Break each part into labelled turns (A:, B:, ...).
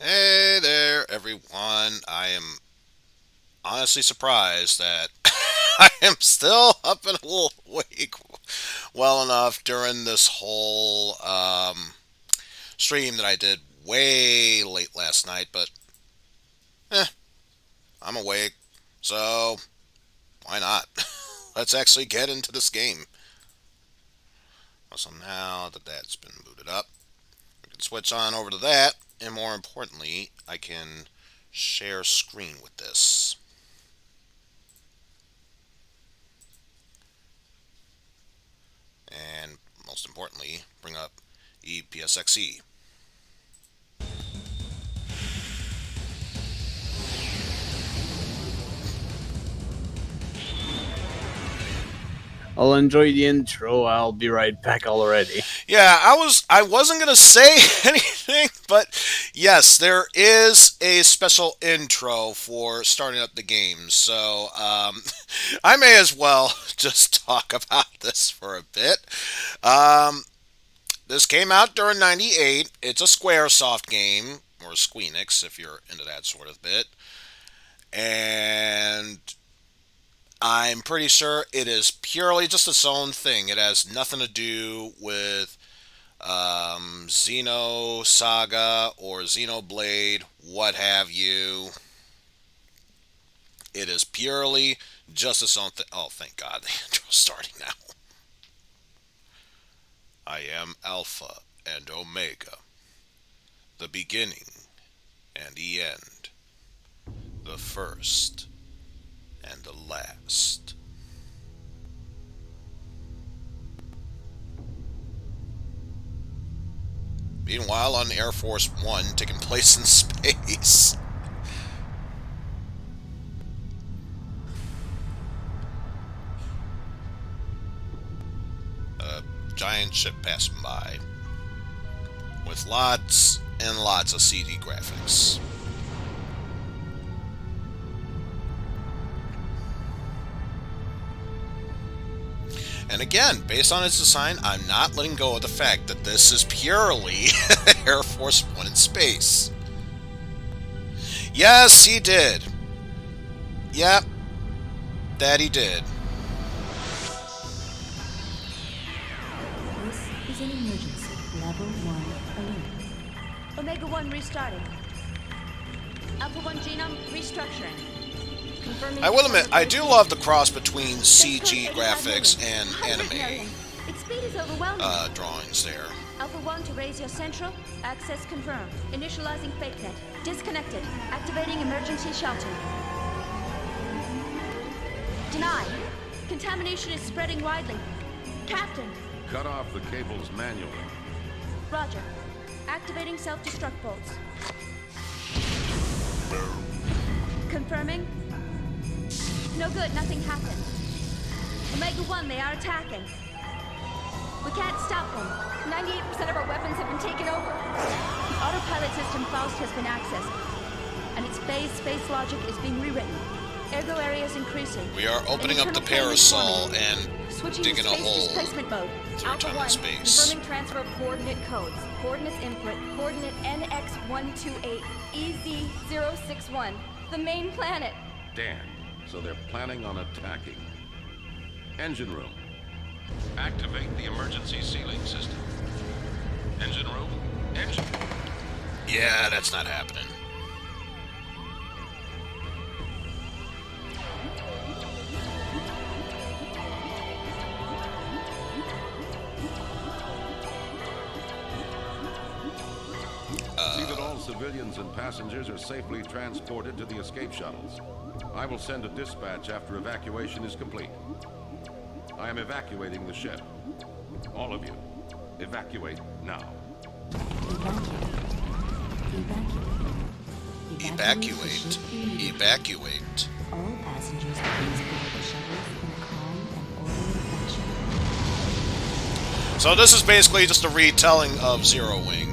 A: Hey there, everyone. I am honestly surprised that I am still up and awake well enough during this whole stream that I did way late last night, but eh, I'm awake, so why not? Let's actually get into this game. So now that that's been booted up, we can switch on over to that, and more importantly, I can share screen with this. And most importantly, bring up EPSXE.
B: I'll enjoy the intro. I'll be right back already.
A: Yeah, I wasn't gonna say anything, but yes, there is a special intro for starting up the game. So I may as well just talk about this for a bit. Um, this came out during '98. It's a SquareSoft game, or Squeenix if you're into that sort of bit, and I'm pretty sure it is purely just its own thing. It has nothing to do with Xeno SaGa or Xenoblade, what have you. It is purely just its own thing. Oh, thank God, the intro's starting now. I am Alpha and Omega, the beginning and the end, the first and the last. Meanwhile, on Air Force One, taking place in space. A giant ship passing by with lots and lots of CD graphics. And again, based on its design, I'm not letting go of the fact that this is purely Air Force One in space. Yes, he did. Yep, that he did.
C: This is an emergency. Level 1 alert.
D: Omega 1 restarting. Alpha 1 genome restructuring. Confirming
A: I will admit, I do love the cross between CG graphics and anime
D: its speed is overwhelming.
A: drawings there.
D: Alpha 1 to raise your central. Access confirmed. Initializing fake net. Disconnected. Activating emergency shelter. Denied. Contamination is spreading widely. Captain.
E: Cut off the cables manually.
D: Roger. Activating self-destruct bolts. Confirming. No good, nothing happened. Omega 1, they are attacking. We can't stop them. 98% of our weapons have been taken over. The autopilot system Faust has been accessed, and its phase space logic is being rewritten. Ergo area is increasing.
A: We are opening up the
D: Internal flame is
A: parasol
D: forming.
A: and
D: Switching
A: digging
D: to
A: a
D: space
A: hole
D: displacement mode.
A: through
F: Alpha
A: time
F: 1,
A: and space.
F: confirming transfer of coordinate codes. Coordinates input, coordinate NX128 EZ061, the main planet.
E: Dan, so they're planning on attacking. Engine room. Activate the emergency sealing system. Engine room. Engine.
A: Yeah, that's not happening.
E: See that all civilians and passengers are safely transported to the escape shuttles. I will send a dispatch after evacuation is complete. I am evacuating the ship. All of you, evacuate now.
A: Evacuate. Evacuate.
C: All passengers please board the shuttles in a calm and orderly fashion.
A: So this is basically just a retelling of Zero Wing.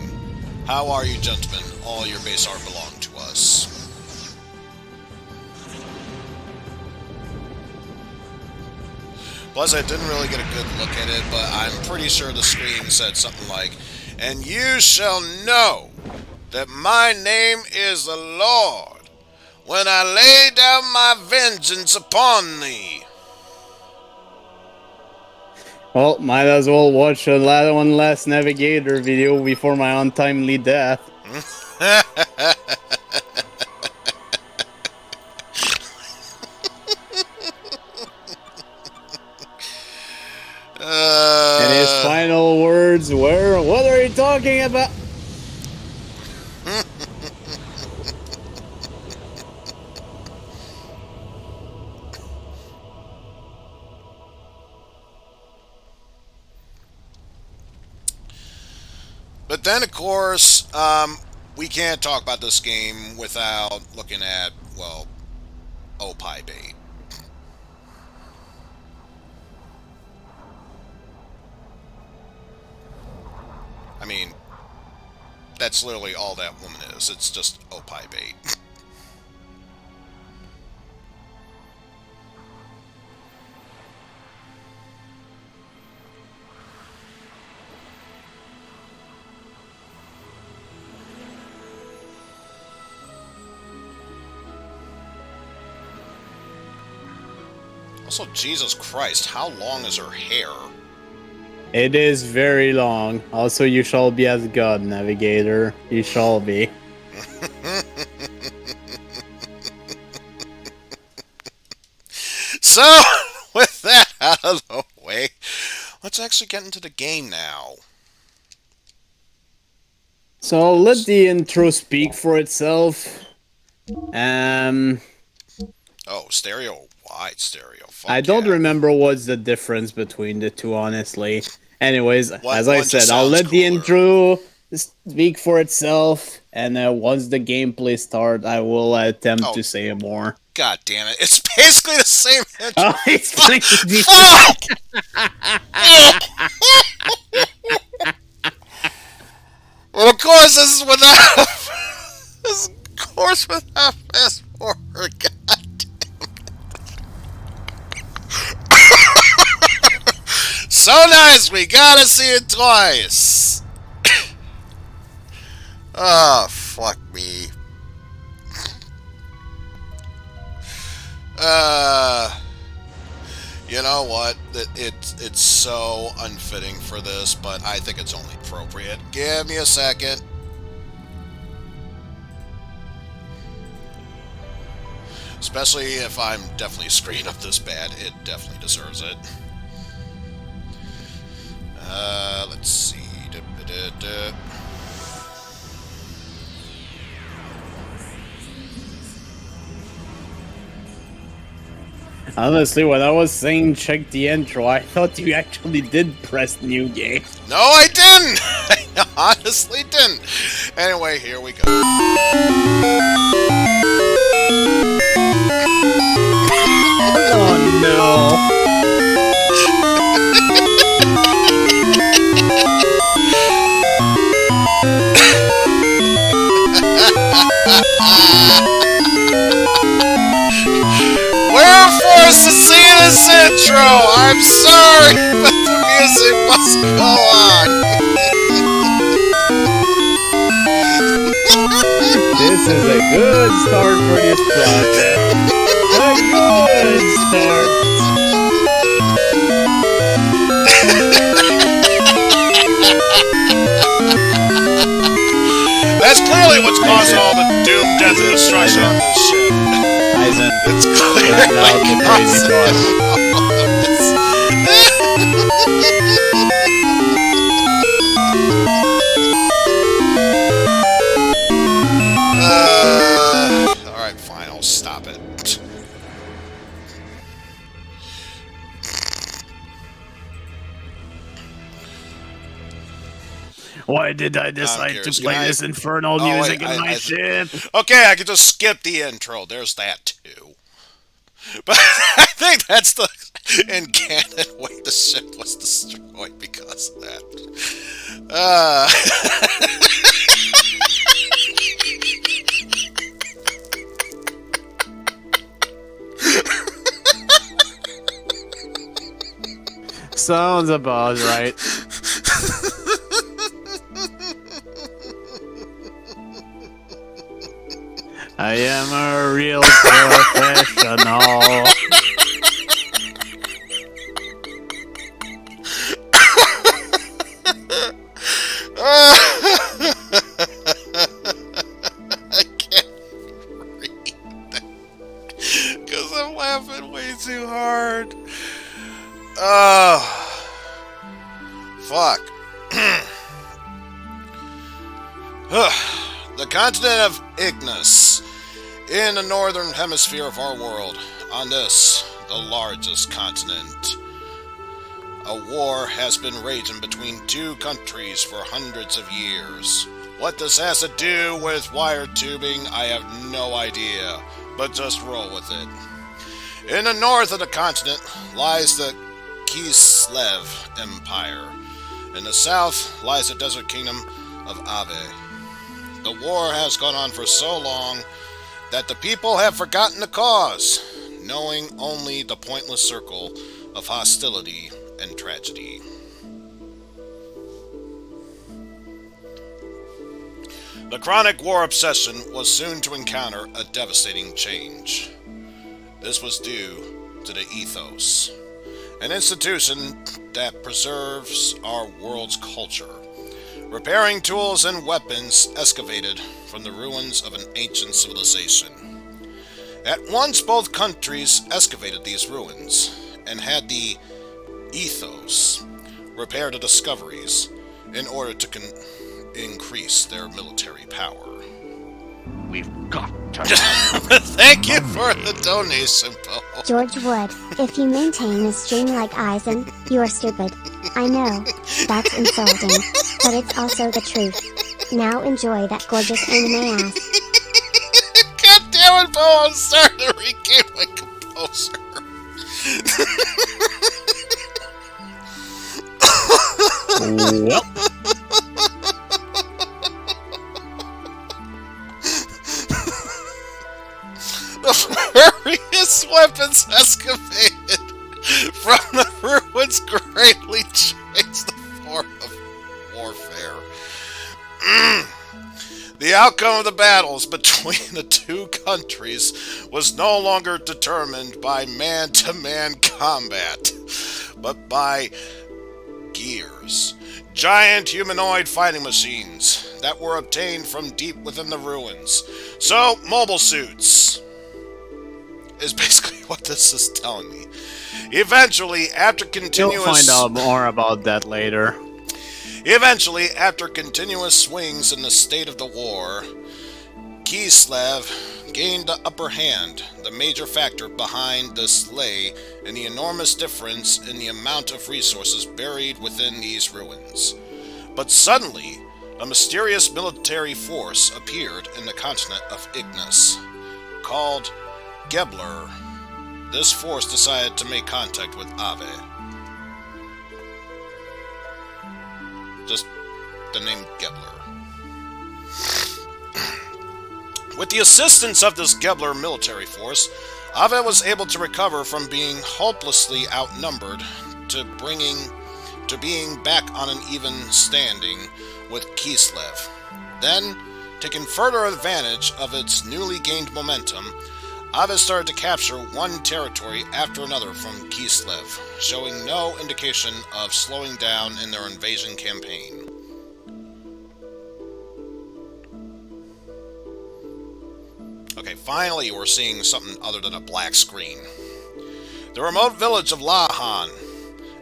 A: How are you, gentlemen? All your base art belong to us. Plus, I didn't really get a good look at it, but I'm pretty sure the screen said something like, "And you shall know that my name is the Lord, when I lay down my vengeance upon thee.
B: Well, might as well watch one last Navigator video before my untimely death. And his final words were, "What are you talking about?"
A: But then, of course, we can't talk about this game without looking at, well, Opie bait. I mean, that's literally all that woman is. It's just Opie bait. Also, Jesus Christ, how long is her hair?
B: It is very long. Also, you shall be as God, Navigator. You shall be.
A: So, with that out of the way, let's actually get into the game now.
B: So I'll let the intro speak for itself.
A: Oh, stereo, wide stereo. Fuck
B: I don't
A: yeah.
B: remember what's the difference between the two, honestly. Anyways, as I
A: one just
B: said, I'll
A: sounds
B: let the
A: cooler.
B: intro speak for itself, and once the gameplay starts, I will attempt to say more.
A: God damn it! It's basically the same intro.
B: Oh, it's crazy.
A: Well, of course, this is without. This is, of course, without fast forward. God so nice, we gotta see it twice. Oh, fuck me. You know what? It's so unfitting for this, but I think it's only appropriate. Give me a second. Especially if I'm definitely screwing up this bad, it definitely deserves it. Let's see.
B: Honestly, when I was saying check the intro, I thought you actually did press new game.
A: No, I didn't! I honestly didn't. Anyway, here we go.
B: Oh no.
A: We're forced to see this intro! I'm sorry, but the music must go on!
B: This is a good start for this project. A good start.
A: That's clearly what's causing all the doom, death, and destruction on this ship.
B: Eizen,
A: It's
B: turn out the crazy
A: clearly alright, fine, I'll stop it.
B: Why did I decide to
A: curious.
B: play
A: Can I-
B: this infernal
A: Oh,
B: music
A: wait,
B: in my ship?
A: Okay, I can just skip the intro. There's that too. But I think that's the in canon way the ship was destroyed because of that.
B: Sounds about right. I am a real professional.
A: I can't breathe because I'm laughing way too hard. Oh, fuck. The continent of Ignis, in the northern hemisphere of our world, on this, the largest continent. A war has been raging between two countries for hundreds of years. What this has to do with wire tubing, I have no idea, but just roll with it. In the north of the continent lies the Kislev Empire. In the south lies the desert kingdom of Ave. The war has gone on for so long that the people have forgotten the cause, knowing only the pointless circle of hostility and tragedy. The chronic war obsession was soon to encounter a devastating change. This was due to the ethos, an institution that preserves our world's culture, repairing tools and weapons excavated from the ruins of an ancient civilization. At once, both countries excavated these ruins and had the ethos repair the discoveries in order to increase their military power.
G: We've got to.
A: Thank you for the donation, Bo.
H: George Wood, if you maintain a stream like Eizen, you are stupid. I know, that's insulting, but it's also the truth. Now enjoy that gorgeous anime ass.
A: God damn it, Bo, I'm starting to regain my composure.
B: Well,
A: The various weapons excavated from the ruins greatly changed the form of warfare. The outcome of the battles between the two countries was no longer determined by man-to-man combat, but by gears, giant humanoid fighting machines that were obtained from deep within the ruins. So, mobile suits is basically what this is telling me. Eventually, after
B: you'll find out more about that later.
A: Eventually, after continuous swings in the state of the war, Kislev gained the upper hand. The major factor behind this lay in the enormous difference in the amount of resources buried within these ruins. But suddenly, a mysterious military force appeared in the continent of Ignis, called Gebler. This force decided to make contact with Ave. Just the name Gebler. With the assistance of this Gebler military force, Ave was able to recover from being hopelessly outnumbered to being back on an even standing with Kislev. Then, taking further advantage of its newly gained momentum, Ave started to capture one territory after another from Kislev, showing no indication of slowing down in their invasion campaign. Okay, finally we're seeing something other than a black screen. The remote village of Lahan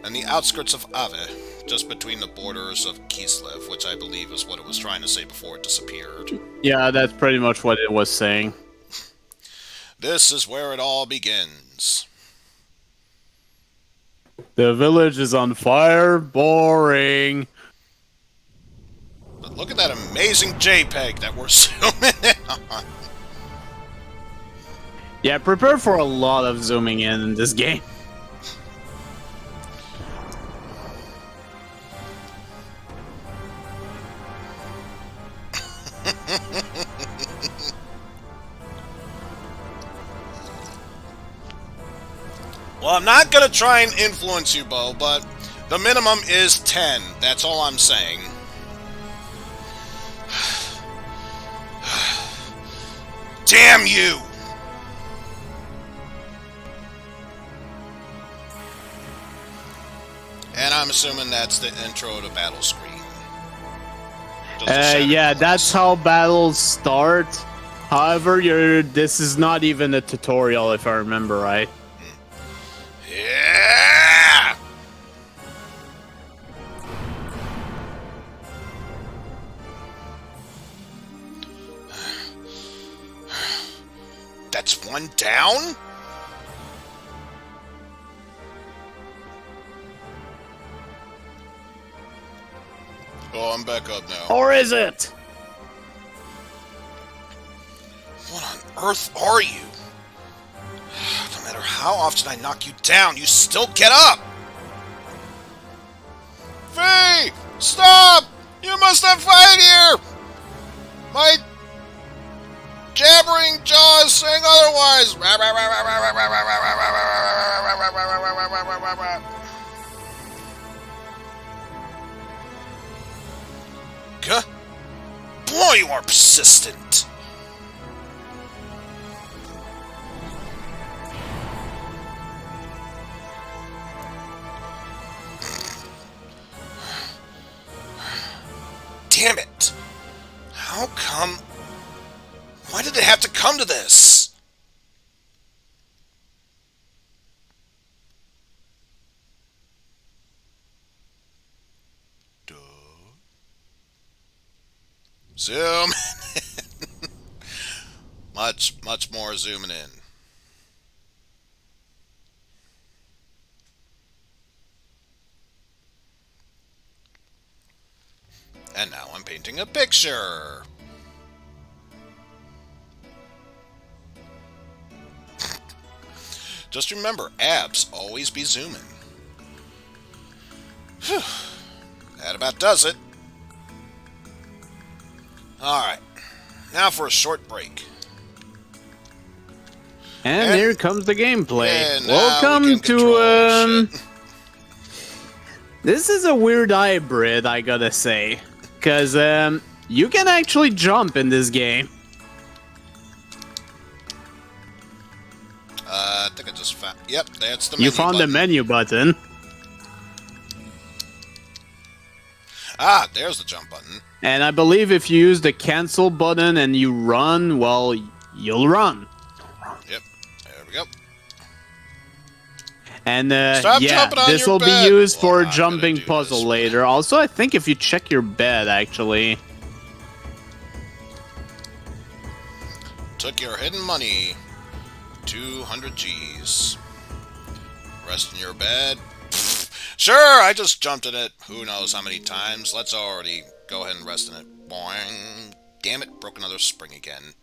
A: and the outskirts of Ave, just between the borders of Kislev, which I believe is what it was trying to say before it disappeared.
B: Yeah, that's pretty much what it was saying.
A: This is where it all begins.
B: The village is on fire. Boring.
A: But look at that amazing JPEG that we're zooming in on.
B: Yeah, prepare for a lot of zooming in this game.
A: Well, I'm not going to try and influence you, Bo, but the minimum is 10. That's all I'm saying. Damn you! And I'm assuming that's the intro to battle screen. Just a shattered
B: Yeah,
A: glass.
B: that's how battles start. However, this is not even a tutorial, if I remember right.
A: Yeah! That's one down? Oh, I'm back up now.
B: Or is it?
A: What on earth are you? No matter how often I knock you down, you still get up! Faye! Stop! You must not fight here! My jabbering jaws saying otherwise! Gah? Boy, you are persistent! Damn it! How come... Why did it have to come to this? Duh. Zoom in. much more zooming in. And now I'm painting a picture. Just remember, abs always be zooming. Whew. That about does it. Alright, now for a short break.
B: And here comes the gameplay.
A: And now we
B: Welcome
A: can control shit.
B: This is a weird hybrid, I gotta say. Because, you can actually jump in this game.
A: I think I just found... Yep, that's the menu
B: You found
A: button.
B: the menu button.
A: Ah, there's the jump button.
B: And I believe if you use the cancel button and you run, well, you'll run.
A: Yep, there we go.
B: And
A: Stop
B: yeah,
A: jumping on
B: this
A: your
B: will be
A: bed.
B: used
A: Well,
B: for
A: I'm
B: a jumping
A: gonna do
B: puzzle
A: this.
B: later. Also, I think if you check your bed, actually.
A: Took your hidden money. 200 G's. Rest in your bed. Pfft. Sure, I just jumped in it. Who knows how many times. Let's already go ahead and rest in it. Boing. Damn it, broke another spring again.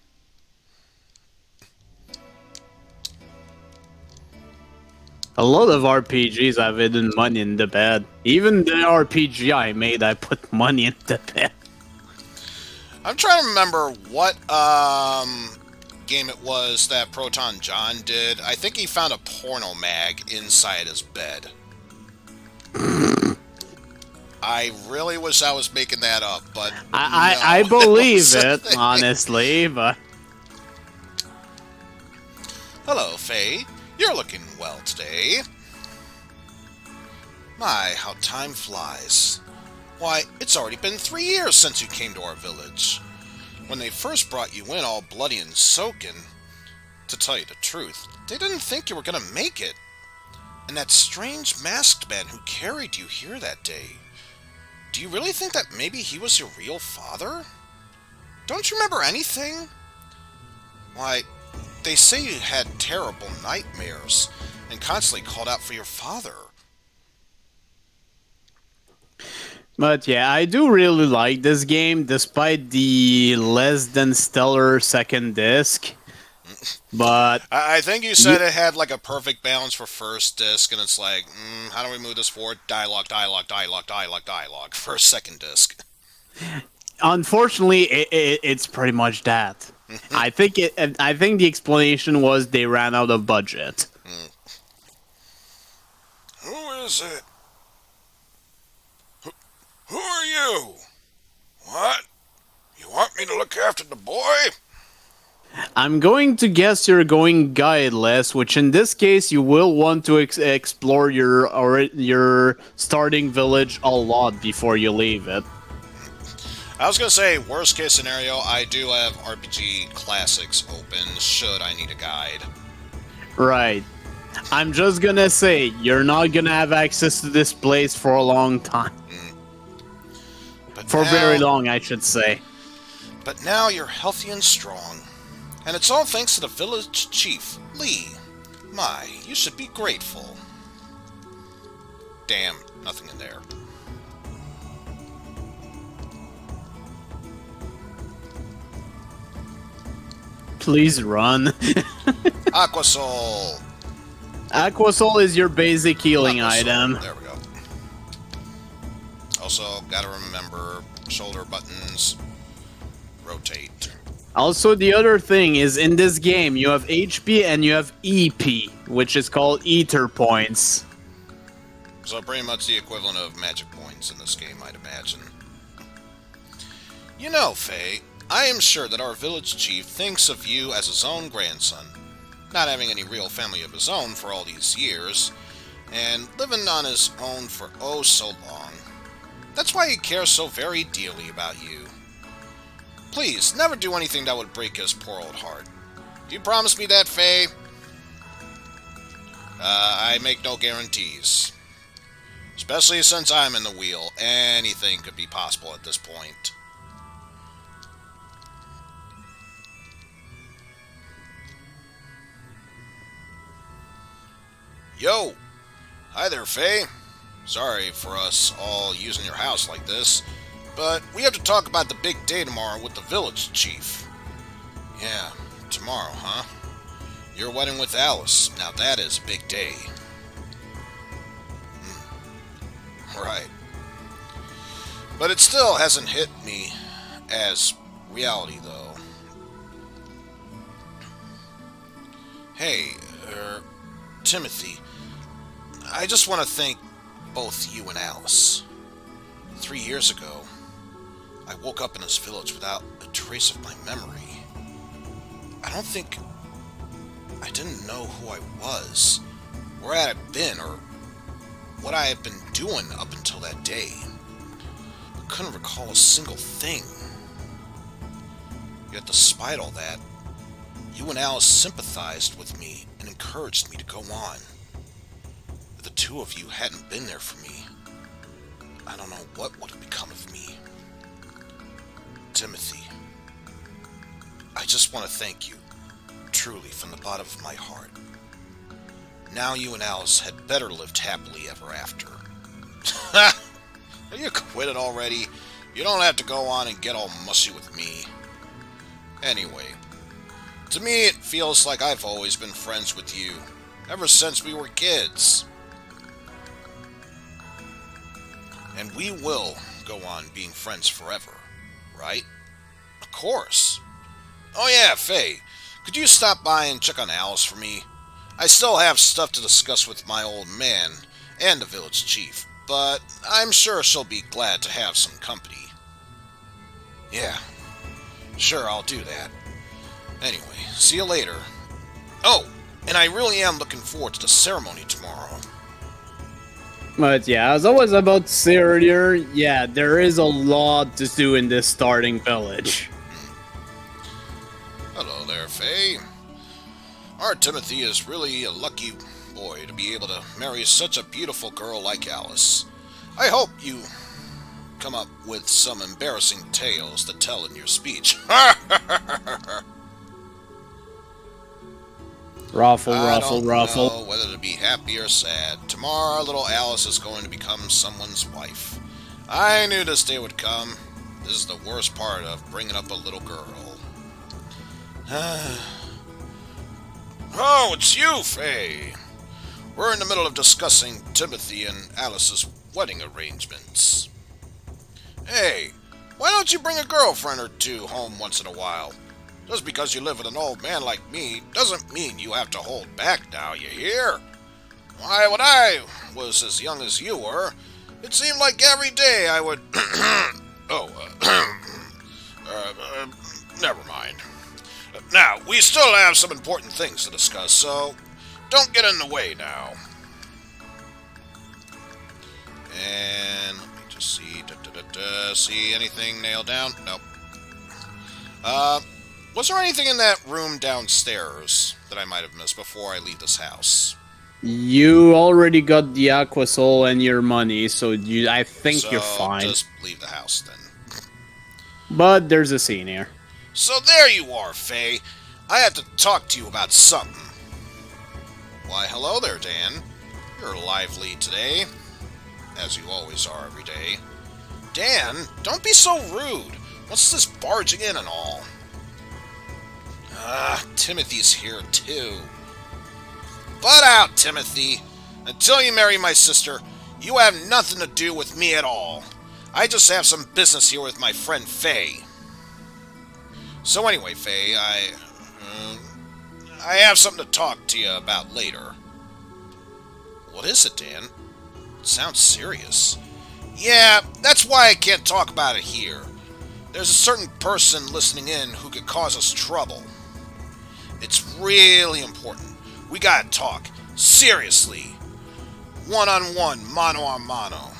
B: A lot of RPGs have hidden money in the bed. Even the RPG I made, I put money in the bed.
A: I'm trying to remember what game it was that Proton John did. I think he found a porno mag inside his bed. I really wish I was making that up, but
B: I
A: no,
B: believe
A: was a
B: it,
A: thing.
B: honestly, but...
A: Hello, Faye. You're looking well today. My, how time flies. Why, it's already been 3 years since you came to our village. When they first brought you in all bloody and soaking, to tell you the truth, they didn't think you were gonna make it. And that strange masked man who carried you here that day, do you really think that maybe he was your real father? Don't you remember anything? Why, they say you had terrible nightmares and constantly called out for your father.
B: But yeah, I do really like this game, despite the less than stellar second disc. But
A: I think you said it had like a perfect balance for first disc, and it's like, how do we move this forward? Dialogue for second disc.
B: unfortunately, it's pretty much that. I think the explanation was they ran out of budget.
A: Who is it? Who are you? What? You want me to look after the boy?
B: I'm going to guess you're going guideless, which in this case you will want to explore your starting village a lot before you leave it.
A: I was gonna say, worst case scenario, I do have RPG Classics open, should I need a guide.
B: Right. I'm just gonna say, you're not gonna have access to this place for a long time.
A: But
B: For
A: now,
B: very long, I should say.
A: But now you're healthy and strong. And it's all thanks to the village chief, Lee. My, you should be grateful. Damn, nothing in there.
B: Please run.
A: Aquasol!
B: Aquasol is your basic healing
A: Aquasol.
B: item.
A: There we go. Also, gotta remember, shoulder buttons, rotate.
B: Also, the other thing is, in this game, you have HP and you have EP, which is called Ether Points.
A: So pretty much the equivalent of magic points in this game, I'd imagine. You know, Faye, I am sure that our village chief thinks of you as his own grandson, not having any real family of his own for all these years, and living on his own for oh so long. That's why he cares so very dearly about you. Please, never do anything that would break his poor old heart. Do you promise me that, Faye? I make no guarantees. Especially since I'm in the wheel. Anything could be possible at this point. Yo! Hi there, Faye. Sorry for us all using your house like this, but we have to talk about the big day tomorrow with the village chief. Yeah, tomorrow, huh? Your wedding with Alice. Now that is a big day. Right. But it still hasn't hit me as reality, though. Hey, Timothy, I just want to thank both you and Alice. 3 years ago, I woke up in this village without a trace of my memory. I don't think I didn't know who I was, where I had been, or what I had been doing up until that day. I couldn't recall a single thing. Yet despite all that, you and Alice sympathized with me and encouraged me to go on. If the two of you hadn't been there for me, I don't know what would have become of me. Timothy, I just want to thank you, truly from the bottom of my heart. Now you and Alice had better lived happily ever after. Are you quit it already? You don't have to go on and get all mushy with me. Anyway, to me it feels like I've always been friends with you, ever since we were kids. And we will go on being friends forever, right? Of course. Oh yeah, Faye, could you stop by and check on Alice for me? I still have stuff to discuss with my old man and the village chief, but I'm sure she'll be glad to have some company. Yeah, sure, I'll do that. Anyway, see you later. Oh, and I really am looking forward to the ceremony tomorrow.
B: But yeah, as I was about to say earlier, yeah, there is a lot to do in this starting village.
A: Hello there, Faye. Our Timothy is really a lucky boy to be able to marry such a beautiful girl like Alice. I hope you come up with some embarrassing tales to tell in your speech.
B: Ruffle,
A: I
B: ruffle,
A: don't
B: ruffle.
A: know whether to be happy or sad. Tomorrow, little Alice is going to become someone's wife. I knew this day would come. This is the worst part of bringing up a little girl. Oh, it's you, Faye. We're in the middle of discussing Timothy and Alice's wedding arrangements. Hey, why don't you bring a girlfriend or two home once in a while? Just because you live with an old man like me doesn't mean you have to hold back now, you hear? Why, when I was as young as you were, it seemed like every day I would... never mind. Now, we still have some important things to discuss, so don't get in the way now. And let me just see. See anything nailed down? Nope. Was there anything in that room downstairs that I might have missed before I leave this house?
B: You already got the Aqua Soul and your money, so I think
A: So
B: you're fine.
A: just leave the house then.
B: But there's a scene here.
A: So there you are, Faye. I have to talk to you about something. Why, hello there, Dan. You're lively today, as you always are every day. Dan, don't be so rude. What's this barging in and all? Timothy's here too. Butt out, Timothy. Until you marry my sister, you have nothing to do with me at all. I just have some business here with my friend Faye. So anyway, Faye, I have something to talk to you about later. What is it, Dan? It sounds serious. Yeah, that's why I can't talk about it here. There's a certain person listening in who could cause us trouble. It's really important. We gotta talk. Seriously. One-on-one, mano-a-mano.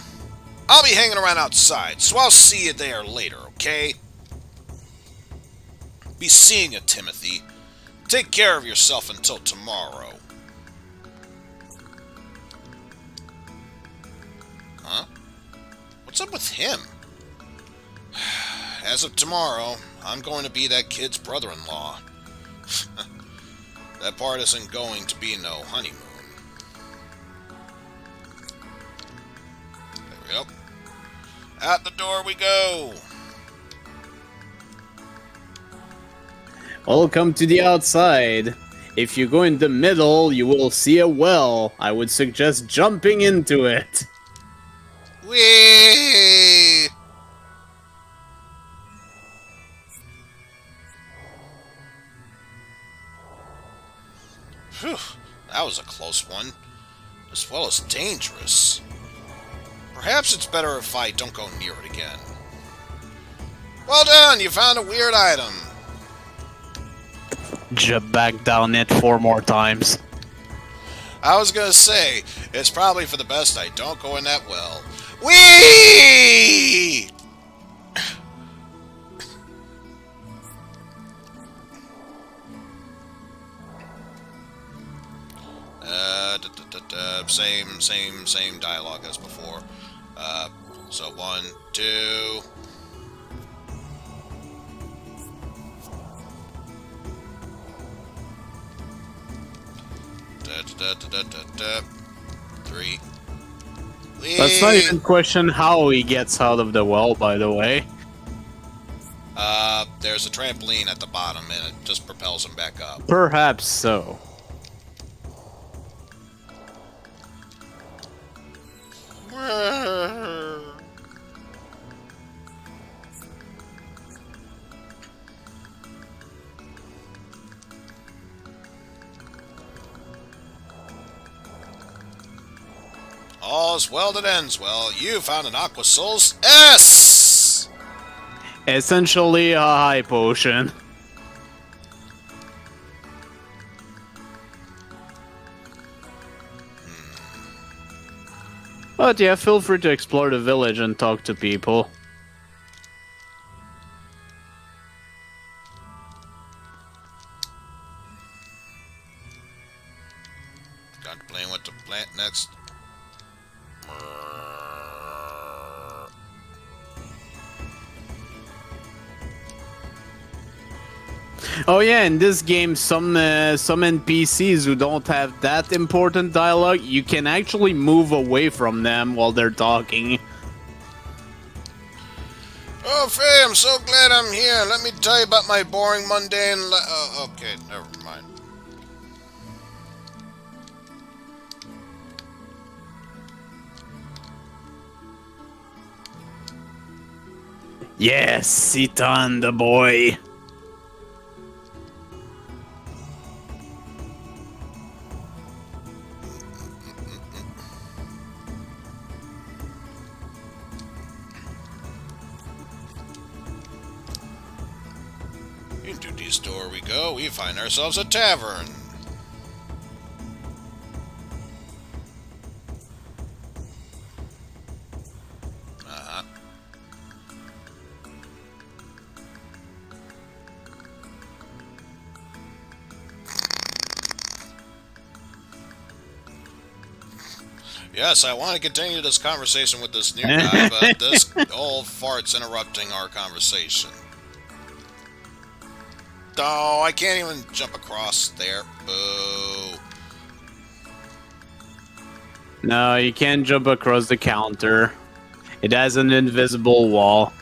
A: I'll be hanging around outside, so I'll see you there later, okay? Be seeing you, Timothy. Take care of yourself until tomorrow. Huh? What's up with him? As of tomorrow, I'm going to be that kid's brother-in-law. That part isn't going to be no honeymoon. There we go. Out the door we go!
B: Welcome to the outside. If you go in the middle, you will see a well. I would suggest jumping into it.
A: Whee! Phew, that was a close one. As well as dangerous. Perhaps it's better if I don't go near it again. Well done, you found a weird item.
B: Jump back down it 4 more times.
A: I was gonna say, it's probably for the best I don't go in that well. Whee! Same dialogue as before. So 1, 2. Three.
B: Let's not even question how he gets out of the well, by the way.
A: There's a trampoline at the bottom and it just propels him back up.
B: Perhaps so.
A: All's well that ends well. You found an Aqua Soul's S!
B: Essentially a high potion. But yeah, feel free to explore the village and talk to people.
A: Contemplating what to plant next.
B: Oh yeah, in this game, some NPCs who don't have that important dialogue, you can actually move away from them while they're talking.
A: Oh, Faye, I'm so glad I'm here. Let me tell you about my boring, mundane okay, never mind.
B: Yes, Citan the boy.
A: You Into this door we go. We find ourselves a tavern. Yes, I want to continue this conversation with this new guy, but this old fart's interrupting our conversation. Oh, I can't even jump across there. Boo.
B: No, you can't jump across the counter. It has an invisible wall.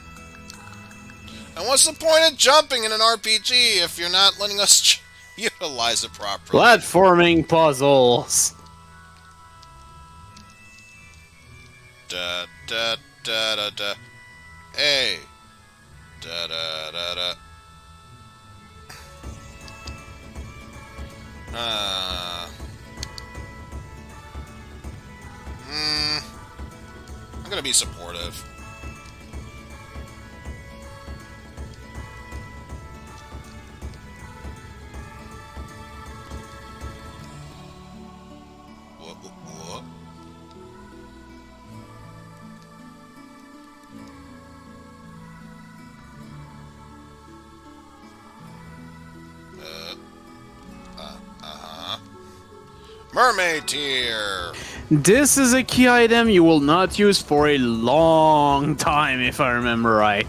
A: And what's the point of jumping in an RPG if you're not letting us utilize it properly?
B: Platforming puzzles.
A: Da da da da da. Hey. Da da da da. I'm gonna be supportive. What? Mermaid tier.
B: This is a key item you will not use for a long time, if I remember right.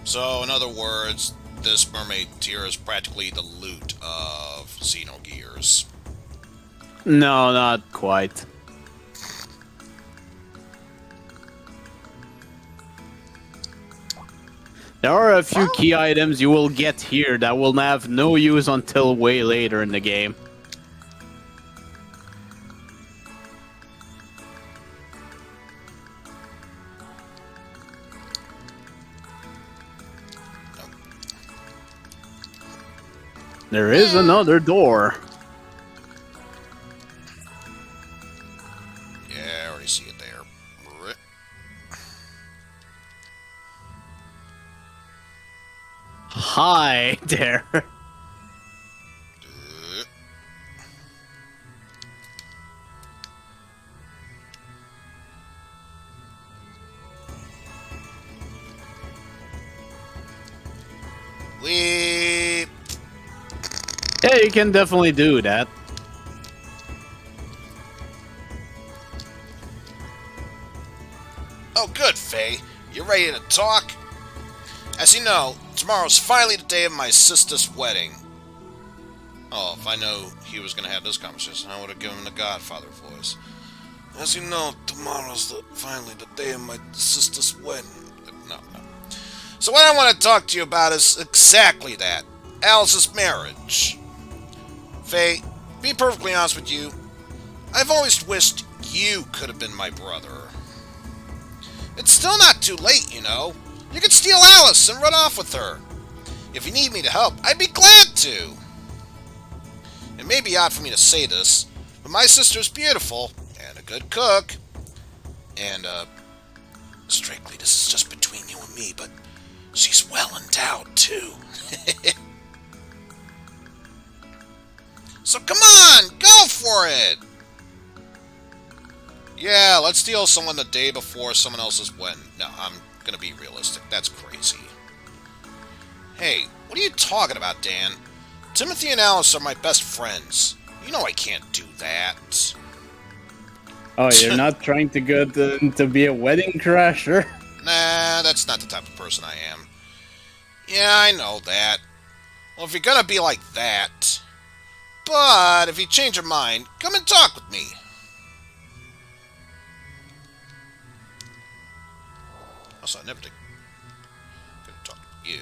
A: So, in other words, this mermaid tier is practically the loot of Xenogears.
B: No, not quite. There are a few key items you will get here that will have no use until way later in the game. There is another door.
A: Yeah, I already see it there.
B: Hi there.
A: Weep.
B: Yeah, you can definitely do that.
A: Oh, good, Faye. You ready to talk? As you know, tomorrow's finally the day of my sister's wedding. Oh, if I know he was going to have this conversation, I would have given him the Godfather voice. As you know, tomorrow's finally the day of my sister's wedding. No. So what I want to talk to you about is exactly that. Alice's marriage. Faye, be perfectly honest with you, I've always wished you could have been my brother. It's still not too late, you know. You could steal Alice and run off with her. If you need me to help, I'd be glad to. It may be odd for me to say this, but my sister's beautiful and a good cook. And, strictly, this is just between you and me, but she's well endowed, too. So come on, go for it! Yeah, let's steal someone the day before someone else's wedding. No, I'm gonna be realistic. That's crazy. Hey, what are you talking about, Dan? Timothy and Alice are my best friends. You know I can't do that.
B: Oh, you're not trying to go to be a wedding crasher?
A: Nah, that's not the type of person I am. Yeah, I know that. Well, if you're gonna be like that... But if you change your mind, come and talk with me. Also, I never did. Gonna talk to you.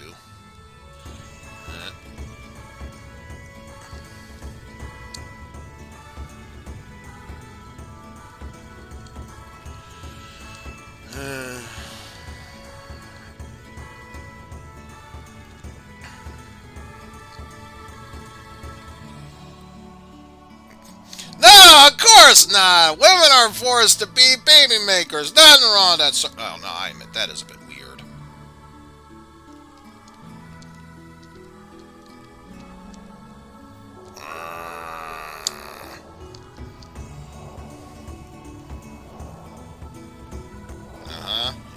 A: No, course not! Women are forced to be baby makers! Nothing wrong with that. Oh, no, I admit, that is a bit weird.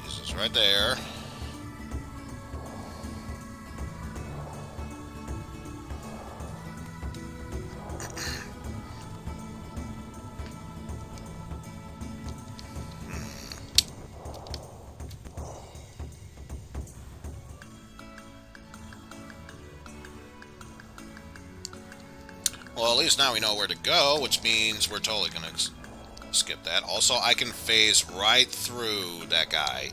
A: Jesus, right there. Well, at least now we know where to go, which means we're totally going to skip that. Also, I can phase right through that guy.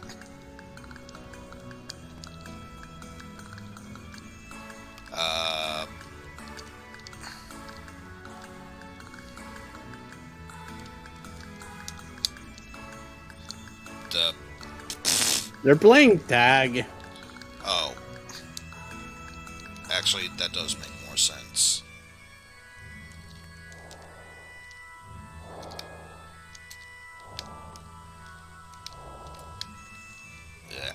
B: They're playing tag.
A: Oh. Actually, that does make more sense. Yeah.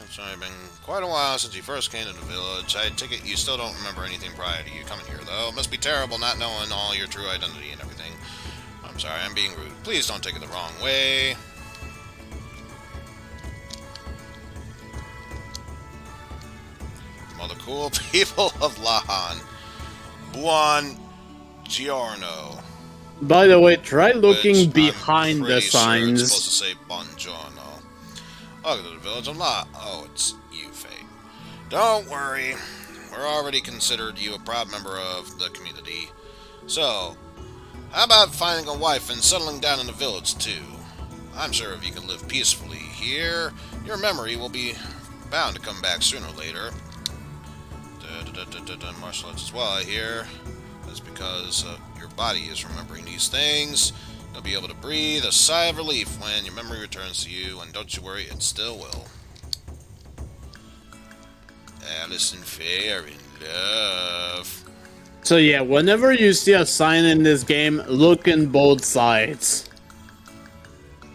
A: It's only been quite a while since you first came to the village. I take it you still don't remember anything prior to you coming here, though. It must be terrible not knowing all your true identity and everything. I'm sorry, I'm being rude. Please don't take it the wrong way. From all the cool people of Lahan. Buon Giorno.
B: By the way, try looking
A: Which
B: behind
A: I'm
B: the
A: pretty sure
B: signs.
A: it's supposed to say Buongiorno. Welcome to the village of La. Oh, it's you, Faye. Don't worry. We're already considered you a proud member of the community. So, how about finding a wife and settling down in the village, too? I'm sure if you can live peacefully here, your memory will be bound to come back sooner or later. Martial arts as well, I hear. That's because your body is remembering these things. You'll be able to breathe a sigh of relief when your memory returns to you, and don't you worry, it still will. Alice and Faye are in love.
B: So yeah, whenever you see a sign in this game, look in both sides.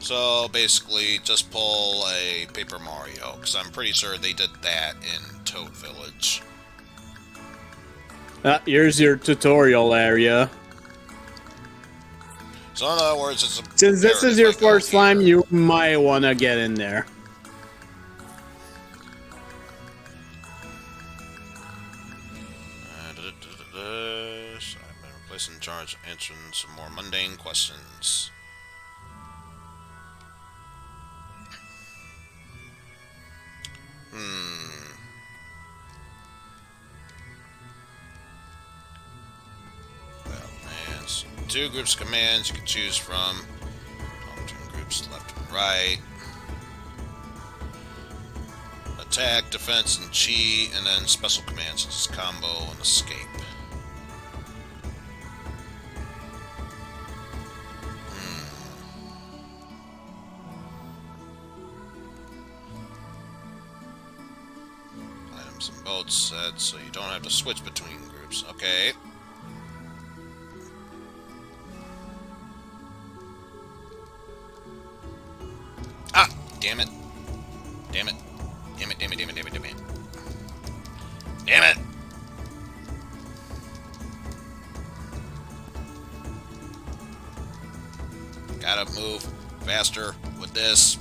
A: So basically, just pull a Paper Mario, because I'm pretty sure they did that in Toad Village.
B: Here's your tutorial area.
A: So in other words, it's a
B: Since this is your first time,
A: here.
B: you might want to get in there.
A: So I've been replaced in charge of answering some more mundane questions. Well, man, so 2 groups of commands you can choose from. Between groups left and right. Attack, defense, and chi, and then special commands such as combo and escape. Items in both sets, so you don't have to switch between groups. Okay. Ah! Damn it. Damn it. Damn it, damn it, damn it, damn it, damn it. Damn it! Gotta move faster with this.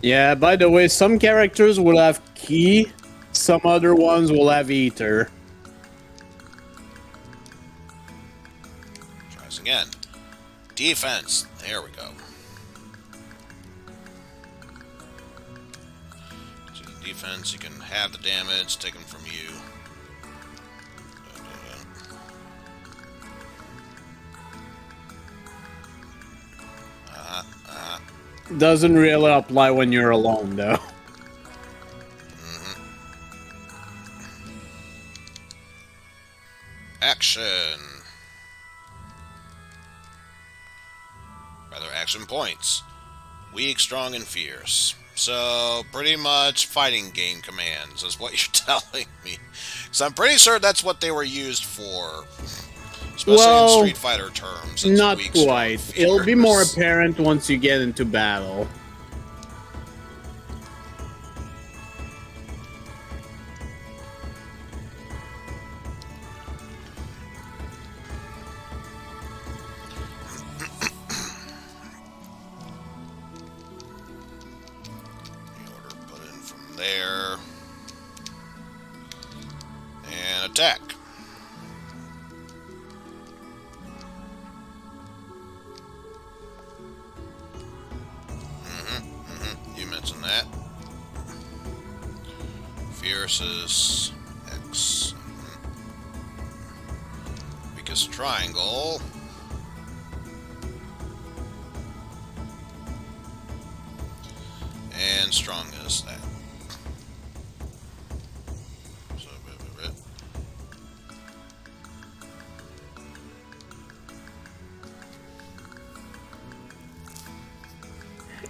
B: Yeah, by the way, some characters will have key, some other ones will have ether.
A: Try this again. Defense. There we go. So the defense, you can have the damage taken from you.
B: Doesn't really apply when you're alone, though.
A: Action. Rather, action points. Weak, strong, and fierce. So, pretty much fighting game commands is what you're telling me. So I'm pretty sure that's what they were used for. Especially in
B: Well,
A: Street Fighter terms. It's
B: not
A: weak,
B: quite.
A: strong
B: It'll be more
A: fears.
B: apparent once you get into battle.
A: The order put in from there. And attack. You mentioned that. Fierce's X. Weakest triangle. And strongest that. So,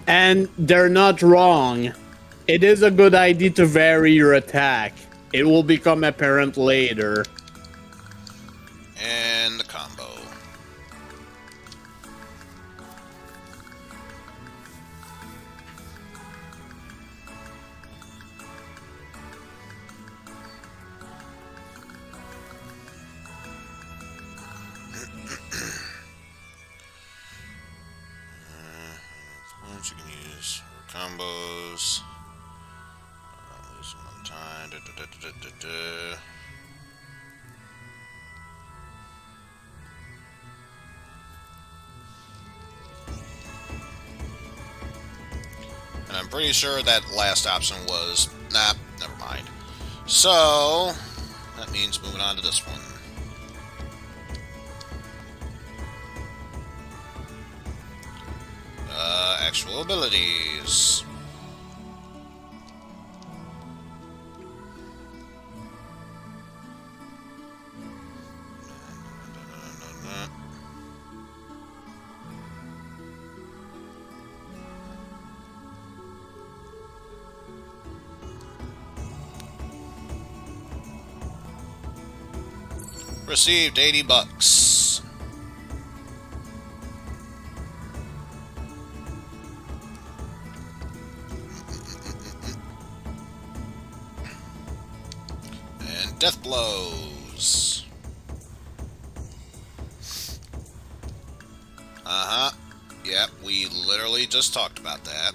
B: And they're not wrong. It is a good idea to vary your attack. It will become apparent later.
A: and the combo. Points you can use for combos. Losing one time. And I'm pretty sure that last option was... Nah, never mind. So, that means moving on to this one. Actual abilities. Received $80. And death blows. Uh-huh. Yep, we literally just talked about that.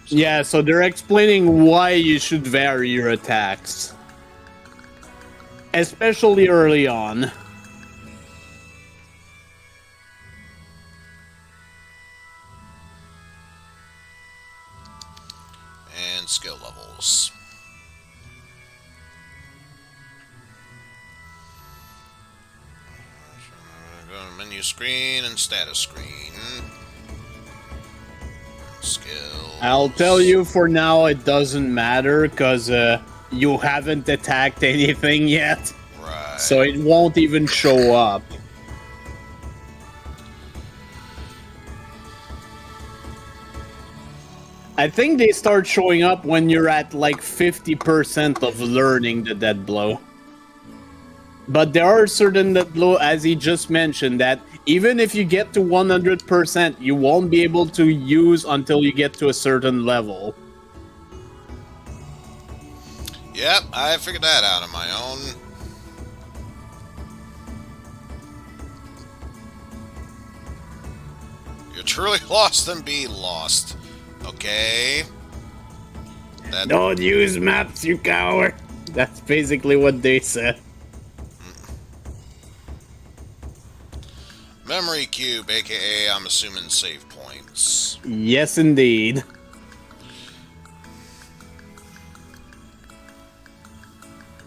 B: Yeah, so they're explaining why you should vary your attacks. Especially early on.
A: And skill levels. Go to menu screen and status screen. Skills.
B: I'll tell you for now it doesn't matter because you haven't attacked anything yet.
A: Right.
B: So it won't even show up. I think they start showing up when you're at like 50% of learning the dead blow. But there are certain dead blow, as he just mentioned, that even if you get to 100%, you won't be able to use until you get to a certain level.
A: Yep, I figured that out on my own. You're truly lost and be lost. Okay? That,
B: Don't use maps, you coward. That's basically what they said.
A: memory cube, aka I'm assuming save points.
B: Yes, indeed.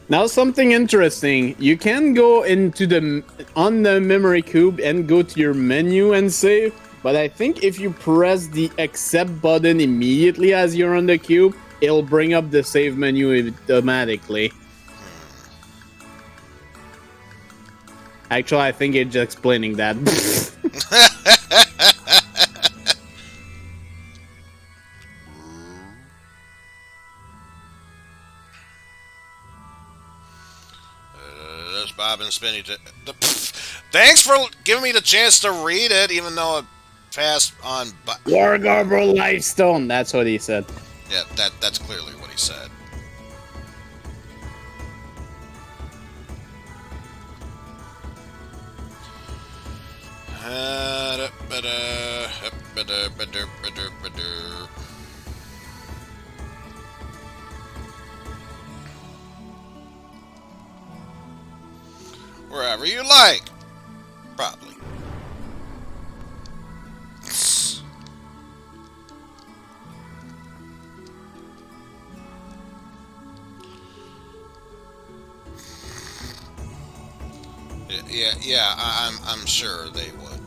B: Now something interesting. You can go into on the memory cube and go to your menu and save. But I think if you press the accept button immediately as you're on the cube, it'll bring up the save menu automatically. Actually, I think it's just explaining that.
A: There's Bob and Spinny. Thanks for giving me the chance to read it, even though it passed on.
B: Wargarble Lifestone. That's what he said.
A: Yeah, that's clearly what he said. Wherever you like. Probably. Yeah, I'm sure they would.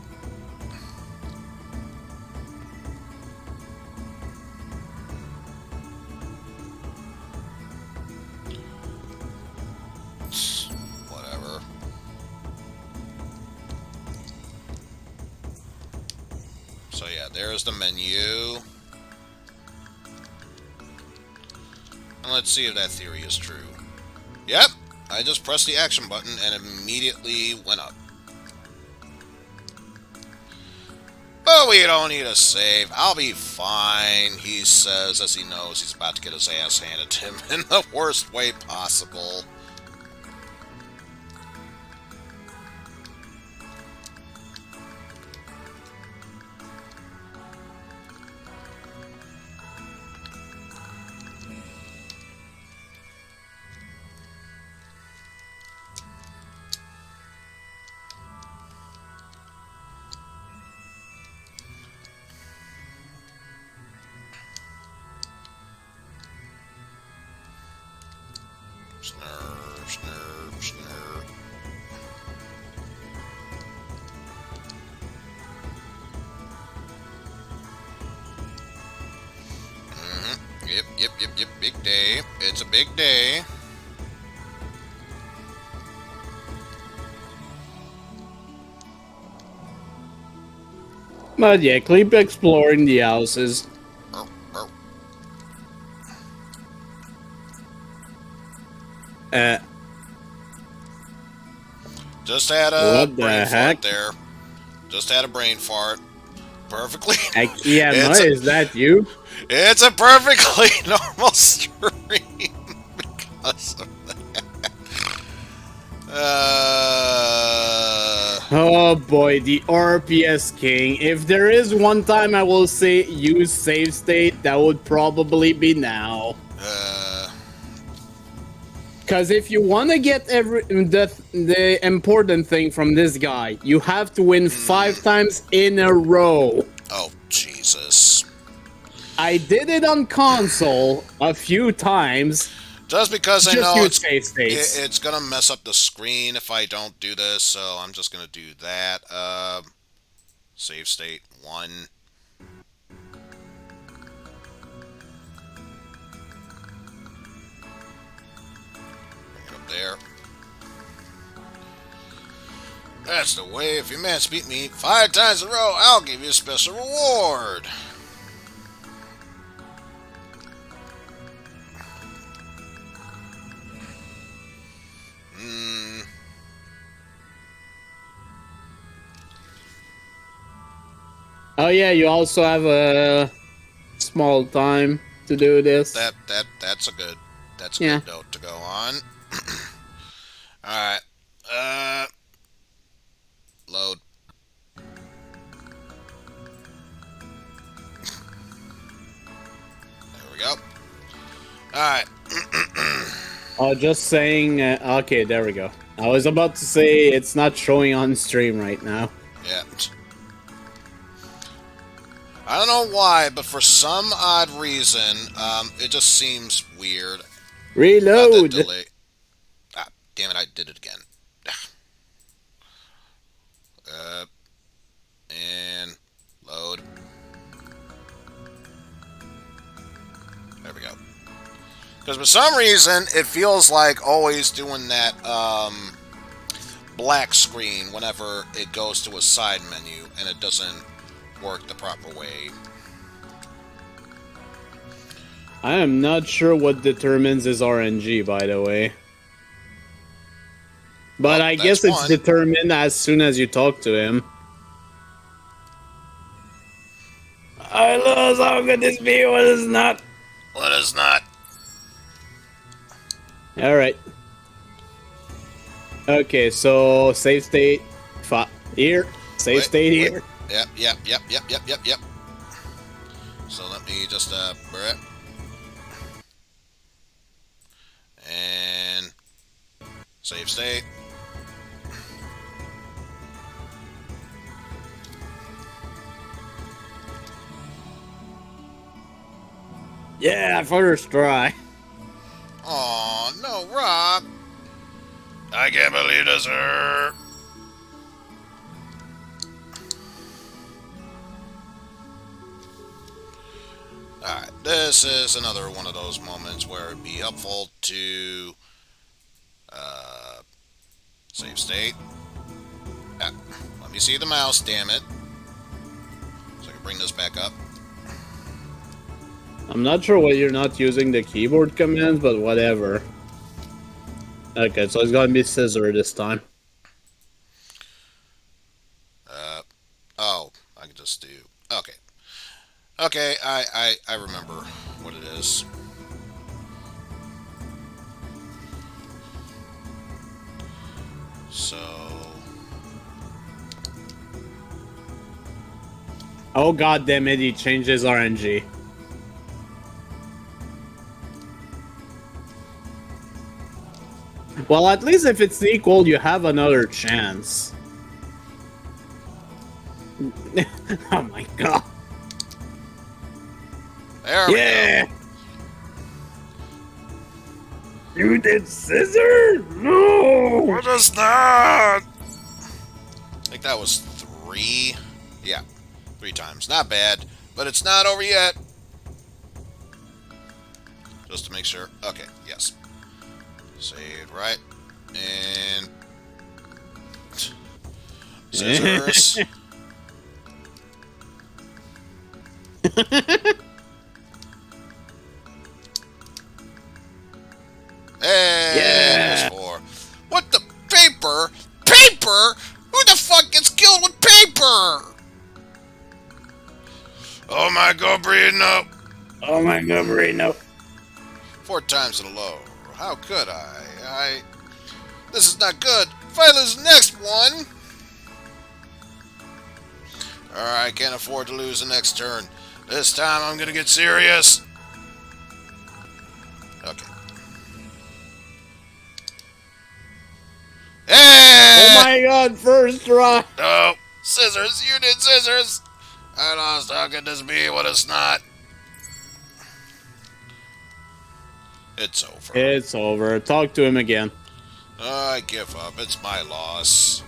A: Whatever. So yeah, there's the menu. And let's see if that theory is true. Yep, I just pressed the action button and immediately went up. But we don't need a save. I'll be fine, he says, as he knows he's about to get his ass handed to him in the worst way possible. Snurr, snurr, snurr. Yep. Big day. It's a big day.
B: But yeah, keep exploring the houses.
A: Just had a
B: What the
A: brain
B: heck?
A: fart there. Just had a brain fart. Perfectly.
B: Yeah, is that you?
A: It's a perfectly normal stream because of that.
B: Oh boy, the RPS King. If there is one time I will say use save state, that would probably be now. Because if you want to get the important thing from this guy, you have to win 5 times in a row.
A: Oh, Jesus.
B: I did it on console a few times.
A: Just because I
B: Just
A: know
B: use save states.
A: it's going to mess up the screen if I don't do this, so I'm just going to do that. Save state 1. There. That's the way. If your mans beat me 5 times in a row, I'll give you a special reward.
B: Oh yeah, you also have a small time to do this.
A: That's a good
B: Yeah.
A: good note to go on. All right. Load. There we go. All right.
B: Oh, just saying. Okay, there we go. I was about to say it's not showing on stream right now.
A: Yeah. I don't know why, but for some odd reason, it just seems weird.
B: Reload.
A: The delay. damn it, I did it again. And load. There we go. Because for some reason, it feels like always doing that black screen whenever it goes to a side menu and it doesn't work the proper way.
B: I am not sure what determines his RNG, by the way. But
A: Well,
B: I guess it's
A: one.
B: determined as soon as you talk to him. I love how could this be? What is not?
A: Let us not.
B: Alright. Okay, so save state here. Save state here.
A: Yep. So let me just and save state.
B: Yeah, first try.
A: Oh no, Rob! I can't believe this, sir. Alright, this is another one of those moments where it'd be helpful to save state. Let me see the mouse, damn it. So I can bring this back up.
B: I'm not sure why you're not using the keyboard commands, but whatever. Okay, so it's gonna be scissor this time.
A: Oh, I can just do... Okay. Okay, I remember what it is. So...
B: Oh god damn it, he changed his RNG. Well, at least if it's equal, you have another chance. Oh my god.
A: There we go.
B: You did scissor? No!
A: What is that? I think that was 3. Yeah, 3 times. Not bad, but it's not over yet. Just to make sure. Okay, yes. Saved right. And... scissors.
B: Yeah.
A: 4. What the paper? Paper? Who the fuck gets killed with paper? Oh my god, Brino.
B: Oh my god, Marino.
A: 4 times in a low. How could I? This is not good. If I lose the next one... Alright, I can't afford to lose the next turn. This time I'm gonna get serious. Okay.
B: Oh my god, first try.
A: No. Scissors. You did scissors. I lost. How could this be what it's not? It's over.
B: It's over. Talk to him again.
A: I give up. It's my loss.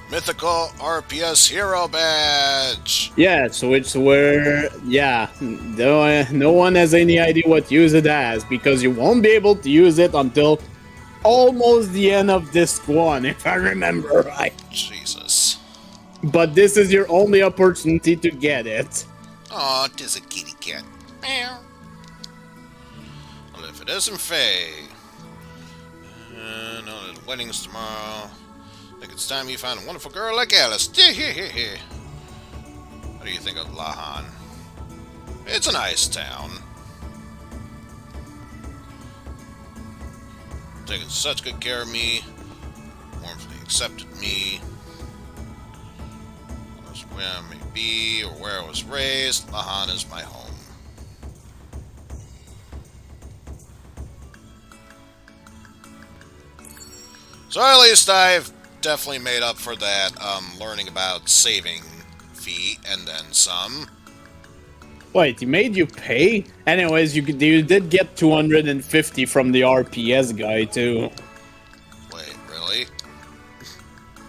A: Mythical RPS Hero Badge.
B: Yeah, so it's where, yeah, no one has any idea what use it has, because you won't be able to use it until almost the end of disc 1, if I remember right.
A: Jesus.
B: But this is your only opportunity to get it.
A: Aw, 'tis a kitty cat. Meow. Well, if it isn't Faye. No, the wedding's tomorrow. I think it's time you find a wonderful girl like Alice. What do you think of Lahan? It's a nice town. Taking such good care of me. Warmly accepted me. Where I may be or where I was raised, Lahan is my home. So at least I've definitely made up for that learning about saving fee and then some.
B: Wait, he made you pay? Anyways, you did get 250 from the RPS guy too.
A: Wait, really?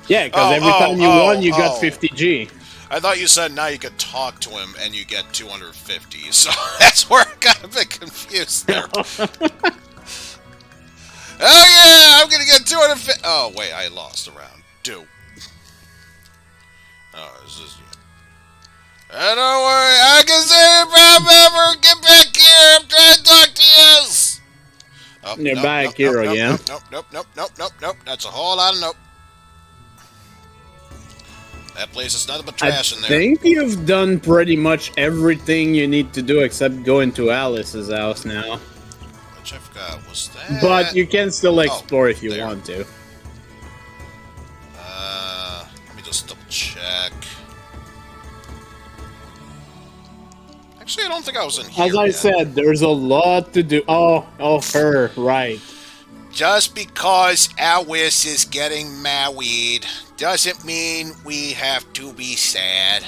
B: Yeah, because every time you won, you got
A: oh.
B: 50G.
A: I thought you said now you could talk to him and you get 250, so that's where I got a bit confused there. Oh yeah, I'm gonna get 250. Oh wait, I lost a round. Oh, this is. Don't worry, I can say it, Member. Get back here. I'm trying to talk to you. Oh,
B: You're back here again.
A: Nope. That's a whole lot of nope. That place is nothing but trash in there.
B: I think you've done pretty much everything you need to do except go into Alice's house now.
A: Which I forgot was that.
B: But you can still explore if you want to.
A: Let me just double check. Actually, I don't think I was in here.
B: As I said, there's a lot to do. Oh, her, right.
A: Just because Alice is getting married doesn't mean we have to be sad.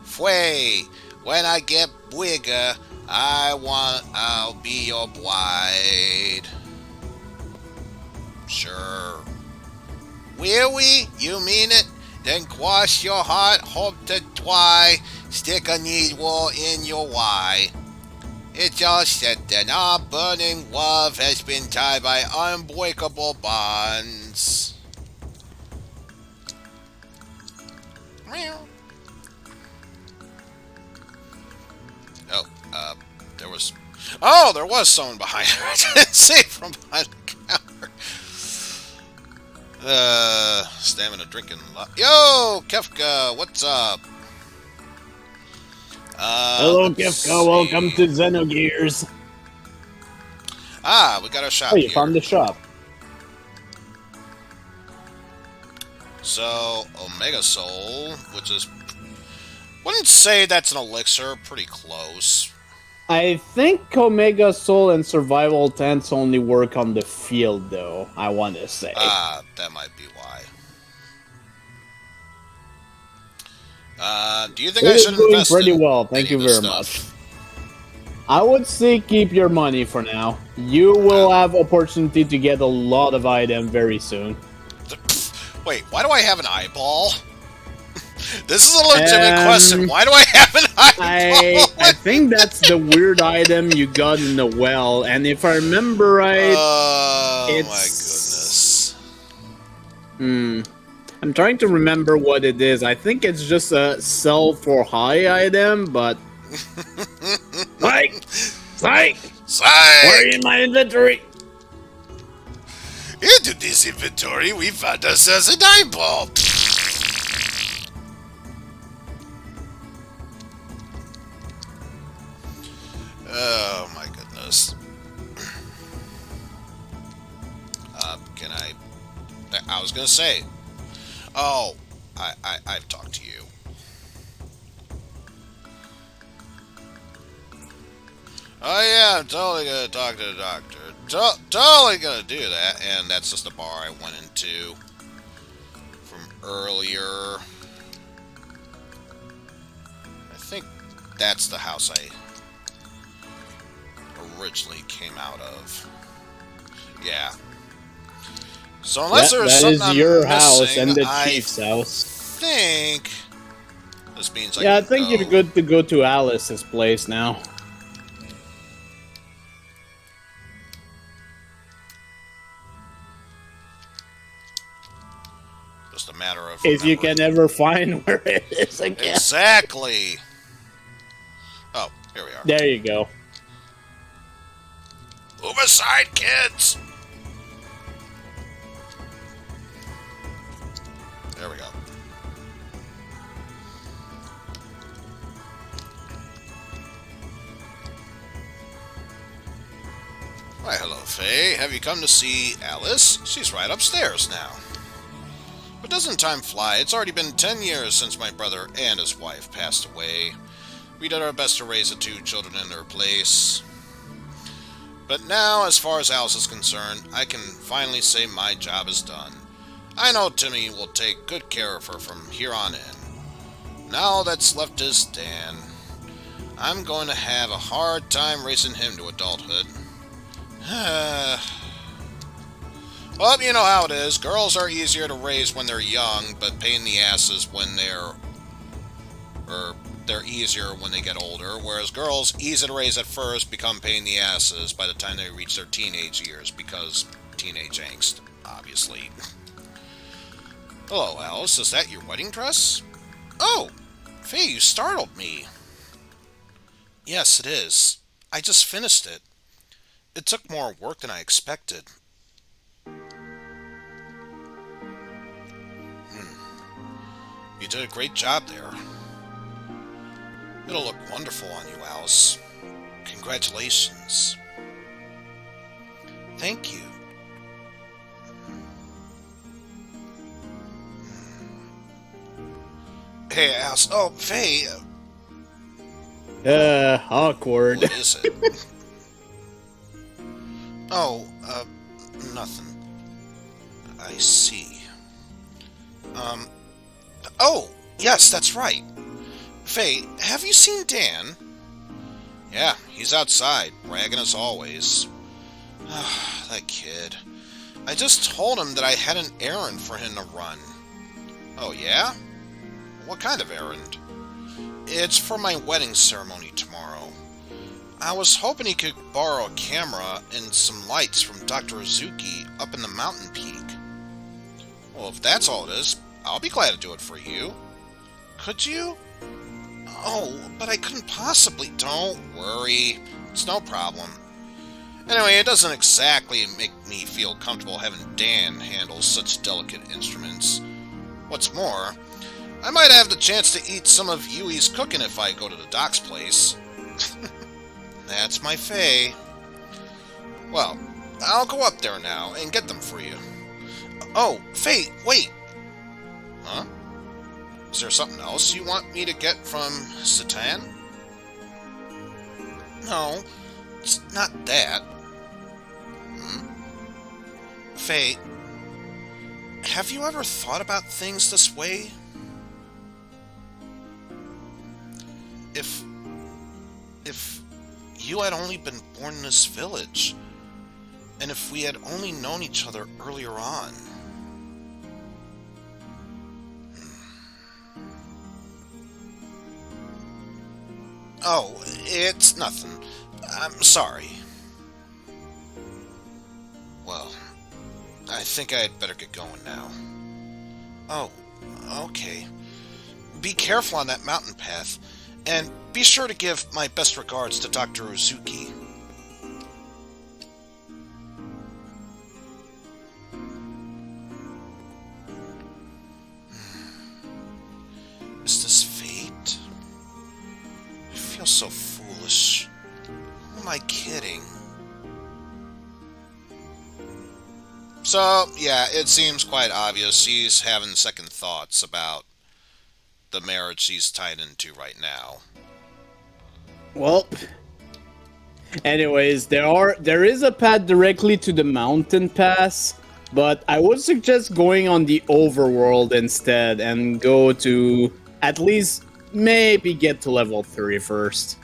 A: Fway, when I get bigger, I'll be your bride. Sure. Really? You mean it? Then cross your heart, hope to try, stick a needle in your eye. It's all set then, our burning love has been tied by unbreakable bonds. Meow. Oh, there was... Oh, there was someone behind her. I didn't see from behind the counter. Stamina drinking. Yo, Kefka, what's up?
B: Hello, Kefka. Welcome to Xenogears.
A: Ah, we got our shop
B: Oh, you
A: here.
B: found the shop.
A: So, Omega Soul, which is... Wouldn't say that's an elixir. Pretty close.
B: I think Omega Soul and Survival Tents only work on the field, though, I want to say.
A: Ah, that might be why. Do you think I should
B: doing
A: invest
B: pretty
A: in
B: well, thank
A: any
B: you
A: of this
B: very
A: stuff?
B: much. I would say keep your money for now. You will have opportunity to get a lot of item very soon.
A: Wait, why do I have an eyeball? This is a legitimate question. Why do I have an eyeball?
B: I think that's the weird item you got in the well, and if I remember right,
A: oh
B: it's...
A: my goodness.
B: I'm trying to remember what it is. I think it's just a sell for high item, but... Psych! Psych! Where are you in my inventory?
A: Into this inventory, we found ourselves an eyeball. Oh my goodness. Can I was gonna say. Oh, I've talked to you. Oh yeah, I'm totally gonna talk to the doctor. Totally gonna do that, and that's just the bar I went into from earlier. I think that's the house I originally came out of. Yeah. So unless there's something
B: that is your
A: I'm
B: house
A: missing,
B: and the
A: I
B: chief's house.
A: think this means
B: Yeah, I
A: can
B: think
A: go.
B: you're good to go to Alice's place now.
A: Just a matter of
B: If you
A: remembering.
B: can ever find where it is again.
A: Exactly. Oh, here we are.
B: There you go.
A: Move aside, kids. There we go. Why, hello, Faye. Have you come to see Alice? She's right upstairs now. But doesn't time fly? It's already been 10 years since my brother and his wife passed away. We did our best to raise the two children in their place. But now, as far as Alice is concerned, I can finally say my job is done. I know Timmy will take good care of her from here on in. Now that's left is Dan. I'm going to have a hard time racing him to adulthood. Well, you know how it is. Girls are easier to raise when they're young, but pain in the asses when they're easier when they get older, whereas girls, easy to raise at first, become pain in the asses by the time they reach their teenage years, because teenage angst, obviously. Hello, Alice. Is that your wedding dress? Oh! Faye, you startled me. Yes, it is. I just finished it. It took more work than I expected. You did a great job there. It'll look wonderful on you, Alice. Congratulations. Thank you. Hey, Alice. Oh, Faye.
B: Awkward.
A: What is it? Oh, nothing. I see. Oh, yes, that's right. Faye, have you seen Dan? Yeah, he's outside, bragging as always. That kid. I just told him that I had an errand for him to run. Oh, yeah? What kind of errand? It's for my wedding ceremony tomorrow. I was hoping he could borrow a camera and some lights from Dr. Azuki up in the mountain peak. Well, if that's all it is, I'll be glad to do it for you. Could you? Oh, but I couldn't possibly. Don't worry. It's no problem. Anyway, it doesn't exactly make me feel comfortable having Dan handle such delicate instruments. What's more, I might have the chance to eat some of Yui's cooking if I go to the Doc's place. That's my Faye. Well, I'll go up there now and get them for you. Oh, Faye, wait! Huh? Is there something else you want me to get from Satan? No, it's not that. Faye, have you ever thought about things this way? If you had only been born in this village, and if we had only known each other earlier on. Oh, it's nothing. I'm sorry. Well, I think I'd better get going now. Oh, okay. Be careful on that mountain path, and be sure to give my best regards to Dr. Uzuki. Is this fate? I feel so foolish. Who am I kidding? So, yeah, it seems quite obvious she's having second thoughts about the marriage she's tied into right now.
B: Well, anyways, there is a path directly to the mountain pass, but I would suggest going on the overworld instead and go to at least maybe get to level 3 first.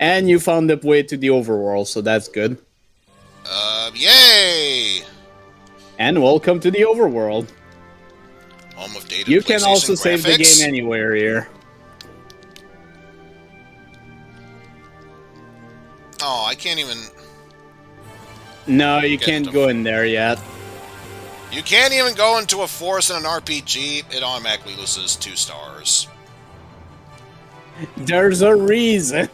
B: And you found the way to the overworld, so that's good.
A: Yay!
B: And welcome to the overworld.
A: Home of dated
B: You can
A: PlayStation
B: also save the
A: graphics.
B: game anywhere here.
A: Oh, I can't even...
B: No, you
A: Get
B: can't
A: the-
B: go in there yet.
A: You can't even go into a forest in an RPG. It automatically loses 2 stars.
B: There's a reason.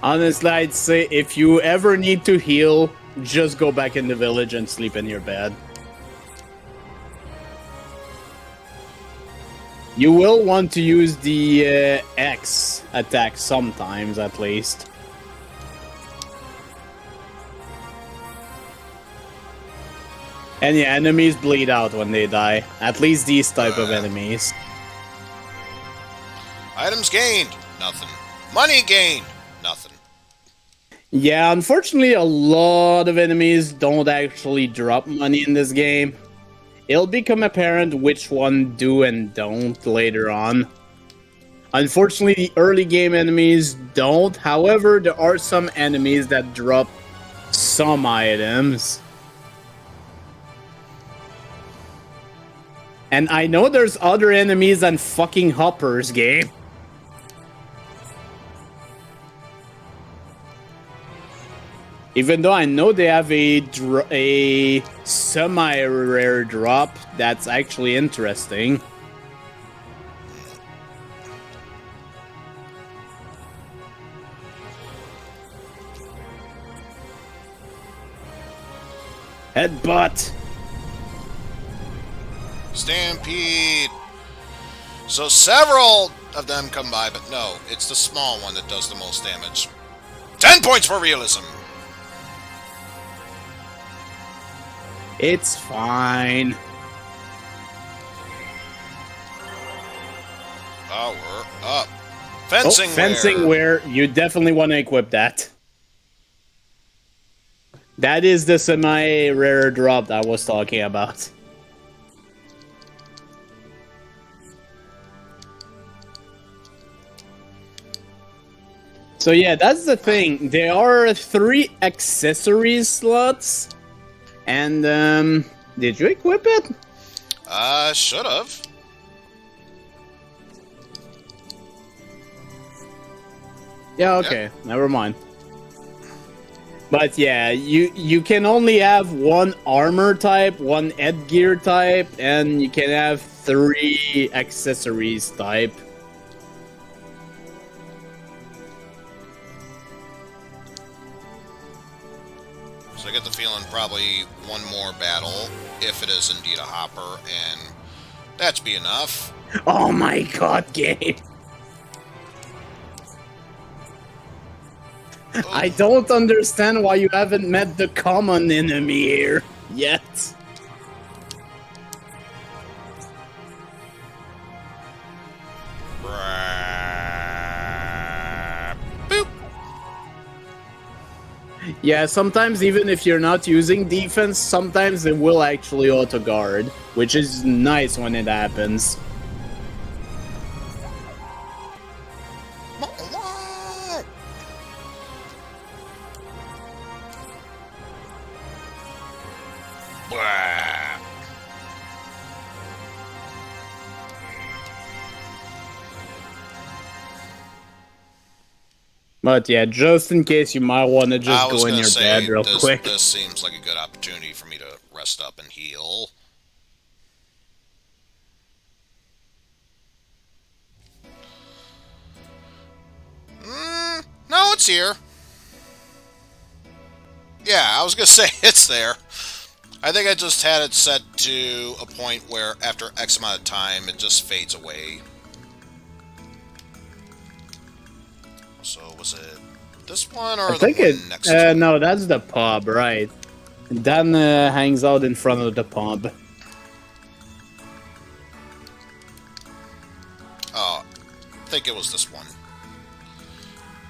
B: Honestly, I'd say if you ever need to heal, just go back in the village and sleep in your bed. You will want to use the X attack sometimes, at least. And yeah, enemies bleed out when they die. At least these type of enemies.
A: Items gained. Nothing. Money gained. Nothing.
B: Yeah, unfortunately, a lot of enemies don't actually drop money in this game. It'll become apparent which one do and don't later on. Unfortunately, the early game enemies don't. However, there are some enemies that drop some items. And I know there's other enemies than fucking hoppers, game. Even though I know they have a semi-rare drop, that's actually interesting. Headbutt!
A: Stampede! So several of them come by, but no, it's the small one that does the most damage. 10 points for realism!
B: It's fine.
A: Power up. Fencing
B: fencing wear. You definitely want to equip that. That is the semi-rare drop that I was talking about. So yeah, that's the thing. There are 3 accessories slots. And, did you equip it?
A: Should have.
B: Yeah, okay. Never mind. But yeah, you can only have 1 armor type, 1 headgear type, and you can have 3 accessories type.
A: So I get the feeling probably one more battle, if it is indeed a hopper, and that'd be enough.
B: Oh my god, game! I don't understand why you haven't met the common enemy here yet.
A: Boop.
B: Yeah, sometimes even if you're not using defense, sometimes it will actually auto-guard, which is nice when it happens. But yeah, just in case you might want to just go in your bed real quick.
A: This seems like a good opportunity for me to rest up and heal. No, it's here. Yeah, I was gonna say it's there. I think I just had it set to a point where after X amount of time, it just fades away. So, was it this one or the one next to it?
B: No, that's the pub, right. Dan hangs out in front of the pub.
A: Oh, I think it was this one.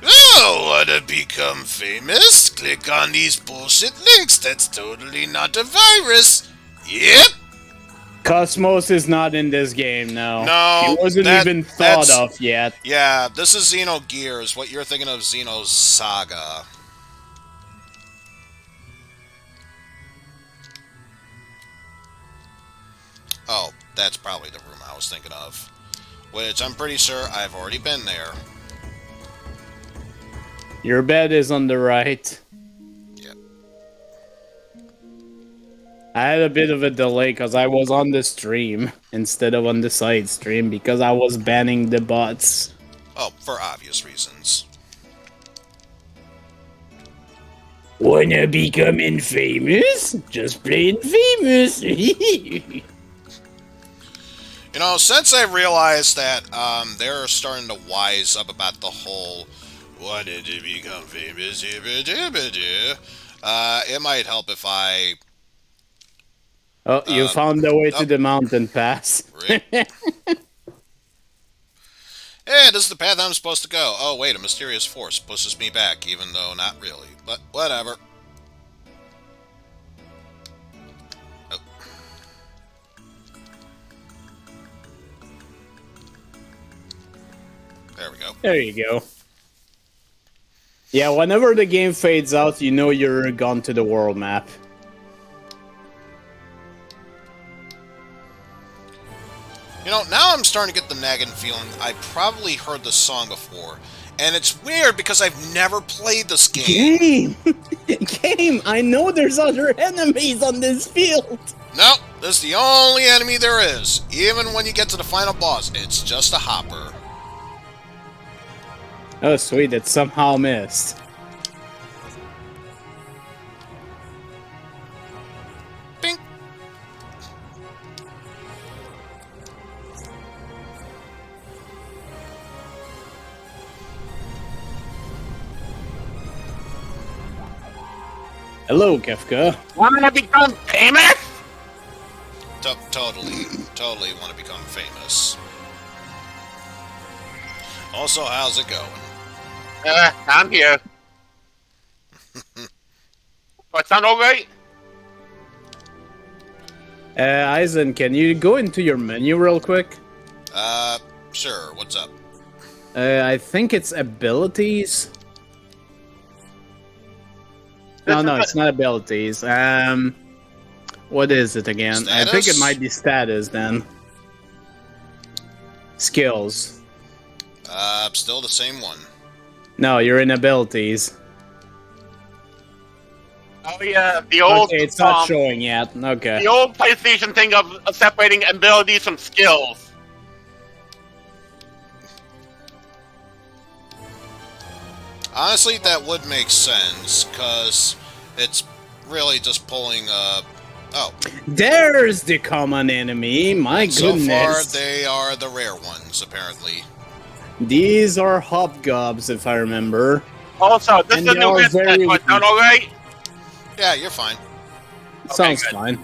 A: Oh, wanna become famous? Click on these bullshit links. That's totally not a virus. Yep.
B: Cosmos is not in this game, no.
A: No,
B: it wasn't even thought of yet.
A: Yeah, this is Xeno Gears. What you're thinking of Xeno's SaGa. Oh, that's probably the room I was thinking of. Which I'm pretty sure I've already been there.
B: Your bed is on the right.
A: Yep.
B: I had a bit of a delay because I was on the stream instead of on the side stream because I was banning the bots.
A: Oh, for obvious reasons.
B: Wanna becoming famous? Just plain famous.
A: You know, since I realized that they're starting to wise up about the whole wanted to become famous, it might help if I...
B: Oh, you found the way to the mountain pass.
A: Hey, Yeah, this is the path I'm supposed to go. Oh, wait, a mysterious force pushes me back, even though not really. But whatever. Oh. There we go.
B: There you go. Yeah, whenever the game fades out, you know you're gone to the world map.
A: You know, now I'm starting to get the nagging feeling I probably heard this song before. And it's weird because I've never played this game.
B: Game! I know there's other enemies on this field!
A: No, this is the only enemy there is. Even when you get to the final boss, it's just a hopper.
B: Oh, sweet, it somehow missed.
A: Bing!
B: Hello, Kefka.
G: Wanna become famous?
A: Totally want to become famous. Also, how's it going?
G: I'm here. That sound alright?
B: Eizen, can you go into your menu real quick?
A: Sure, what's up?
B: I think it's abilities. No, it's not abilities. What is it again?
A: Status?
B: I think it might be status then. Skills.
A: Still the same one.
B: No, you're in abilities.
G: Oh yeah, the old
B: Okay, it's not showing yet. Okay.
G: the old PlayStation thing of separating abilities from skills.
A: Honestly, that would make sense, because it's really just pulling, oh.
B: There's the common enemy. My
A: So
B: goodness.
A: far, they are the rare ones, apparently.
B: These are hobgobs, if I remember.
G: Also, this
B: And
G: is a
B: they
G: new
B: are
G: headset.
B: very
G: Do I sound alright?
A: Yeah, you're fine.
B: Sounds
G: good.
B: fine.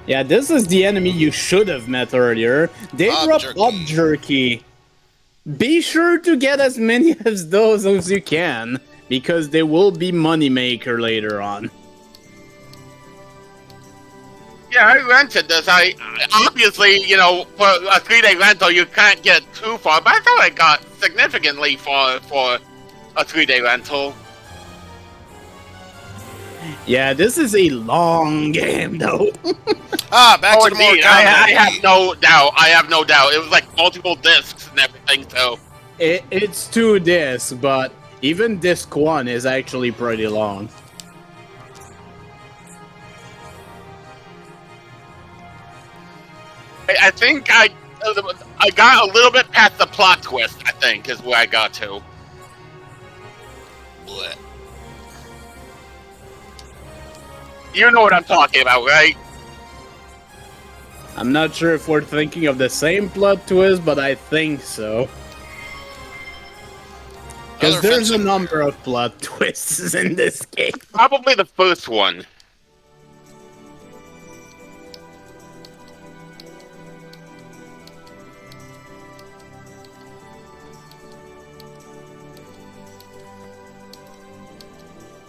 B: Yeah, this is the enemy you should have met earlier. They drop up jerky. Be sure to get as many of those as you can, because they will be moneymaker later on.
G: Yeah, I rented this. I obviously, you know, for a 3-day rental, you can't get too far, but I thought I got significantly far for a 3-day rental.
B: Yeah, this is a long game, though.
A: Back to the more
G: indeed. I have no doubt. I have no doubt. It was like multiple discs and everything, so.
B: It's 2 discs, but even disc 1 is actually pretty long.
G: I think I got a little bit past the plot twist, I think, is where I got to.
A: Blech.
G: You know what I'm talking about, right?
B: I'm not sure if we're thinking of the same plot twist, but I think so. Because
A: Other
B: there's a
A: fencing.
B: number of plot twists in this game.
G: Probably the first one.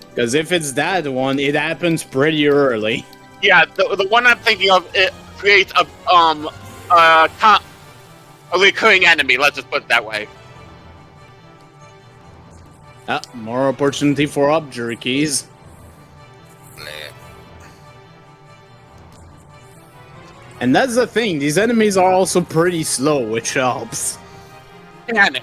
B: Because if it's that one, it happens pretty early.
G: Yeah, the one I'm thinking of, it creates a recurring enemy. Let's just put it that way.
B: More opportunity for up jerkies.
A: Blech.
B: And that's the thing, these enemies are also pretty slow, which helps.
G: And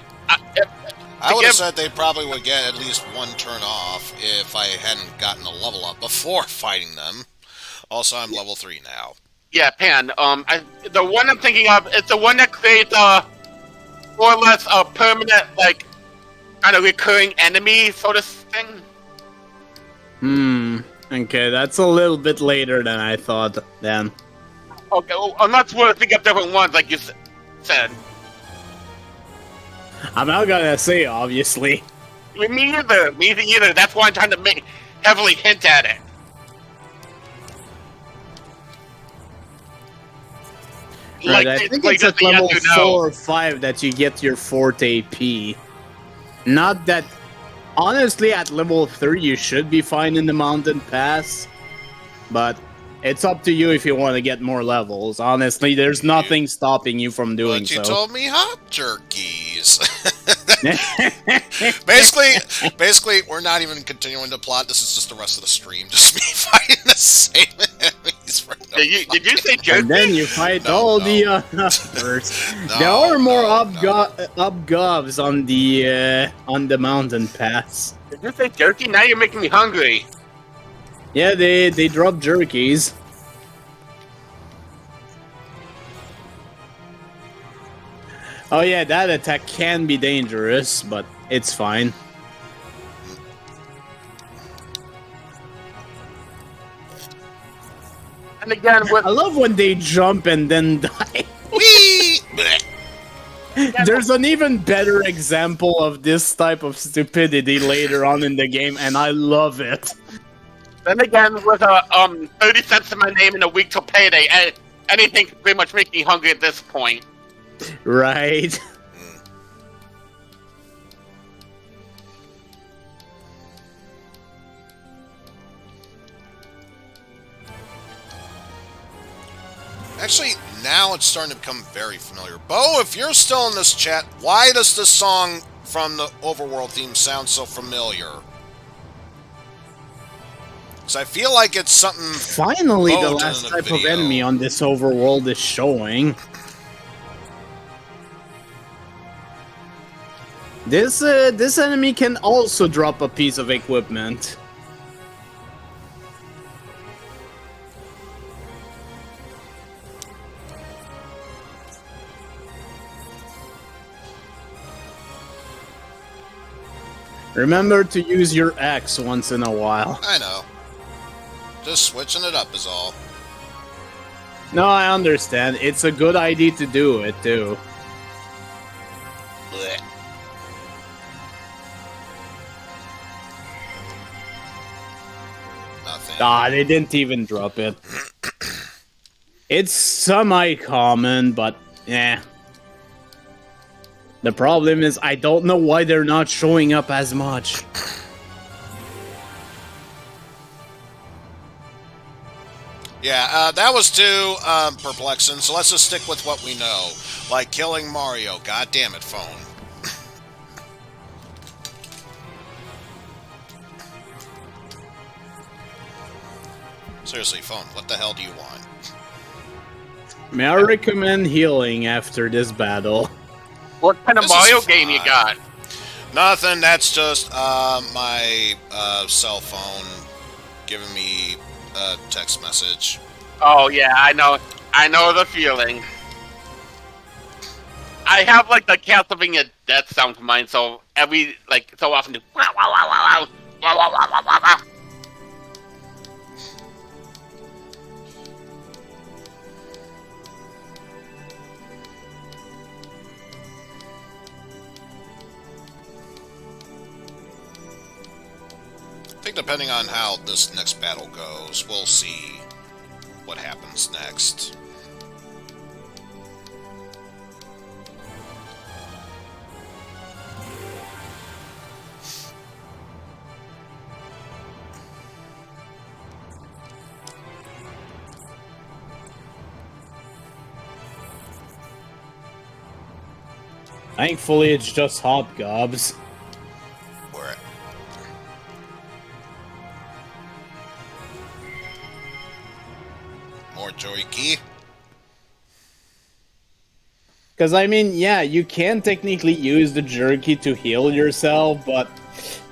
A: I would have said they probably would get at least one turn off if I hadn't gotten a level up before fighting them. Also, I'm level 3 now.
G: yeah, Pan. The one I'm thinking of, it's the one that creates more or less a permanent, like, kind of recurring enemy sort of thing.
B: Okay, that's a little bit later than I thought then.
G: Okay, well, I'm not supposed to think of different ones, like you said.
B: I'm not gonna say, obviously.
G: Me either. Me either. That's why I'm trying to heavily hint at it.
B: Right,
G: like
B: I think
G: basically
B: it's
G: just
B: at
G: a yes
B: level
G: or no.
B: 4 or 5 that you get your 4th AP. Not that... Honestly, at level 3, you should be fine in the Mountain Pass. But it's up to you if you want to get more levels. Honestly, there's nothing stopping you from doing
A: But you
B: so.
A: told me hot jerkies. basically, we're not even continuing the plot. This is just the rest of the stream. Just me fighting the same enemies for no
G: Did you say
B: And
G: jerky?
B: then you fight all the others. There are more upgovs on the Mountain Pass.
G: Did you say jerky? Now you're making me hungry.
B: Yeah, they drop jerkies. Oh yeah, that attack can be dangerous, but it's fine.
G: And again, with
B: I love when they jump and then die.
A: Whee!
B: There's an even better example of this type of stupidity later on in the game, and I love it.
G: then again, with 30 cents to my name and a week till payday, anything can pretty much make me hungry at this point.
B: Right.
A: Actually, now it's starting to become very familiar. Bo, if you're still in this chat, why does this song from the Overworld theme sound so familiar? Because I feel like it's something...
B: Finally,
A: Bo
B: the
A: did
B: last
A: in a
B: type of
A: video.
B: enemy on this overworld is showing. This enemy can also drop a piece of equipment. Remember to use your axe once in a while.
A: I know. Just switching it up is all.
B: No, I understand. It's a good idea to do it, too.
A: Blech. Nothing.
B: Ah, they didn't even drop it. It's semi-common, but eh. The problem is I don't know why they're not showing up as much.
A: Yeah, that was too perplexing, so let's just stick with what we know. Like killing Mario. God damn it, phone. Seriously, phone, what the hell do you want?
B: May I recommend healing after this battle?
G: What kind of
A: This is
G: Mario game you
A: fine.
G: got?
A: Nothing, that's just my cell phone giving me a text message.
G: Oh yeah, I know the feeling. I have like the Castlevania death sound for mine, so so often do wow wow wow wow wow wow wow wow wow wow.
A: I think depending on how this next battle goes, we'll see what happens next.
B: Thankfully, it's just hobgobs.
A: Where? More Joey Key?
B: Because, I mean, yeah, you can technically use the jerky to heal yourself, but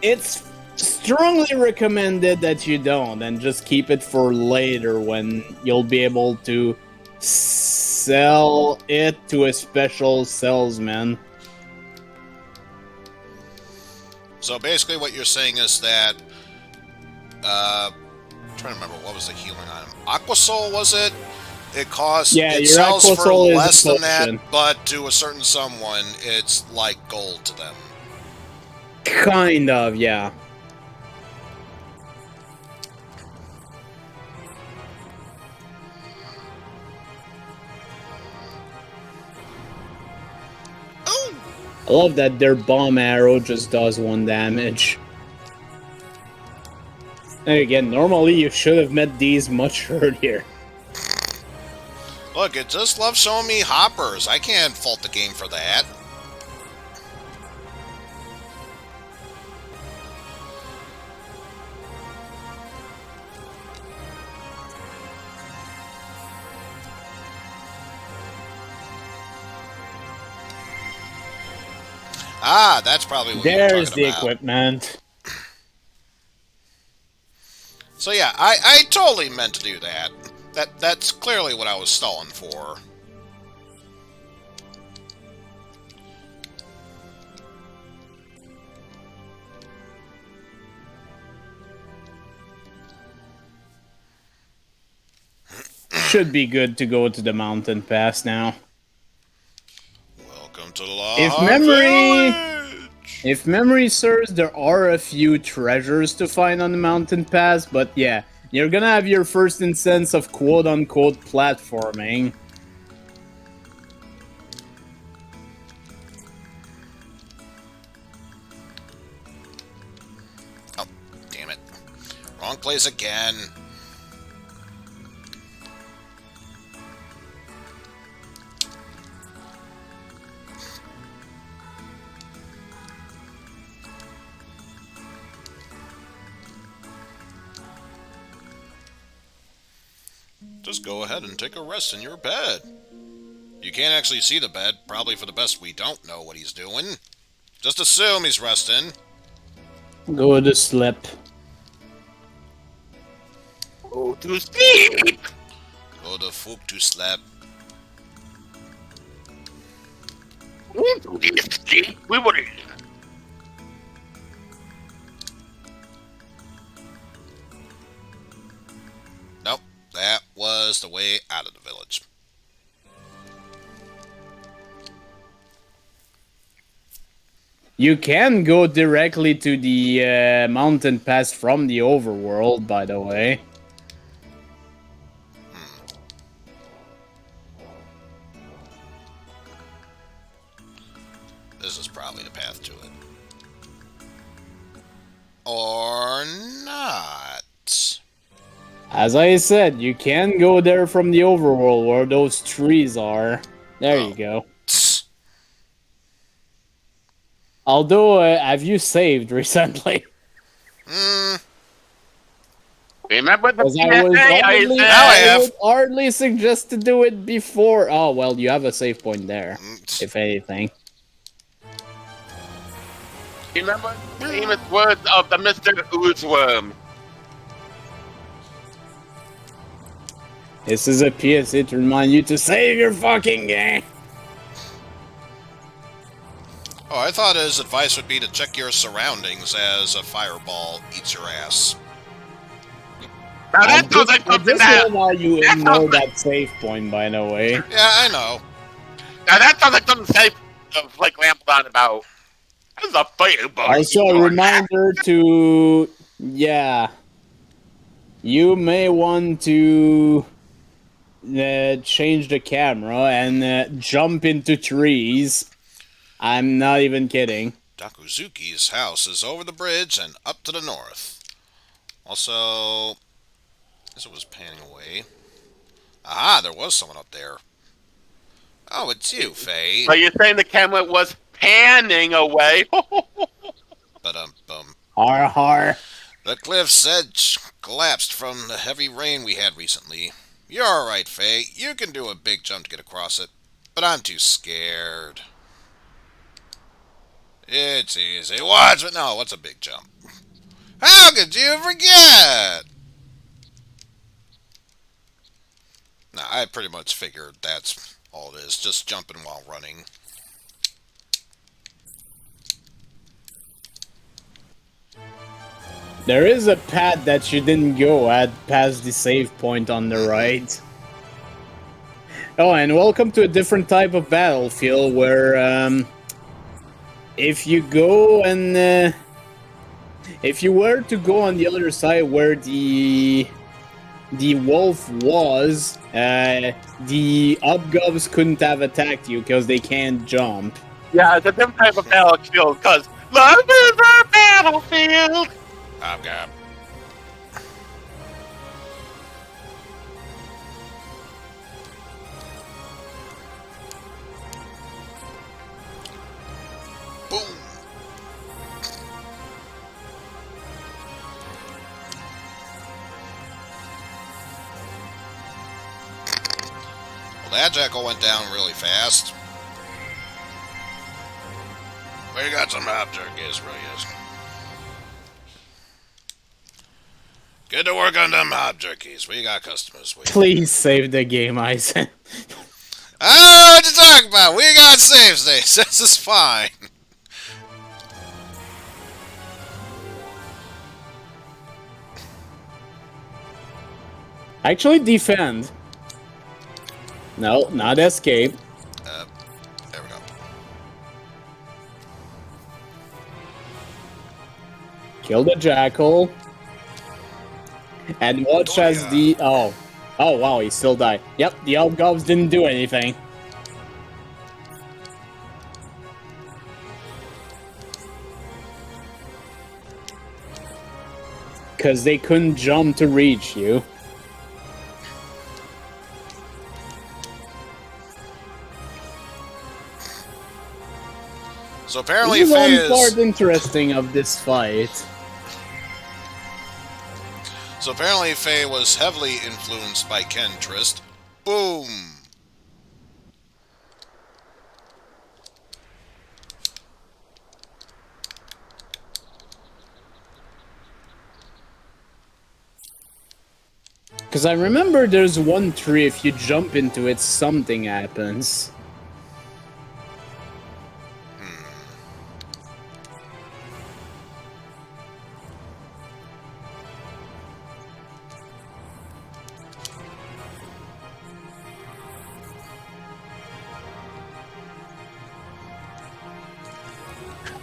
B: it's strongly recommended that you don't, and just keep it for later when you'll be able to sell it to a special salesman.
A: So basically what you're saying is that, I'm trying to remember, what was the healing item? Aquasol, was it? It costs,
B: Yeah,
A: it
B: your
A: sells for
B: Aquasol is a
A: less than that,
B: potion.
A: but to a certain someone, it's like gold to them.
B: Kind of, yeah. I love that their bomb arrow just does 1 damage. And again, normally you should have met these much earlier.
A: Look, it just loves showing me hoppers. I can't fault the game for that. Ah, that's probably what you're
B: There's
A: talking
B: the
A: about.
B: equipment.
A: So yeah, I totally meant to do that. That's clearly what I was stalling for.
B: Should be good to go to the mountain pass now.
A: Welcome to the
B: If memory serves, there are a few treasures to find on the mountain pass, but yeah, you're gonna have your first instance of quote-unquote platforming.
A: Oh, damn it. Wrong place again. Just go ahead and take a rest in your bed. You can't actually see the bed, probably for the best we don't know what he's doing. Just assume he's resting.
B: Go to sleep.
G: Go to sleep.
A: Go the fuck to sleep.
G: Go to sleep. We would.
A: Nope, that was the way out of the village.
B: You can go directly to the mountain pass from the overworld, by the way.
A: This is probably the path to it. Or not.
B: As I said, you can go there from the overworld where those trees are. There you go. Although, have you saved recently?
G: Remember the
B: I would hardly suggest to do it before. Oh, well, you have a save point there, if anything.
G: Remember the famous words of the Mr. Oozeworm.
B: This is a PSA to remind you to save your fucking game.
A: Oh, I thought his advice would be to check your surroundings as a fireball eats your ass.
G: Now that sounds like something that...
B: Why you ignore that save point, by the way.
A: Yeah, I know.
G: Now that sounds like something safe to like ramble on about. As a fireball.
B: Also, a reminder to... Yeah. You may want to... change the camera and jump into trees. I'm not even kidding.
A: Dakuzuki's house is over the bridge and up to the north. Also, as it was panning away. Aha, there was someone up there. Oh, it's you, Faye.
G: So you're saying the camera was panning away?
A: Ba-dum-bum.
B: Har har.
A: The cliff's edge collapsed from the heavy rain we had recently. You're alright, Faye. You can do a big jump to get across it. But I'm too scared. It's easy. Watch it. No, what's a big jump? How could you forget? Nah, I pretty much figured that's all it is. Just jumping while running.
B: There is a pad that you didn't go at past the save point on the right. Oh, and welcome to a different type of battlefield where, if you go and, if you were to go on the other side where the wolf was, the Upgovs couldn't have attacked you because they can't jump.
G: Yeah, it's a different type of battlefield, because love is our battlefield!
A: Okay. Boom. Well, that jackal went down really fast. We got some hop jerkies, Brilliant. Good to work on them hop jerkies. We got customers.
B: Please save the game, Eizen.
A: I don't know what to talk about. We got save states. This is fine.
B: Actually, defend. No, not escape.
A: There we go.
B: Kill the jackal. And watch as the... Oh. Oh, wow, he still died. Yep, the Elgobs didn't do anything. Because they couldn't jump to reach you.
A: So apparently
B: This is
A: Faye
B: one part
A: is...
B: interesting of this fight.
A: So apparently Faye was heavily influenced by Ken Trist. Boom!
B: Because I remember there's one tree, if you jump into it, something happens.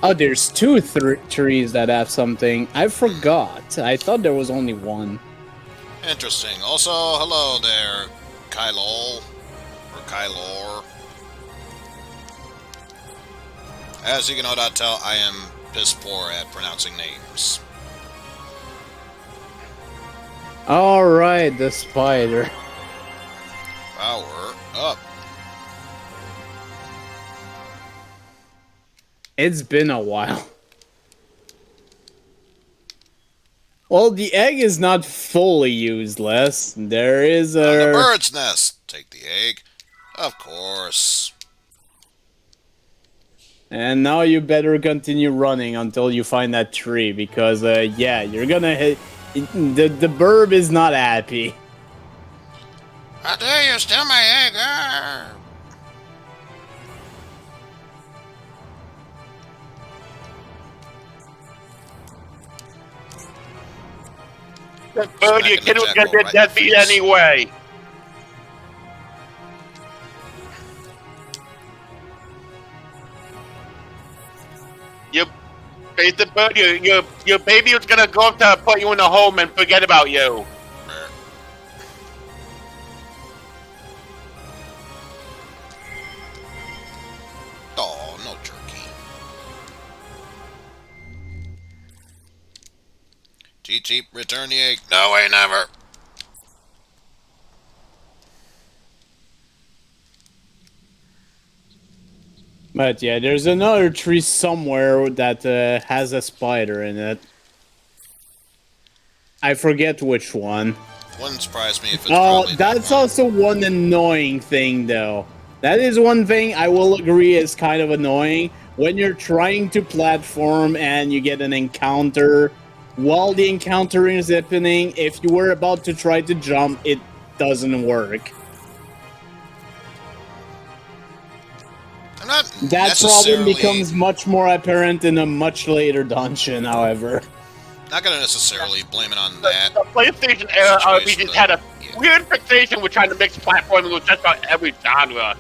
B: Oh, there's two trees that have something. I forgot. I thought there was only one.
A: Interesting. Also, hello there, Kylol. Or Kylor. As you can no doubt tell, I am piss poor at pronouncing names.
B: Alright, the spider.
A: Power up.
B: It's been a while. Well, the egg is not fully useless. There is
A: On the
B: a...
A: bird's nest. Take the egg. Of course.
B: And now you better continue running until you find that tree, because, yeah, you're gonna hit... The burb is not happy.
A: How dare you steal my egg? Arr!
G: Bird, your
A: Smacking
G: kid
A: the
G: was gonna
A: jackal
G: get
A: right
G: dead
A: in the
G: beat
A: face.
G: anyway. You face the bird, your baby was gonna go up to put you in a home and forget about you.
A: Brr. Oh, no jerky. Cheep, cheep, return the egg. No way, never.
B: But yeah, there's another tree somewhere that has a spider in it. I forget which one.
A: Wouldn't surprise me if it's
B: Oh,
A: probably
B: that's
A: that one.
B: also one annoying thing, though. That is one thing I will agree is kind of annoying. When you're trying to platform and you get an encounter, while the encounter is happening, if you were about to try to jump, it doesn't work.
A: I'm not
B: That problem
A: necessarily
B: becomes much more apparent in a much later dungeon, however.
A: not gonna necessarily blame it on that.
G: The PlayStation era
A: Situation,
G: RPGs had a
A: yeah.
G: weird fixation with trying to mix platforming with just about every genre.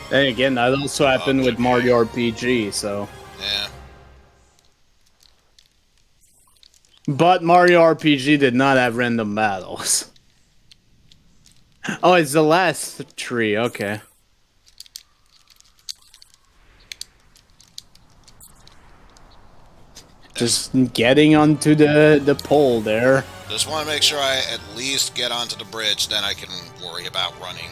B: Then again, that also happened with
A: okay.
B: Mario RPG, so...
A: Yeah.
B: But Mario RPG did not have random battles. Oh, it's the last tree, okay. Just getting onto the pole there.
A: Just want to make sure I at least get onto the bridge, then I can worry about running.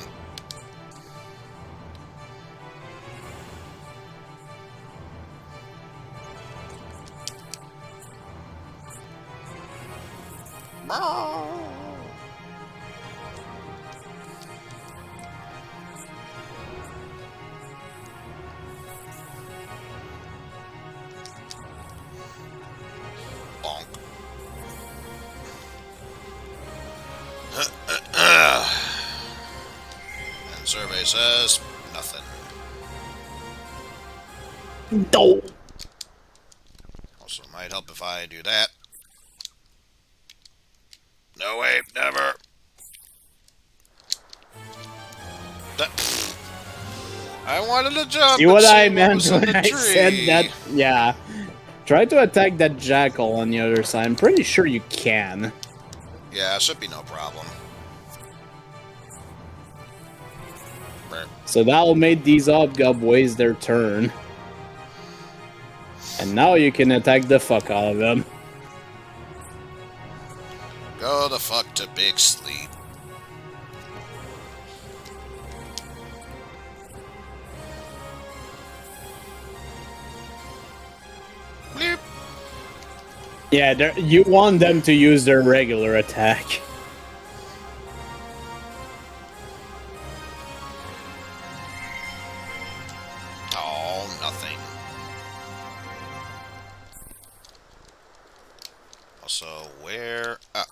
A: Bonk. And survey says nothing.
B: No.
A: Also, might help if I do that. No way, never. That, I wanted to jump.
B: See what
A: and
B: I
A: see
B: meant
A: was in
B: when
A: the
B: I
A: tree.
B: said that? Yeah. Try to attack that jackal on the other side. I'm pretty sure you can.
A: Yeah, it should be no problem.
B: So that'll make these Obgob waste their turn. And now you can attack the fuck out of them.
A: Go the fuck to big sleep. Bleep.
B: Yeah, you want them to use their regular attack.
A: Oh, nothing. Also, where? Ah,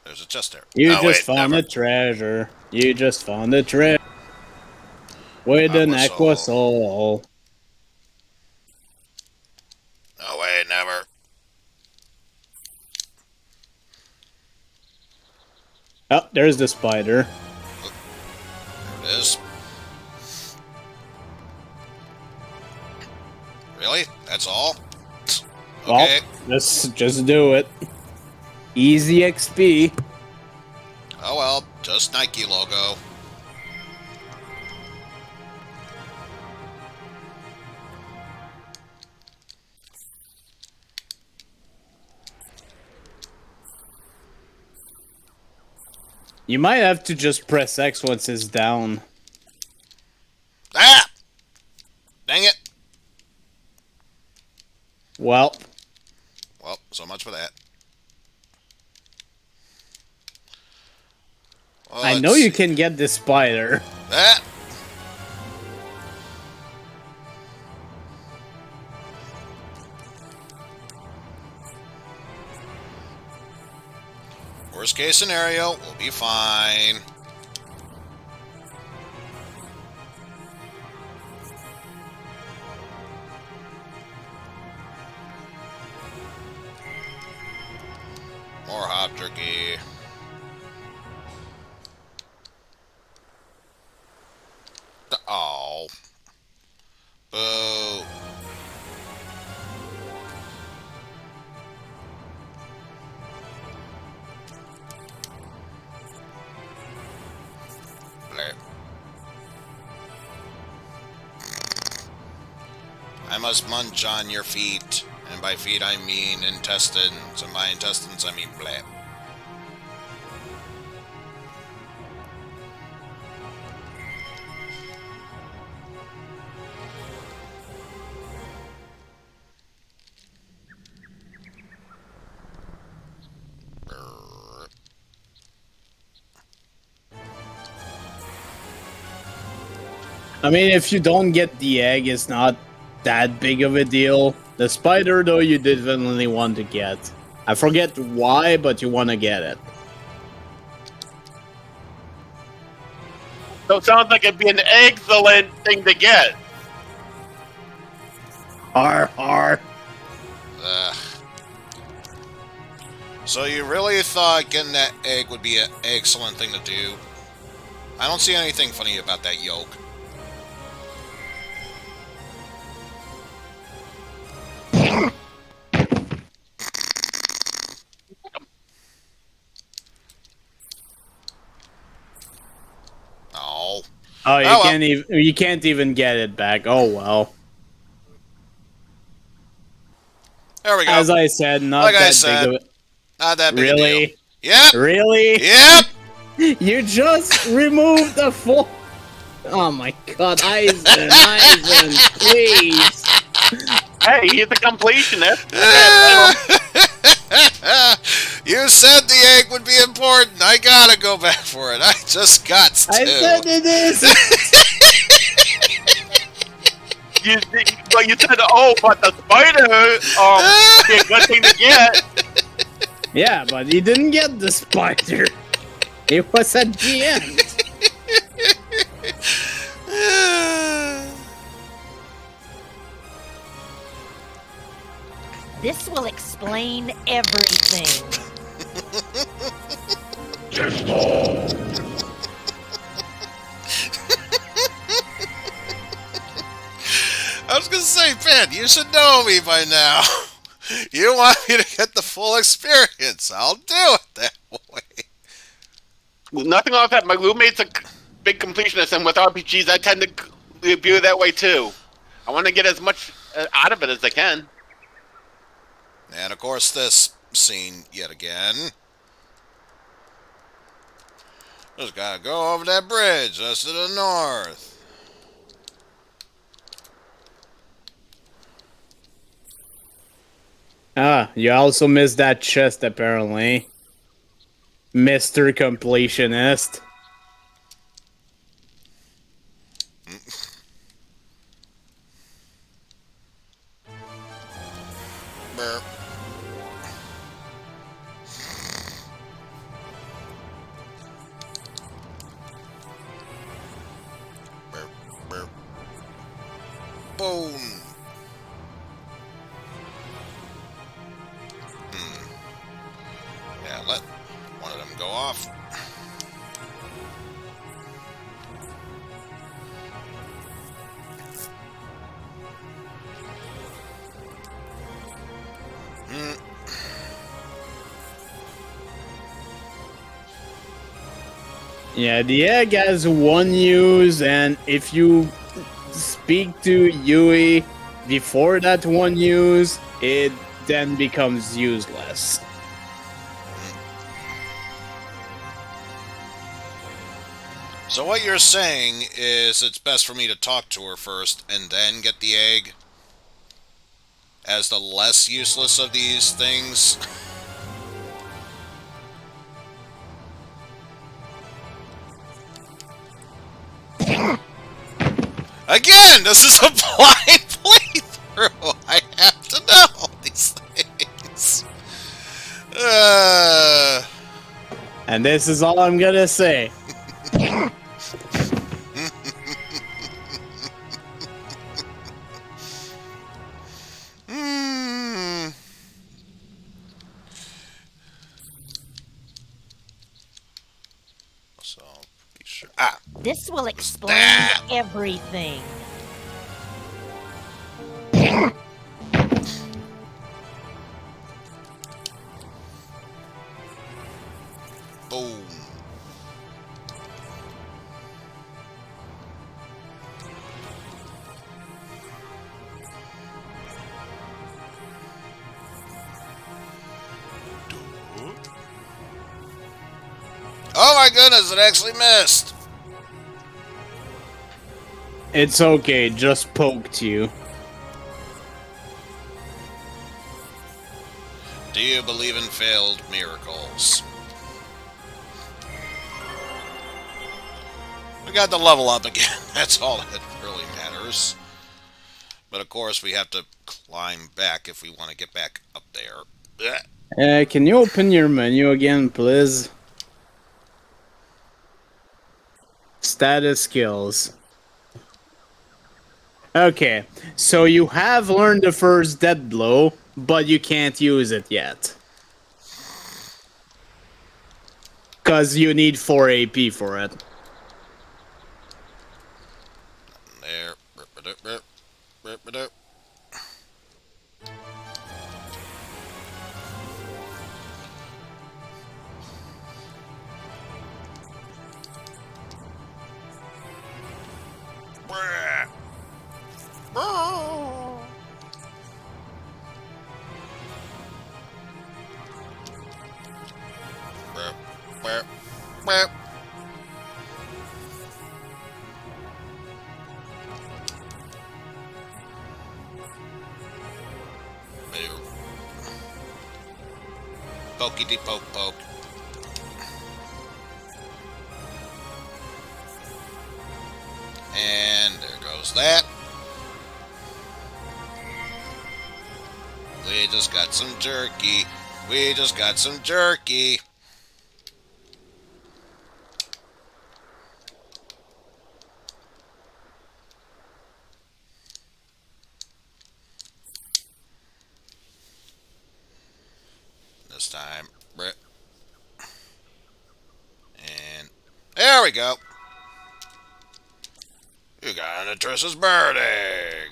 A: there's a chest there.
B: You
A: Oh,
B: just
A: wait,
B: found
A: never.
B: a treasure. You just found a treasure. With an
A: Aqua
B: Aqua Soul.
A: No way, never.
B: Oh, there's the spider.
A: There it is. Really? That's all? Okay.
B: Well, just do it. Easy XP.
A: Oh well, just Nike logo.
B: You might have to just press X once it's down.
A: Ah! Dang it.
B: Well,
A: Well, so much for that. Well,
B: I know you can get this spider.
A: Ah! Worst case scenario, we'll be fine. More hot turkey. Oh. Boo. Bleh. I must munch on your feet. And by feet I mean intestines. And by intestines I mean bleh.
B: I mean, if you don't get the egg, it's not that big of a deal. The spider, though, you definitely want to get. I forget why, but you want to get it.
G: So it sounds like it'd be an excellent thing to get.
B: Har.
A: Ugh. So you really thought getting that egg would be an excellent thing to do? I don't see anything funny about that yolk. Oh.
B: Oh, you
A: well.
B: can't even get it back. Oh well.
A: There we go.
B: As I said, not
A: Like I
B: that
A: said,
B: big of
A: not that big a deal.
B: Really?
A: Yep.
B: Really?
A: Yep.
B: You just removed the full. Oh my god, Eizen, please.
G: Hey, he's a completionist.
A: You said the egg would be important. I gotta go back for it. I just got to.
B: I said it is.
G: But you said, oh, but the spider would be a good thing to get.
B: Yeah, but he didn't get the spider. It was at the end.
I: This will explain everything.
A: I was gonna say, Ben, you should know me by now. You want me to get the full experience? I'll do it that way.
G: Nothing off that. My roommate's a big completionist, and with RPGs, I tend to view it that way too. I want to get as much out of it as I can.
A: And of course, this scene yet again. Just gotta go over that bridge. That's to the north.
B: Ah, you also missed that chest, apparently. Mr. Completionist.
A: Burp. Burp, burp. Boom. Yeah, let one of them go off.
B: Yeah, the egg has one use, and if you speak to Yui before that one use, it then becomes useless.
A: So what you're saying is it's best for me to talk to her first and then get the egg as the less useless of these things? Again, this is a blind playthrough. I have to know these things.
B: And this is all I'm gonna say.
A: So, be sure. Ah,
I: This will explain everything.
A: boom. Oh my goodness, it actually missed.
B: It's okay, just poked you.
A: Do you believe in failed miracles? We got the level up again. That's all that really matters. But of course, we have to climb back if we want to get back up there.
B: Can you open your menu again, please? Status skills. Okay, so you have learned the first death blow, but you can't use it yet. Because you need 4 AP for it.
A: There. Burp. Burp. Pokey poke poke. And there goes that. We just got some jerky. We just got some jerky. This time, Brit. And there we go. You got an Trish's bird egg.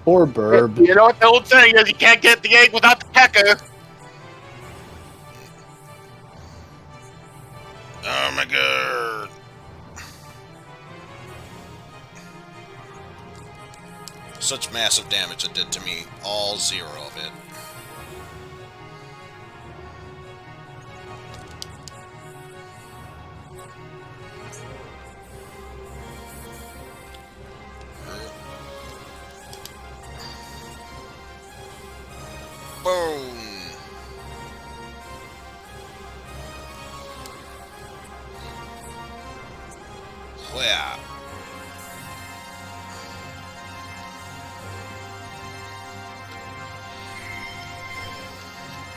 B: Poor Burb.
G: You know what the old saying is, you can't get the egg without the pecker.
A: Oh my god. Such massive damage it did to me. All 0 of it. Boom. Where?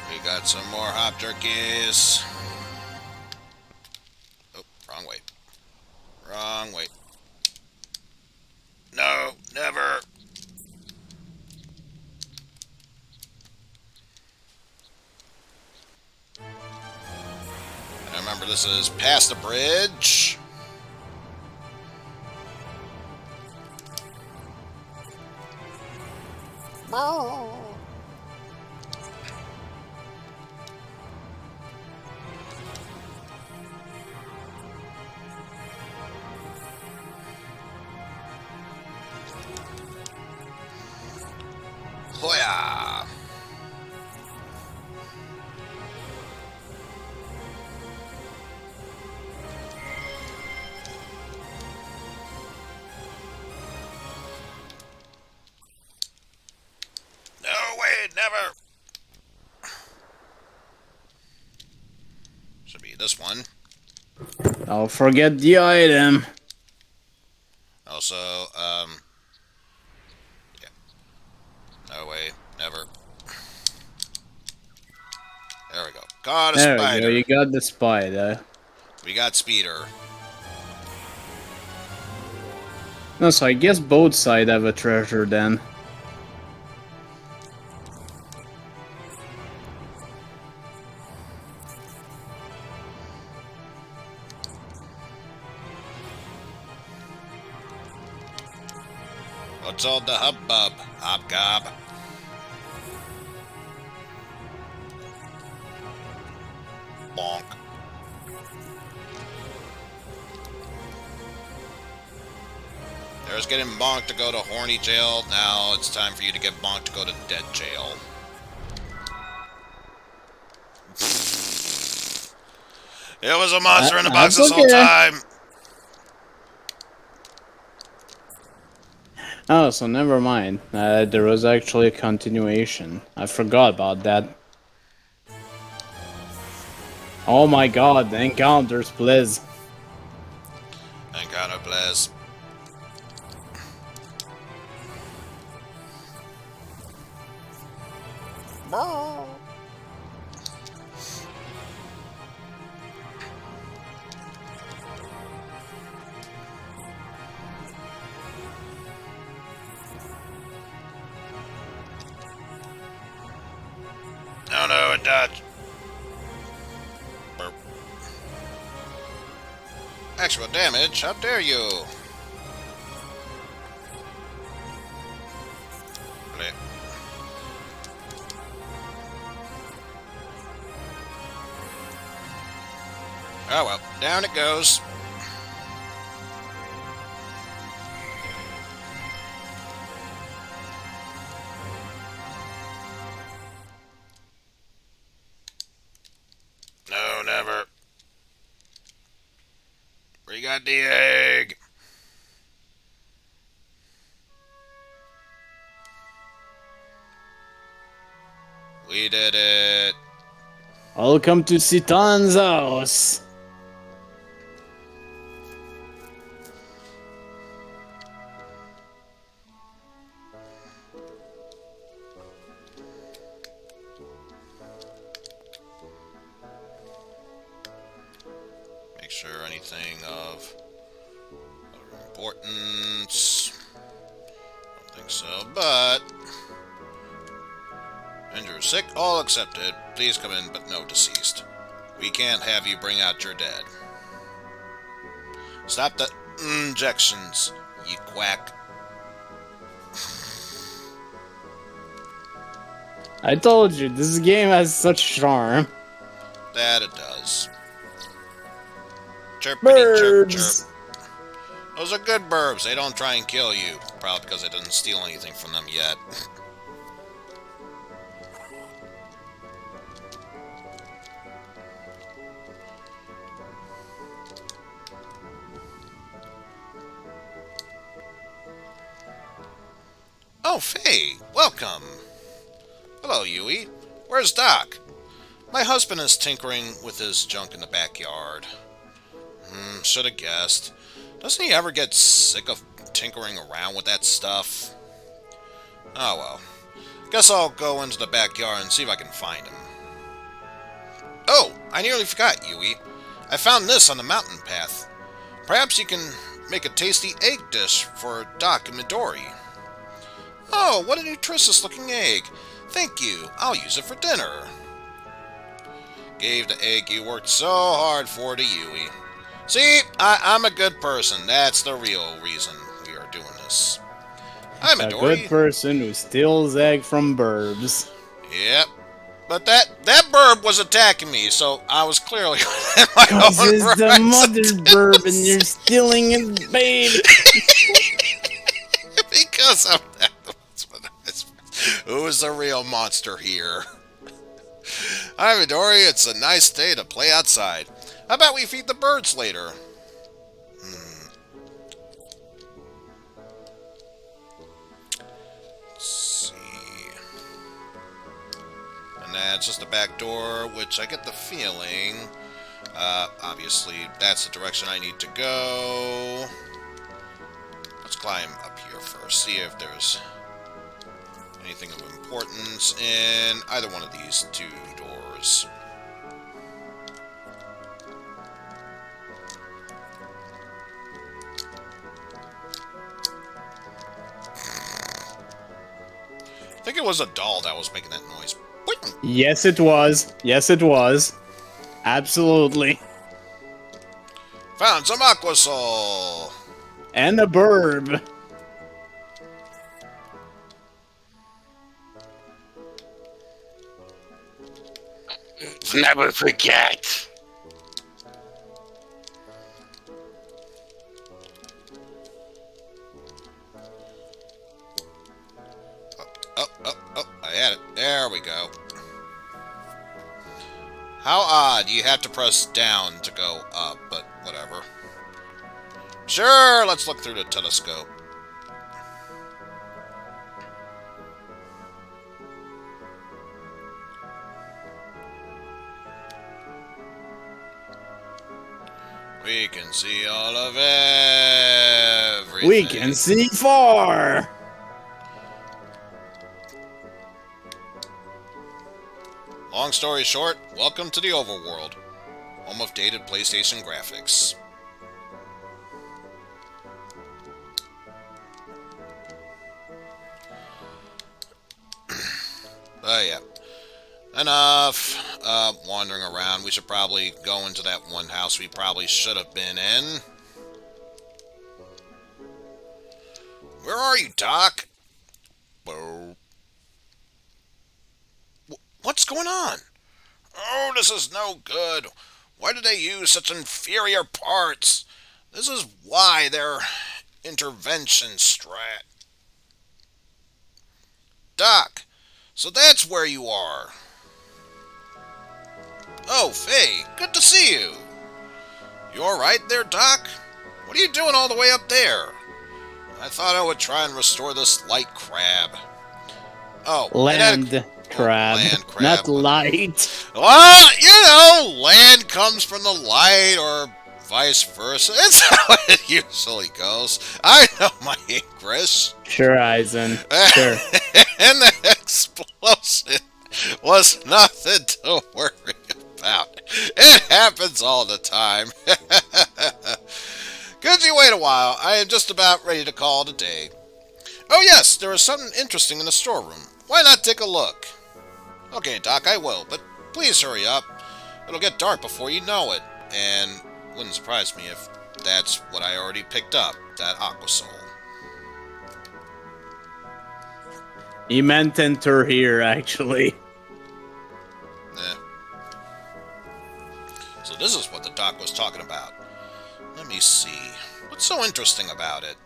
A: We got some more hop turkeys. Oh, wrong way. Wrong way. No, never. And remember, this is past the bridge. Hoya! No way, never! Should be this one.
B: Don't forget the item.
A: Also, yeah. No way, never. There we go. Got a
B: There
A: spider.
B: we go, you got the spider.
A: We got speeder.
B: No, so I guess both sides have a treasure then.
A: What's all the hubbub? Hobgob. Bonk. There's getting bonked to go to horny jail. Now it's time for you to get bonked to go to dead jail. It was a monster in the box this whole time.
B: Oh, so never mind. There was actually a continuation. I forgot about that. Oh my god, the encounters, please.
A: Encounter, please. Oh no, it dodged. Burp. Actual damage, how dare you? Bleh. Oh well, down it goes. got the egg. We did it.
B: Welcome to Citan's house.
A: Make sure anything of importance. Don't think so, but injured, sick, all accepted. Please come in, but no deceased. We can't have you bring out your dead. Stop the injections, you quack.
B: I told you, this game has such charm.
A: That it does. Chirpity chirp
B: Birds!
A: chirp. Those are good burbs. They don't try and kill you. Probably because I didn't steal anything from them yet. Oh, Faye, welcome. Hello, Yui. Where's Doc? My husband is tinkering with his junk in the backyard. Should have guessed. Doesn't he ever get sick of tinkering around with that stuff? Oh well. Guess I'll go into the backyard and see if I can find him. Oh, I nearly forgot, Yui. I found this on the mountain path. Perhaps you can make a tasty egg dish for Doc and Midori. Oh, what a nutritious-looking egg. Thank you. I'll use it for dinner. Gave the egg you worked so hard for to Yui. See, I'm a good person. That's the real reason we are doing this. Hi,
B: A
A: Midori.
B: good person who steals egg from burbs.
A: Yep. But that burb was attacking me, so I was clearly within my
B: Cause
A: own
B: it's the
A: rights
B: mother
A: to do
B: burb and
A: this.
B: you're stealing his baby.
A: Because of that. Who is the real monster here? Hi, Midori. It's a nice day to play outside. How about we feed the birds later? Let's see. And that's just the back door, which I get the feeling... obviously, that's the direction I need to go. Let's climb up here first, see if there's anything of importance in either one of these two doors. I think it was a doll that was making that noise.
B: Yes, it was. Yes, it was. Absolutely.
A: Found some aqua soul.
B: And a burb.
G: Never forget.
A: Oh, I had it. There we go. How odd, you have to press down to go up, but whatever. Sure, let's look through the telescope. We can see all of everything.
B: We can see far.
A: Long story short, welcome to the overworld, home of dated PlayStation graphics. But yeah, enough wandering around. We should probably go into that one house we probably should have been in. Where are you, Doc? What's going on? Oh, this is no good. Why do they use such inferior parts? This is why their intervention strat. Doc, so that's where you are. Oh, Faye, good to see you. You alright there, Doc? What are you doing all the way up there? I thought I would try and restore this light crab. Oh,
B: Land crab,
A: land crab.
B: not light.
A: Well, you know, land comes from the light, or vice versa. It's how it usually goes. I know my English.
B: Sure, Eizen. Sure.
A: And the explosion was nothing to worry about. It happens all the time. Could you wait a while? I am just about ready to call it a day. Oh yes, there is something interesting in the storeroom. Why not take a look? Okay, Doc, I will, but please hurry up. It'll get dark before you know it, and wouldn't surprise me if that's what I already picked up, that Aqua Soul.
B: He meant enter here, actually.
A: So this is what the Doc was talking about. Let me see. What's so interesting about it?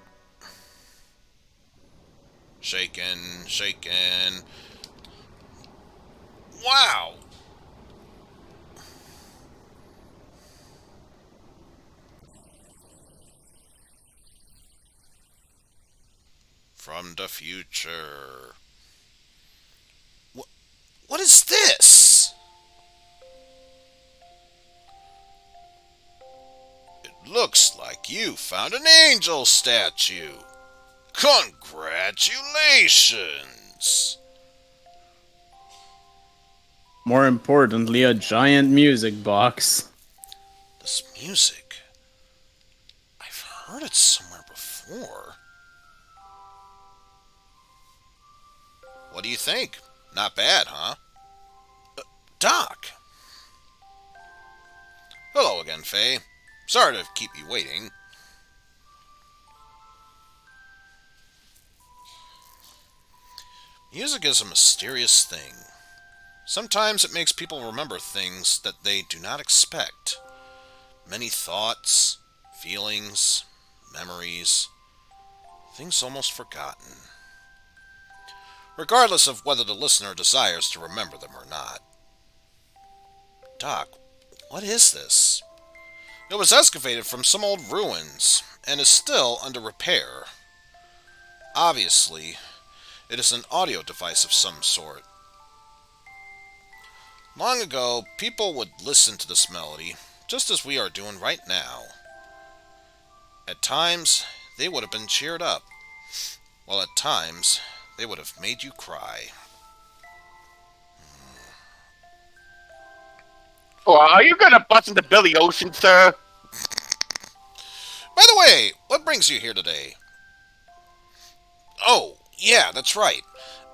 A: Shaken, shaken. Wow! From the future. What is this? It looks like you found an angel statue. Congratulations!
B: More importantly, a giant music box.
A: This music, I've heard it somewhere before. What do you think? Not bad, huh? Doc! Hello again, Faye. Sorry to keep you waiting. Music is a mysterious thing. Sometimes it makes people remember things that they do not expect. Many thoughts, feelings, memories, things almost forgotten. Regardless of whether the listener desires to remember them or not. Doc, what is this? It was excavated from some old ruins, and is still under repair. Obviously, it is an audio device of some sort. Long ago, people would listen to this melody, just as we are doing right now. At times, they would have been cheered up, while at times, they would have made you cry.
G: Oh, are you gonna bust into Billy Ocean, sir?
A: By the way, what brings you here today? Oh, yeah, that's right.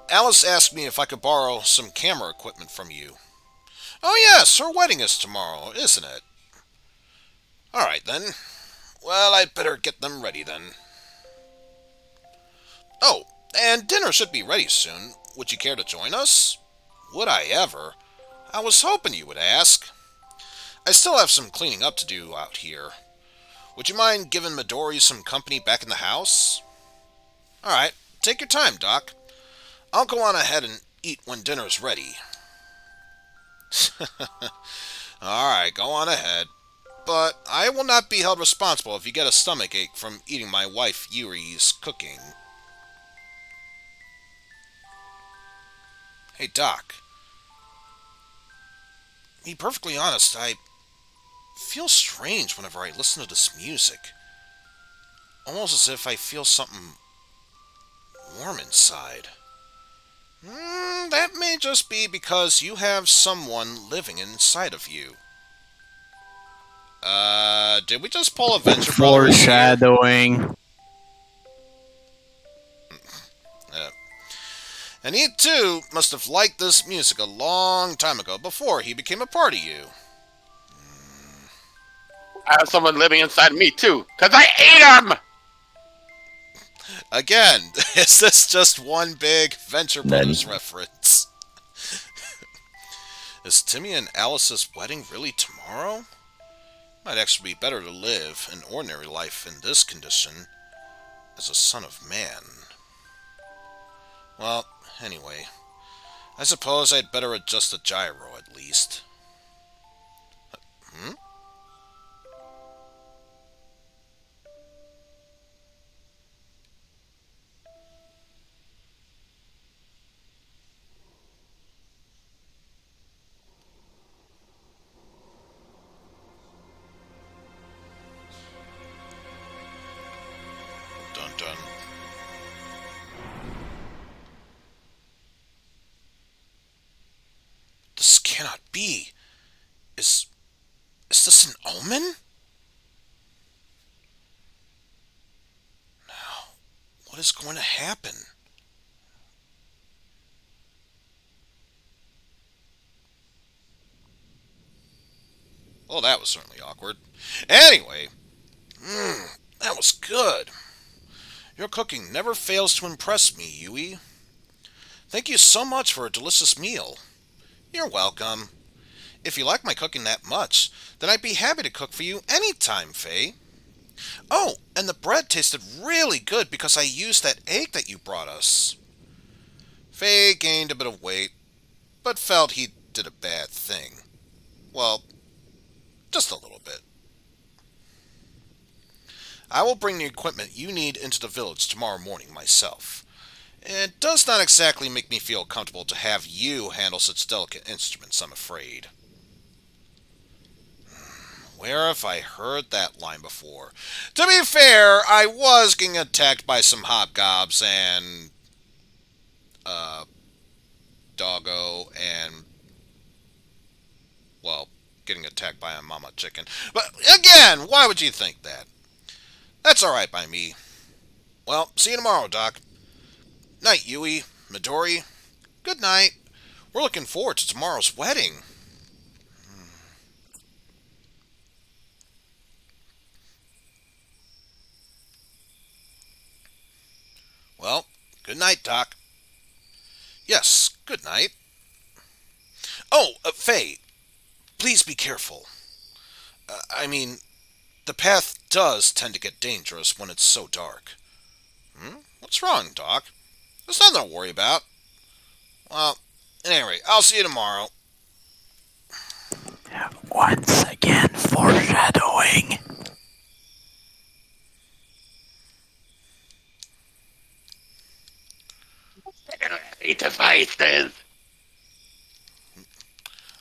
A: Alice asked me if I could borrow some camera equipment from you. Oh yes, her wedding is tomorrow, isn't it? Alright then. Well, I'd better get them ready then. Oh, and dinner should be ready soon. Would you care to join us? Would I ever? I was hoping you would ask. I still have some cleaning up to do out here. Would you mind giving Midori some company back in the house? Alright, take your time, Doc. I'll go on ahead and eat when dinner's ready. Alright, go on ahead. But I will not be held responsible if you get a stomachache from eating my wife Yuri's cooking. Hey, Doc. To be perfectly honest, I feel strange whenever I listen to this music. Almost as if I feel something warm inside. That may just be because you have someone living inside of you. Did we just pull a Venture Brothers here?
B: Foreshadowing.
A: And he too must have liked this music a long time ago, before he became a part of you.
G: I have someone living inside of me, too, because I ate him!
A: Again, is this just one big Venture Brothers reference? Is Timmy and Alice's wedding really tomorrow? Might actually be better to live an ordinary life in this condition as a son of man. Well, anyway, I suppose I'd better adjust the gyro at least. cannot be. Is this an omen? Now, what is going to happen? Well, that was certainly awkward. Anyway, that was good. Your cooking never fails to impress me, Yui. Thank you so much for a delicious meal. You're welcome. If you like my cooking that much, then I'd be happy to cook for you anytime, Faye. Oh, and the bread tasted really good because I used that egg that you brought us. Faye gained a bit of weight, but felt he did a bad thing. Well, just a little bit. I will bring the equipment you need into the village tomorrow morning myself. It does not exactly make me feel comfortable to have you handle such delicate instruments, I'm afraid. Where have I heard that line before? To be fair, I was getting attacked by some hobgobs and doggo and, well, getting attacked by a mama chicken. But again, why would you think that? That's alright by me. Well, see you tomorrow, Doc. Night, Yui, Midori. Good night. We're looking forward to tomorrow's wedding. Well, good night, Doc. Yes, good night. Oh, Faye, please be careful. I mean, the path does tend to get dangerous when it's so dark. What's wrong, Doc? There's nothing to worry about. Well, anyway, I'll see you tomorrow.
J: Once again, foreshadowing.
G: Devices.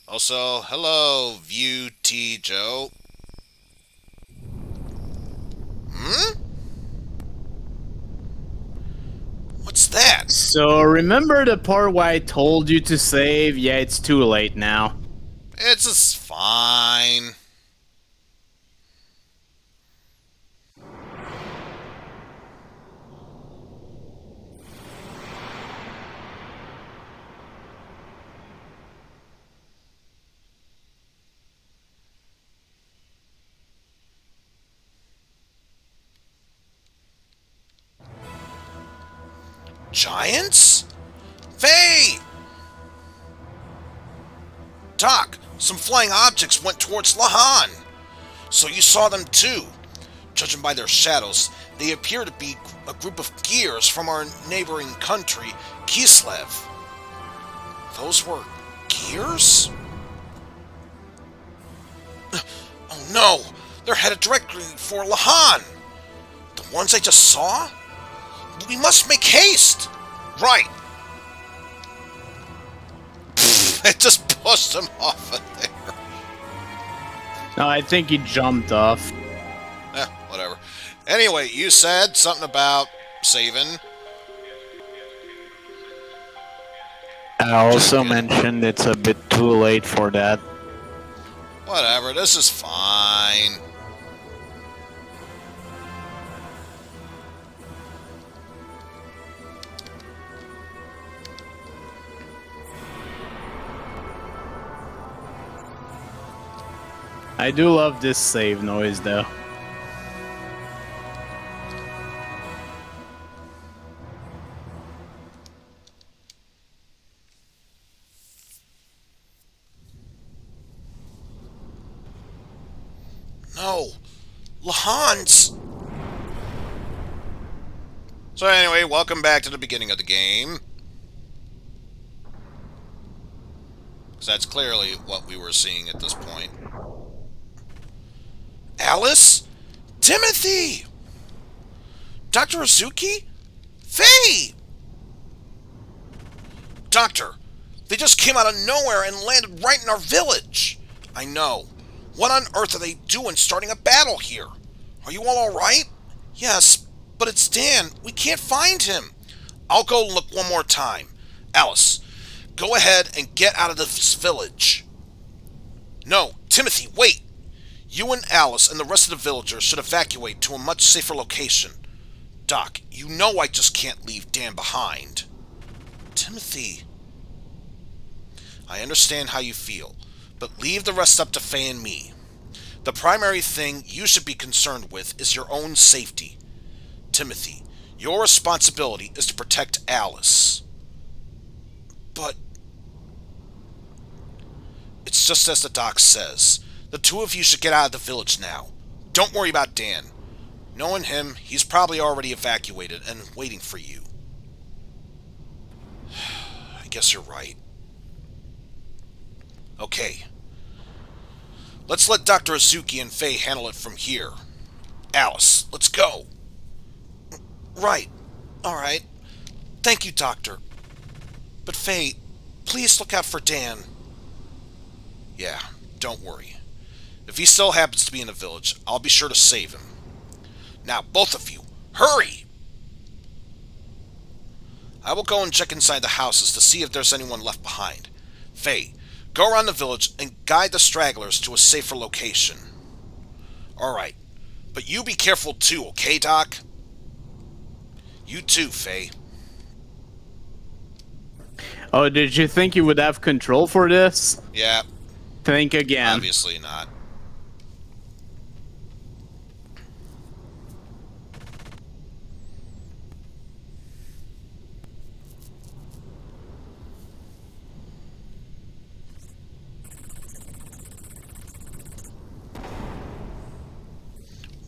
A: Also, hello, View T. Joe. What's that?
B: So remember the part where I told you to save? Yeah, it's too late now.
A: It's just fine. Giants? Faye! Doc, some flying objects went towards Lahan. So you saw them too. Judging by their shadows, they appear to be a group of gears from our neighboring country, Kislev. Those were gears? Oh no! They're headed directly for Lahan! The ones I just saw? We must make haste! Right! It just pushed him off of there.
B: No, I think he jumped off.
A: Whatever. Anyway, you said something about saving.
J: I also mentioned it's a bit too late for that.
A: Whatever, this is fine.
B: I do love this save noise, though.
A: No. Lahan's. So anyway, welcome back to the beginning of the game. Because that's clearly what we were seeing at this point. Alice? Timothy! Dr. Azuki? Faye! Doctor, they just came out of nowhere and landed right in our village. I know. What on earth are they doing starting a battle here? Are you all alright? Yes, but it's Dan. We can't find him. I'll go look one more time. Alice, go ahead and get out of this village. No, Timothy, wait! You and Alice and the rest of the villagers should evacuate to a much safer location. Doc, you know I just can't leave Dan behind. Timothy... I understand how you feel, but leave the rest up to Faye and me. The primary thing you should be concerned with is your own safety. Timothy, your responsibility is to protect Alice. But... It's just as the doc says. The two of you should get out of the village now. Don't worry about Dan. Knowing him, he's probably already evacuated and waiting for you. I guess you're right. Okay. Let's let Dr. Azuki and Faye handle it from here. Alice, let's go. Right. Alright. Thank you, Doctor. But Faye, please look out for Dan. Yeah, don't worry. If he still happens to be in the village, I'll be sure to save him. Now, both of you, hurry! I will go and check inside the houses to see if there's anyone left behind. Faye, go around the village and guide the stragglers to a safer location. Alright, but you be careful too, okay, Doc? You too, Faye.
B: Oh, did you think you would have control for this?
A: Yeah.
B: Think again.
A: Obviously not.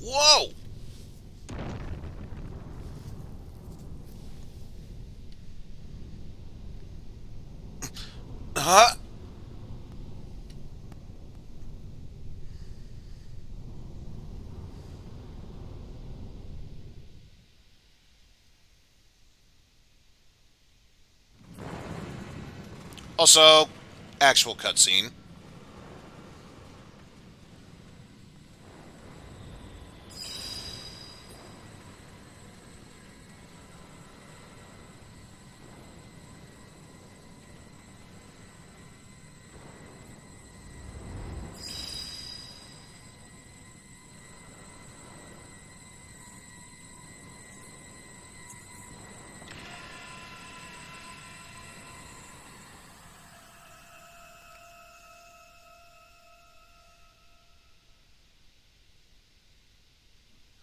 A: Whoa! Huh? Also, actual cutscene.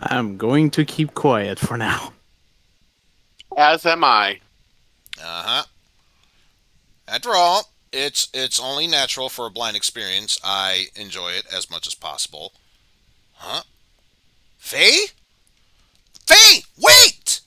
B: I'm going to keep quiet for now.
G: As am I.
A: Uh-huh. After all, it's only natural for a blind experience. I enjoy it as much as possible. Huh? Faye? Faye, wait!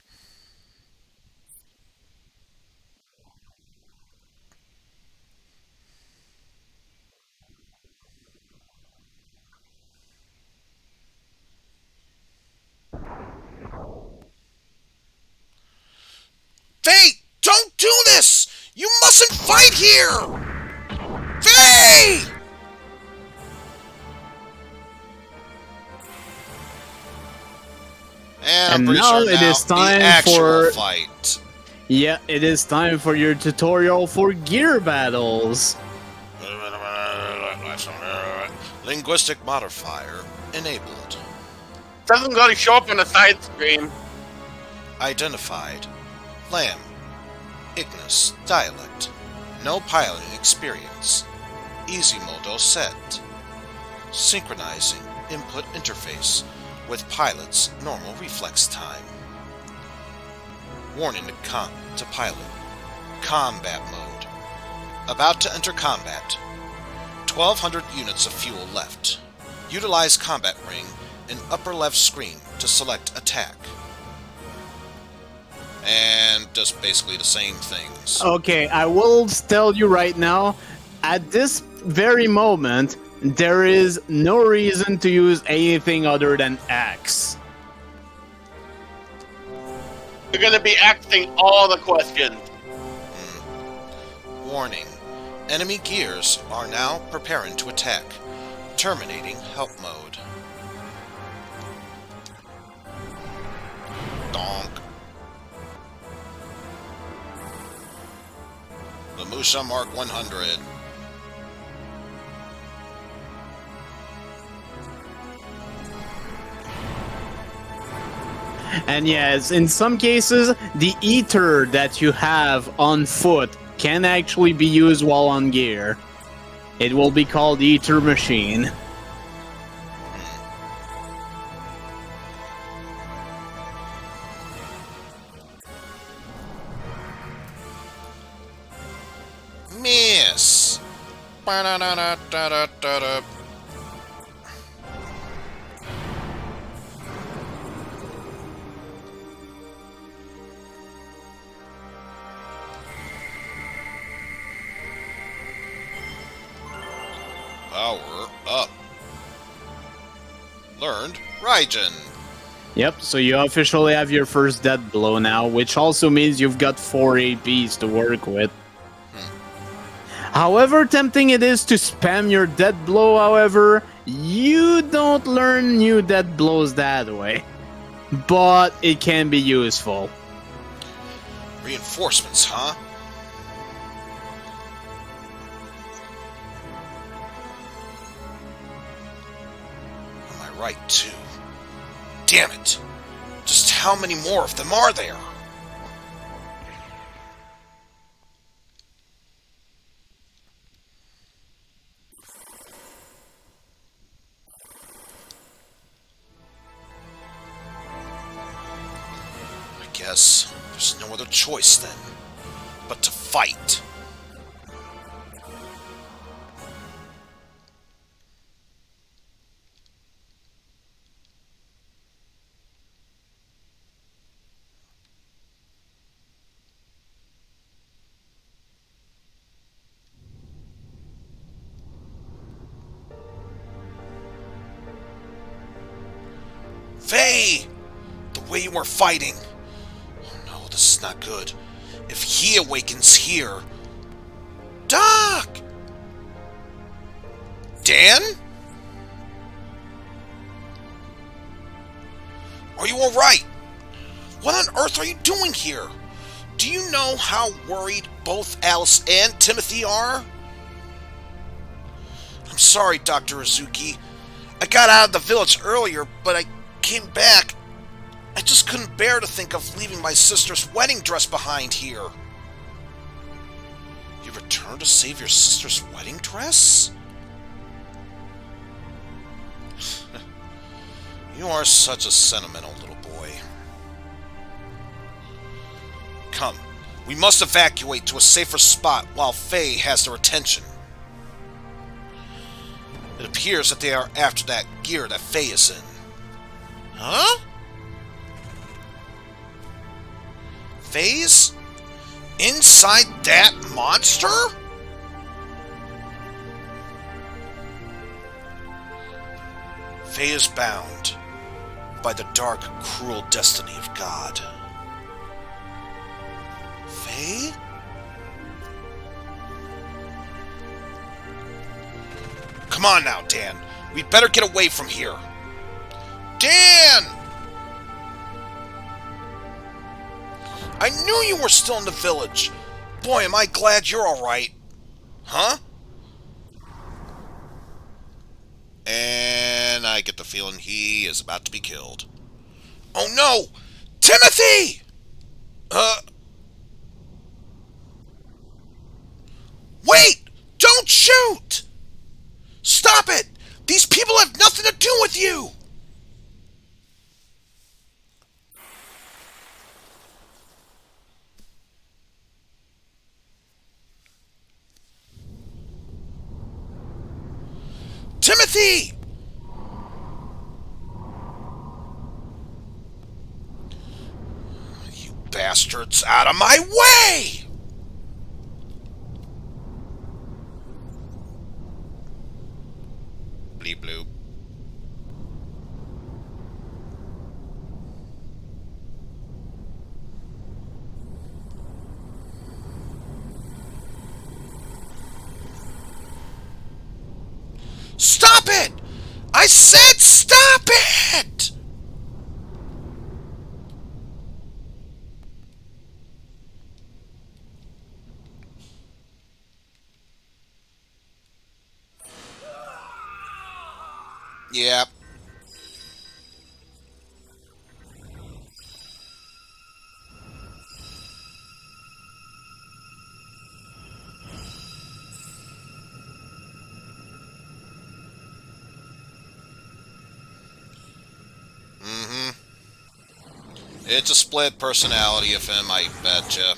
A: Faye, don't do this! You mustn't fight here! Faye! And I'm pretty
B: now
A: sure
B: it
A: now
B: is time
A: the actual
B: for
A: fight.
B: Yeah, it is time for your tutorial for gear battles.
A: Linguistic modifier enabled.
G: Doesn't really show up on the side screen.
A: Identified. Lamb. Ignis. Dialect. No piloting experience. Easy modo set. Synchronizing input interface with pilot's normal reflex time. Warning to pilot. Combat mode. About to enter combat. 1,200 units of fuel left. Utilize combat ring in upper left screen to select attack. And just basically the same things.
B: Okay, I will tell you right now, at this very moment, there is no reason to use anything other than X.
G: You're gonna be asking all the questions.
A: Warning. Enemy gears are now preparing to attack. Terminating help mode. Donk. The Musha Mark 100.
B: And yes, in some cases, the ether that you have on foot can actually be used while on gear. It will be called Ether Machine.
A: Miss. Ba-da-da-da-da-da-da. Power up. Learned Raijin.
B: Yep, so you officially have your first death blow now, which also means you've got 4 APs to work with. However tempting it is to spam your death blow, however, you don't learn new death blows that way. But it can be useful.
A: Reinforcements, huh? Am I right, too? Damn it! Just how many more of them are there? I guess there's no other choice then, but to fight. Faye! The way you are fighting. Oh no, this is not good. If he awakens here... Doc! Dan? Are you alright? What on earth are you doing here? Do you know how worried both Alice and Timothy are? I'm sorry, Dr. Azuki. I got out of the village earlier, but I came back. I just couldn't bear to think of leaving my sister's wedding dress behind here. You returned to save your sister's wedding dress? You are such a sentimental little boy. Come, we must evacuate to a safer spot while Faye has their attention. It appears that they are after that gear that Faye is in. Huh? Faye's? Inside that monster? Faye is bound by the dark, cruel destiny of God. Faye? Come on now, Dan. We'd better get away from here. Dan! I knew you were still in the village. Boy, am I glad you're alright. Huh? And I get the feeling he is about to be killed. Oh no! Timothy! Wait! Don't shoot! Stop it! These people have nothing to do with you! Timothy! You bastards, out of my way! Bleep bloop. Stop it! I said stop it! Yep. It's a split personality of him, I betcha.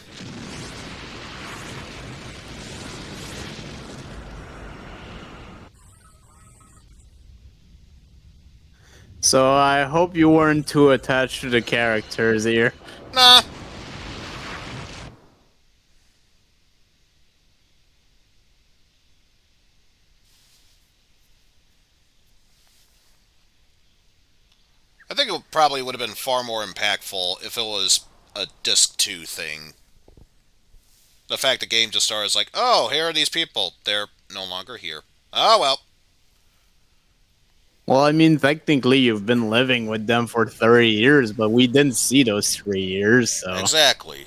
B: So I hope you weren't too attached to the characters here.
A: Nah. I think it probably would have been far more impactful if it was a Disc 2 thing. The fact the game just starts like, oh, here are these people. They're no longer here. Oh, well.
B: Well, I mean, technically, you've been living with them for 30 years, but we didn't see those 3 years, so.
A: Exactly.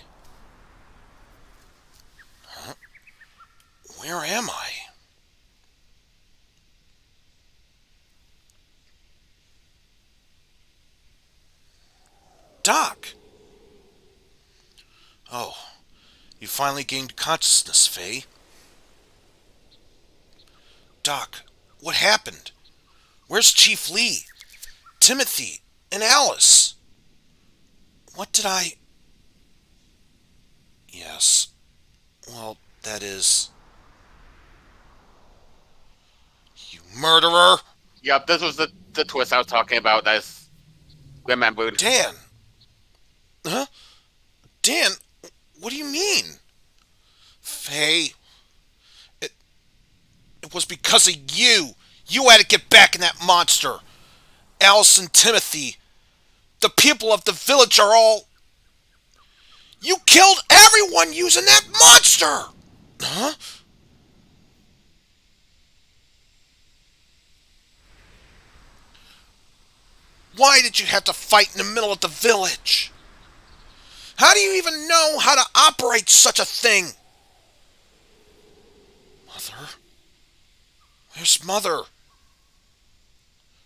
A: Huh? Where am I? Doc! Oh, you finally gained consciousness, Faye. Doc, what happened? Where's Chief Lee, Timothy, and Alice? What did I... Yes. Well, that is... You murderer!
G: Yep, this was the twist I was talking about. I remembered.
A: Dan! Huh? Dan, what do you mean? Faye, it was because of you. You had to get back in that monster. Alice and Timothy, the people of the village are all... You killed everyone using that monster! Huh? Why did you have to fight in the middle of the village? How do you even know how to operate such a thing? Mother? Where's Mother?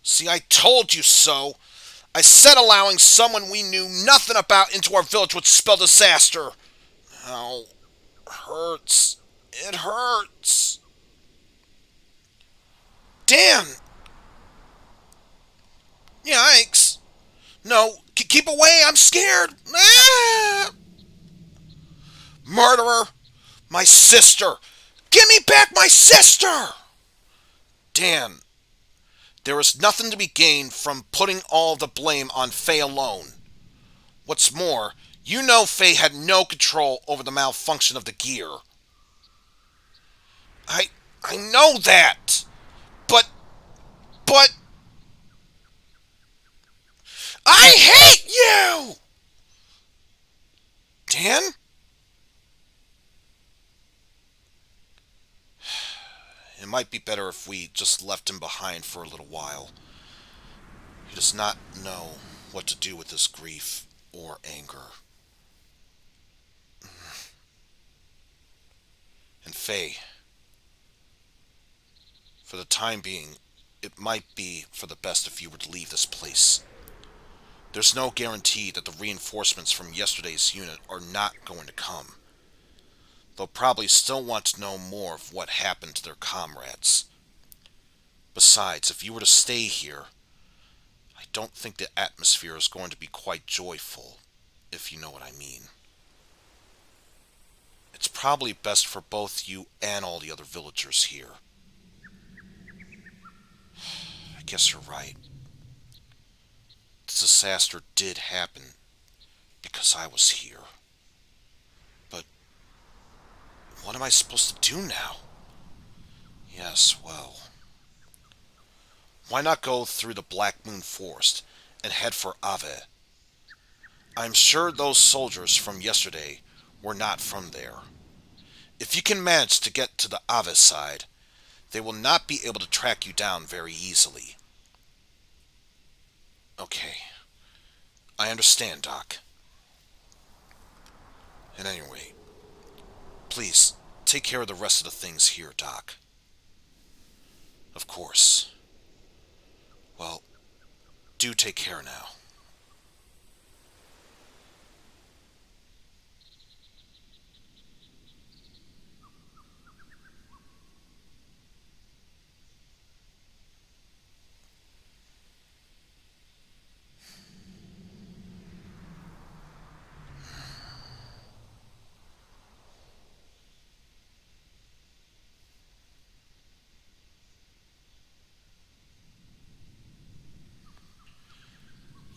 A: See, I told you so. I said allowing someone we knew nothing about into our village would spell disaster. Ow. Hurts. It hurts. Dan! Yikes. No, keep away, I'm scared. Ah! Murderer! My sister! Give me back my sister! Dan, there is nothing to be gained from putting all the blame on Faye alone. What's more, you know Faye had no control over the malfunction of the gear. I know that! But... I hate you! Dan? It might be better if we just left him behind for a little while. He does not know what to do with his grief or anger. And Faye, for the time being, it might be for the best if you were to leave this place. There's no guarantee that the reinforcements from yesterday's unit are not going to come. They'll probably still want to know more of what happened to their comrades. Besides, if you were to stay here, I don't think the atmosphere is going to be quite joyful, if you know what I mean. It's probably best for both you and all the other villagers here. I guess you're right. This disaster did happen because I was here. But what am I supposed to do now? Yes, well... Why not go through the Black Moon Forest and head for Ave? I'm sure those soldiers from yesterday were not from there. If you can manage to get to the Ave side, they will not be able to track you down very easily. Okay. I understand, Doc. And anyway, please, take care of the rest of the things here, Doc. Of course. Well, do take care now.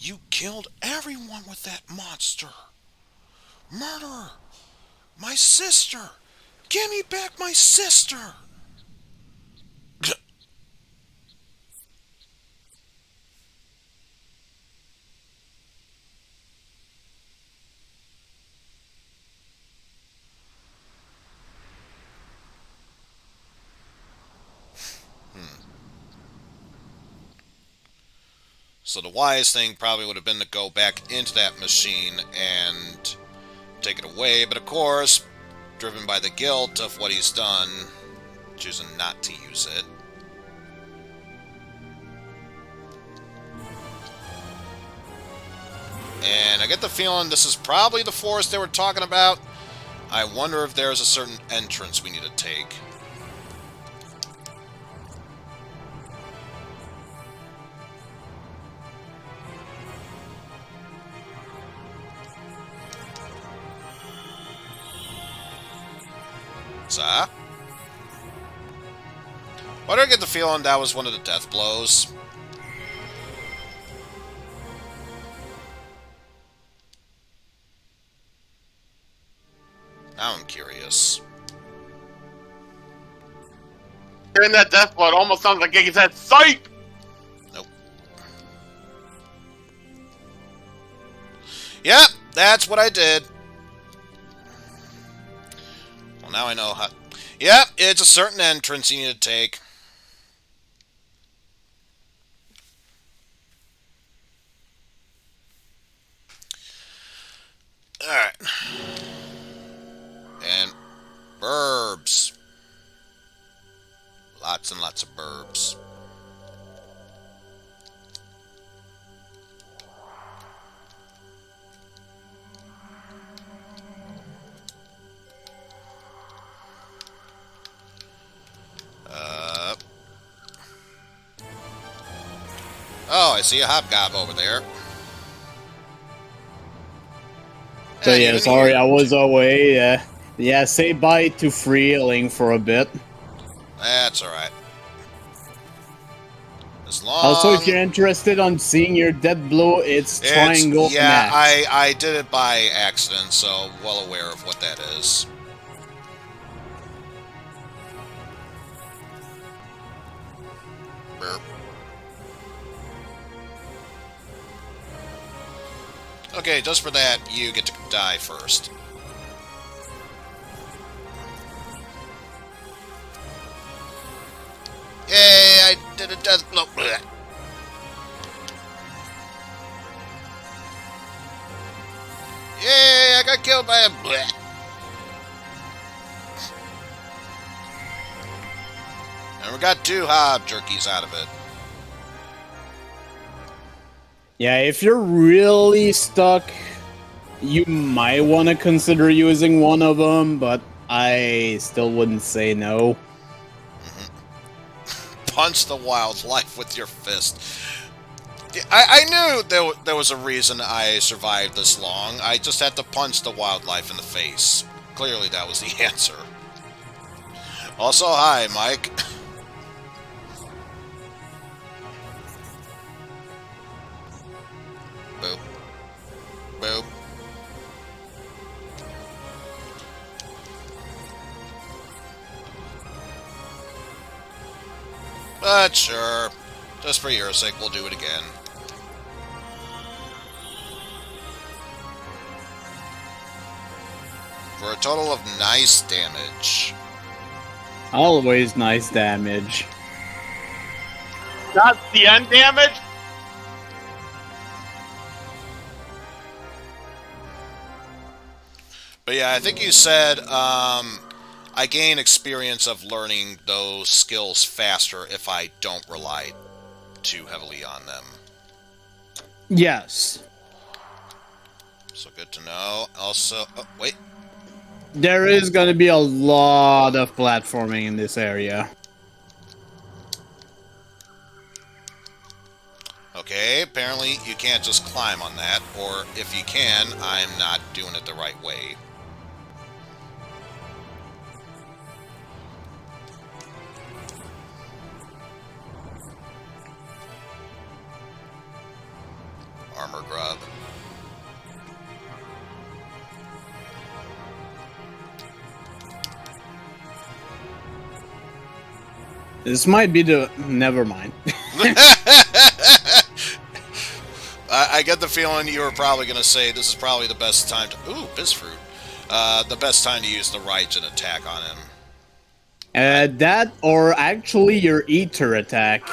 A: You killed everyone with that monster. Murderer! My sister! Give me back my sister! So the wise thing probably would have been to go back into that machine and take it away, but of course, driven by the guilt of what he's done, choosing not to use it. And I get the feeling this is probably the forest they were talking about. I wonder if there's a certain entrance we need to take. Why do I get the feeling that was one of the death blows? Now I'm curious.
G: Hearing that death blow, it almost sounds like he said, "Psych!"
A: Nope. Yep, that's what I did. Well, now I know how... Yep, it's a certain entrance you need to take. Alright. And burbs. Lots and lots of burbs. Oh, I see a hobgob over there.
B: So yeah, sorry I was away. Yeah, say bye to freeling for a bit.
A: That's alright. As long...
B: Also, if you're interested on seeing your death blow, it's triangle.
A: Yeah,
B: max.
A: I did it by accident, so well aware of what that is. Burp. Okay, just for that, you get to die first. Yay, I did a death blow. Blech. Yay, I got killed by a blech. And we got 2 hob jerkies out of it.
B: Yeah, if you're really stuck, you might want to consider using one of them, but I still wouldn't say no.
A: Punch the wildlife with your fist. I knew there was a reason I survived this long. I just had to punch the wildlife in the face. Clearly that was the answer. Also, hi, Mike. Boop. Boop. But sure, just for your sake, we'll do it again. For a total of nice damage.
B: Always nice damage.
G: That's the end damage?
A: But yeah, I think you said, I gain experience of learning those skills faster if I don't rely too heavily on them.
B: Yes.
A: So good to know. Also, oh, wait.
B: There is going to be a lot of platforming in this area.
A: Okay, apparently you can't just climb on that, or if you can, I'm not doing it the right way. her grub.
B: This might be the... Never mind.
A: I get the feeling you were probably going to say this is probably the best time to... Ooh, Bizfruit. The best time to use the Raijin attack on him.
B: That, or actually your Ether attack.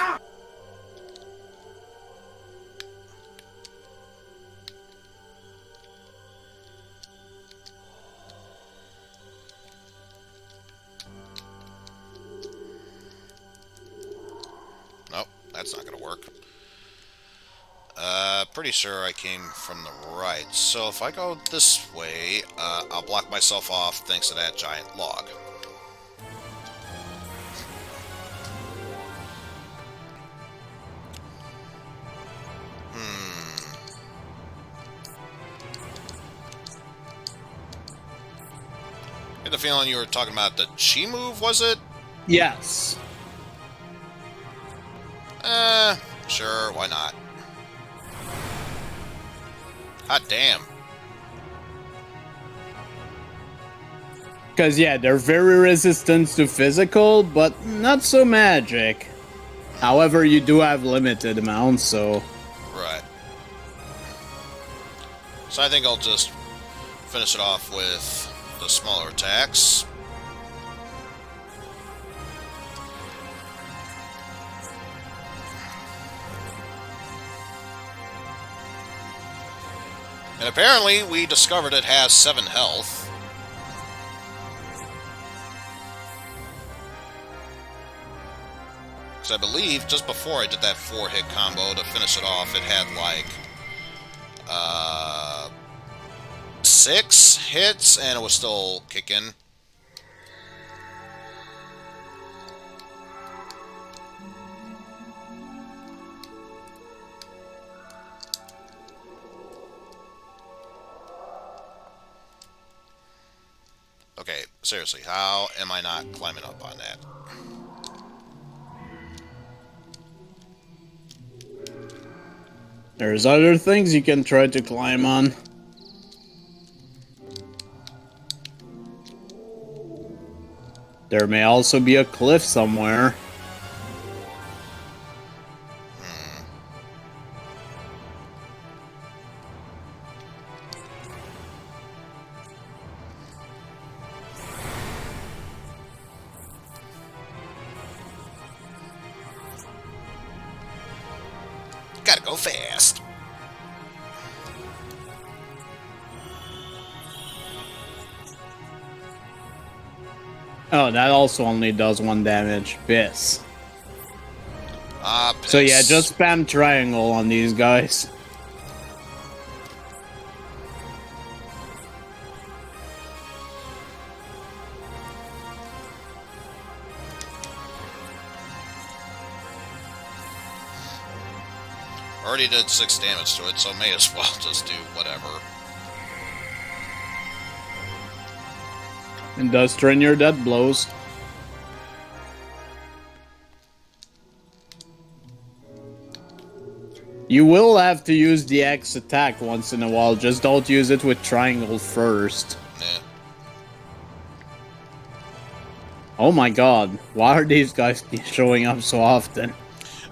A: Nope, that's not going to work. Pretty sure I came from the right. So if I go this way, I'll block myself off thanks to that giant log. I get the feeling you were talking about the chi move, was it?
B: Yes.
A: Sure, why not? Hot damn.
B: Because, yeah, they're very resistant to physical, but not so magic. However, you do have limited amounts, so...
A: Right. So I think I'll just finish it off with the smaller attacks. And apparently, we discovered it has 7 health. Because I believe, just before I did that 4-hit combo to finish it off, it had like... 6 hits, and it was still kicking. Okay, seriously, how am I not climbing up on that?
B: There's other things you can try to climb on. There may also be a cliff somewhere.
A: Gotta go fast.
B: Oh, that also only does 1 damage. Piss.
A: Ah, piss.
B: So yeah, just spam triangle on these guys.
A: Already did 6 damage to it, so may as well just do whatever.
B: And does turn your death blows. You will have to use the X attack once in a while, just don't use it with triangle first.
A: Nah.
B: Oh my god, why are these guys showing up so often?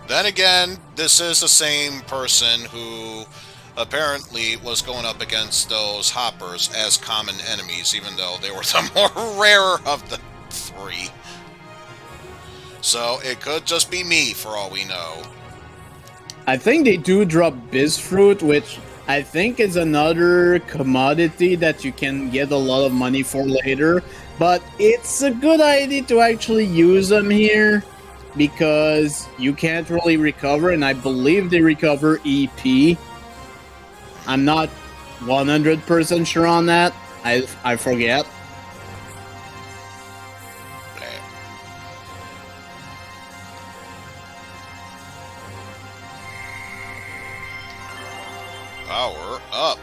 A: Then again, this is the same person who apparently was going up against those hoppers as common enemies, even though they were the more rarer of the 3. So it could just be me, for all we know.
B: I think they do drop Bizfruit, which I think is another commodity that you can get a lot of money for later. But it's a good idea to actually use them here, because you can't really recover, and I believe they recover EP. I'm not 100% sure on that. I forget.
A: Power up.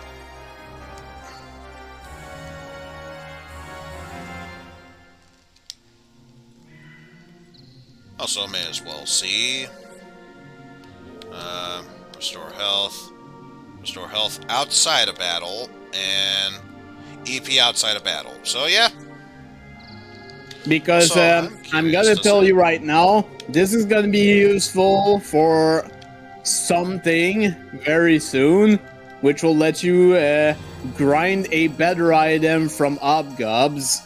A: Also, may as well see. Restore health. Restore health outside of battle, and EP outside of battle. So yeah.
B: Because
A: So,
B: I'm gonna tell you right now, this is gonna be useful for something very soon, which will let you grind a better item from Obgobs.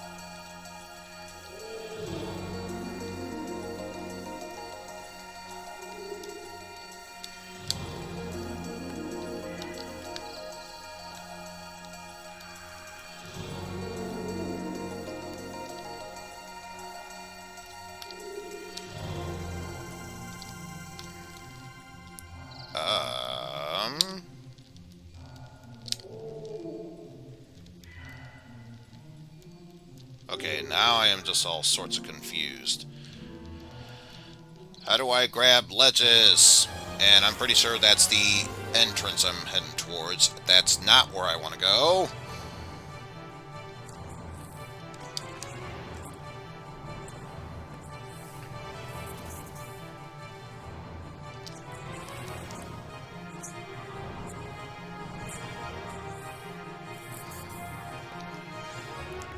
A: Okay, now I am just all sorts of confused. How do I grab ledges? And I'm pretty sure that's the entrance I'm heading towards. That's not where I want to go.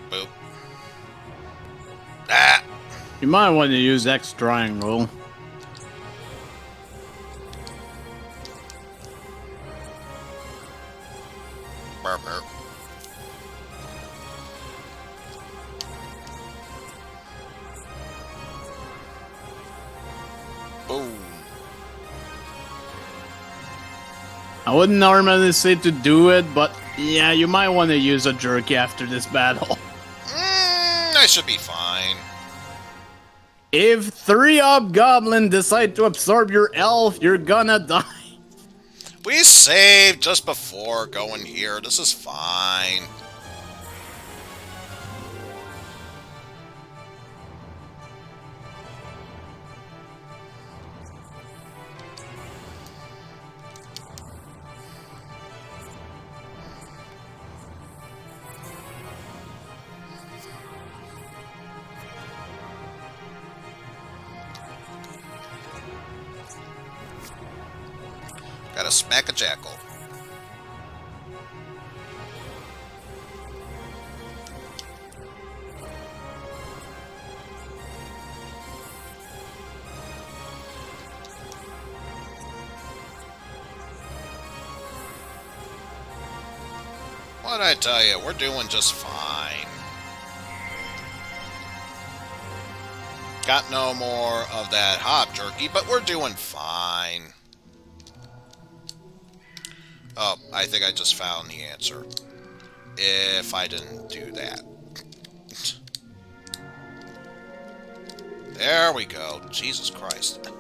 A: Boop. Ah!
B: You might want to use X triangle.
A: Burp, burp. Boom.
B: I wouldn't normally say to do it, but yeah, you might want to use a jerky after this battle.
A: I should be fine.
B: If 3 Hobgoblin decide to absorb your elf, you're gonna die.
A: We saved just before going here. This is fine. Gotta smack a jackal. What'd I tell you? We're doing just fine. Got no more of that hot jerky, but we're doing fine. Oh, I think I just found the answer. If I didn't do that. There we go. Jesus Christ.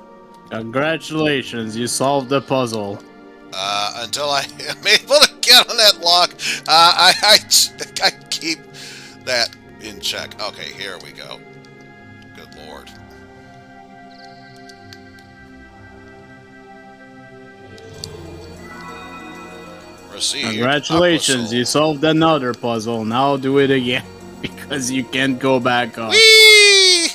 B: Congratulations, you solved the puzzle.
A: Until I am able to get on that lock, I keep that in check. Okay, here we go. Good Lord. Receive
B: Congratulations, you solved another puzzle. Now do it again, because you can't go back up.
A: Whee!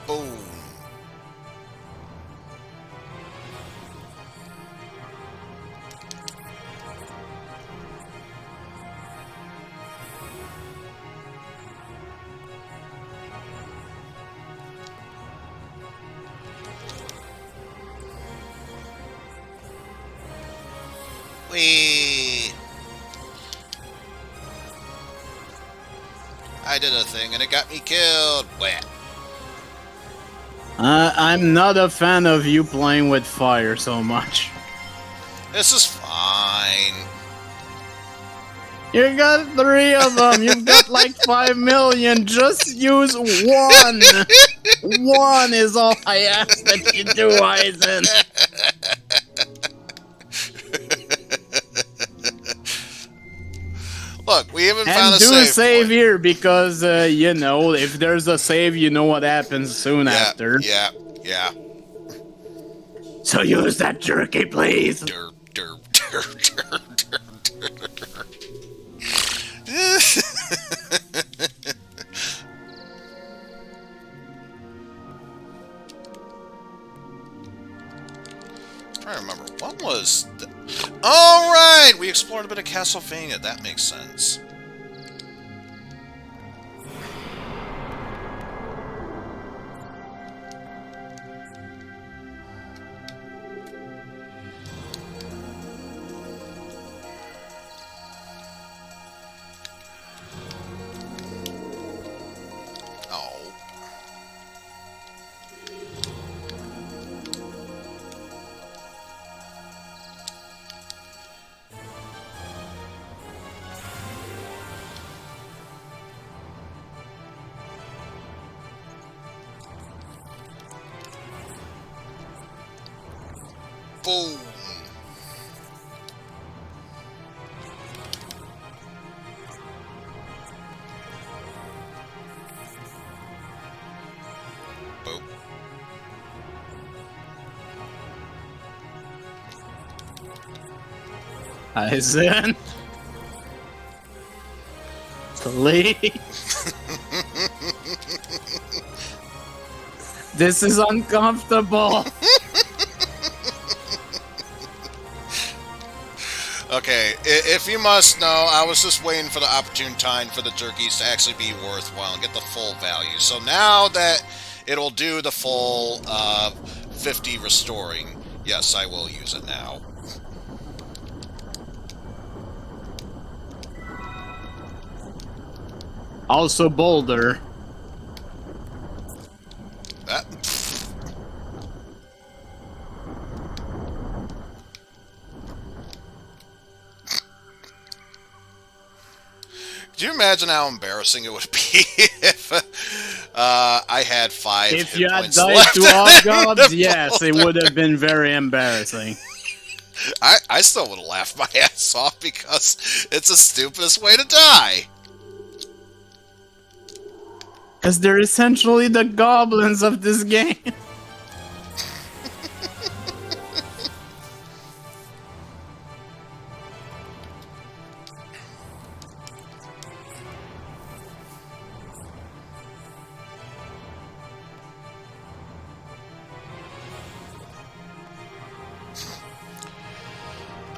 A: Boom. Whee! I did a thing and it got me killed. Whap.
B: I'm not a fan of you playing with fire so much.
A: This is fine.
B: You got 3 of them. You've got like 5 million. Just use one. One is all I ask that you do, Eizen.
A: Look, we haven't found
B: And
A: a
B: do
A: save point.
B: here because, you know, if there's a save, you know what happens soon after.
A: Yeah, yeah.
B: So use that jerky, please.
A: Derp, derp, derp, derp, derp. I'm trying to remember, what was... Alright! We explored a bit of Castlevania, that makes sense. Oh. Boom. Boom.
B: Eizen. Please. This is uncomfortable.
A: Okay, if you must know, I was just waiting for the opportune time for the jerkies to actually be worthwhile and get the full value. So now that it'll do the full 50 restoring, yes, I will use it now.
B: Also Boulder.
A: That... Could you imagine how embarrassing it would be if I had 5
B: If
A: hit
B: you had
A: points
B: died
A: left
B: to all gods, yes, it would have been very embarrassing.
A: I still would have laughed my ass off because it's the stupidest way to die.
B: Because they're essentially the goblins of this game.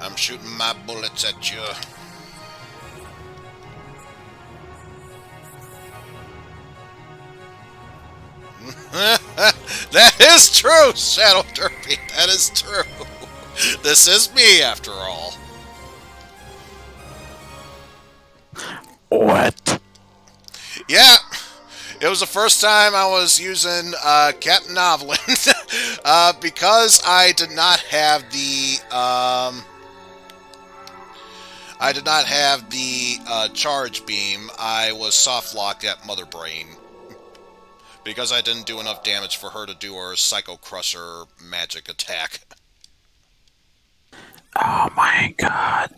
A: I'm shooting my bullets at you. That is true, Shadow Derpy. That is true. This is me, after all.
J: What?
A: Yeah. It was the first time I was using Captain Novelin because I did not have the charge beam. I was soft locked at Mother Brain because I didn't do enough damage for her to do her Psycho Crusher magic attack.
J: Oh my god.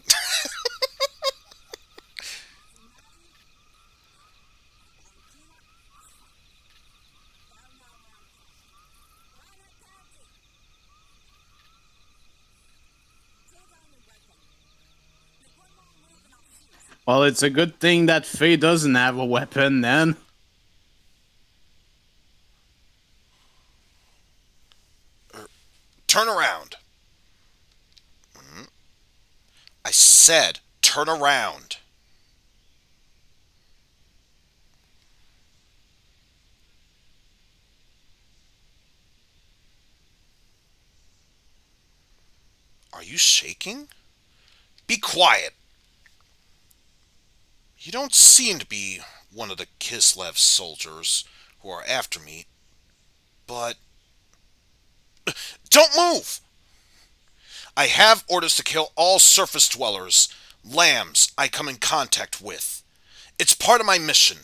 B: Well, it's a good thing that Faye doesn't have a weapon then.
A: Turn around. I said, turn around. Are you shaking? Be quiet. You don't seem to be one of the Kislev soldiers who are after me, but... Don't move! I have orders to kill all surface dwellers, lambs I come in contact with. It's part of my mission.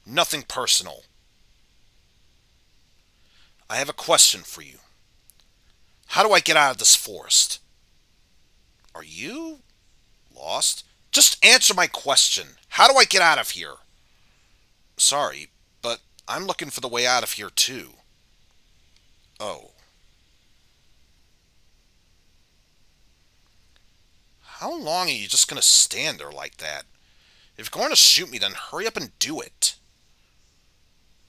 A: Nothing personal. I have a question for you. How do I get out of this forest? Are you lost? Just answer my question. How do I get out of here? Sorry, but I'm looking for the way out of here too. Oh. How long are you just gonna stand there like that? If you're going to shoot me, then hurry up and do it.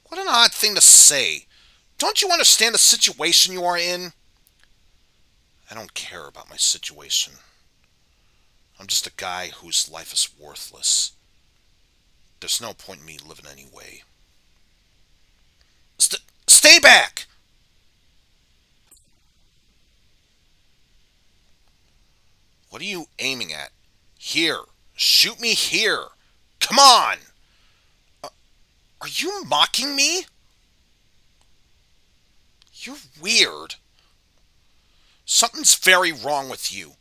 A: What an odd thing to say. Don't you understand the situation you are in? I don't care about my situation. I'm just a guy whose life is worthless. There's no point in me living anyway. Stay back! What are you aiming at? Here. Shoot me here. Come on! Are you mocking me? You're weird. Something's very wrong with you.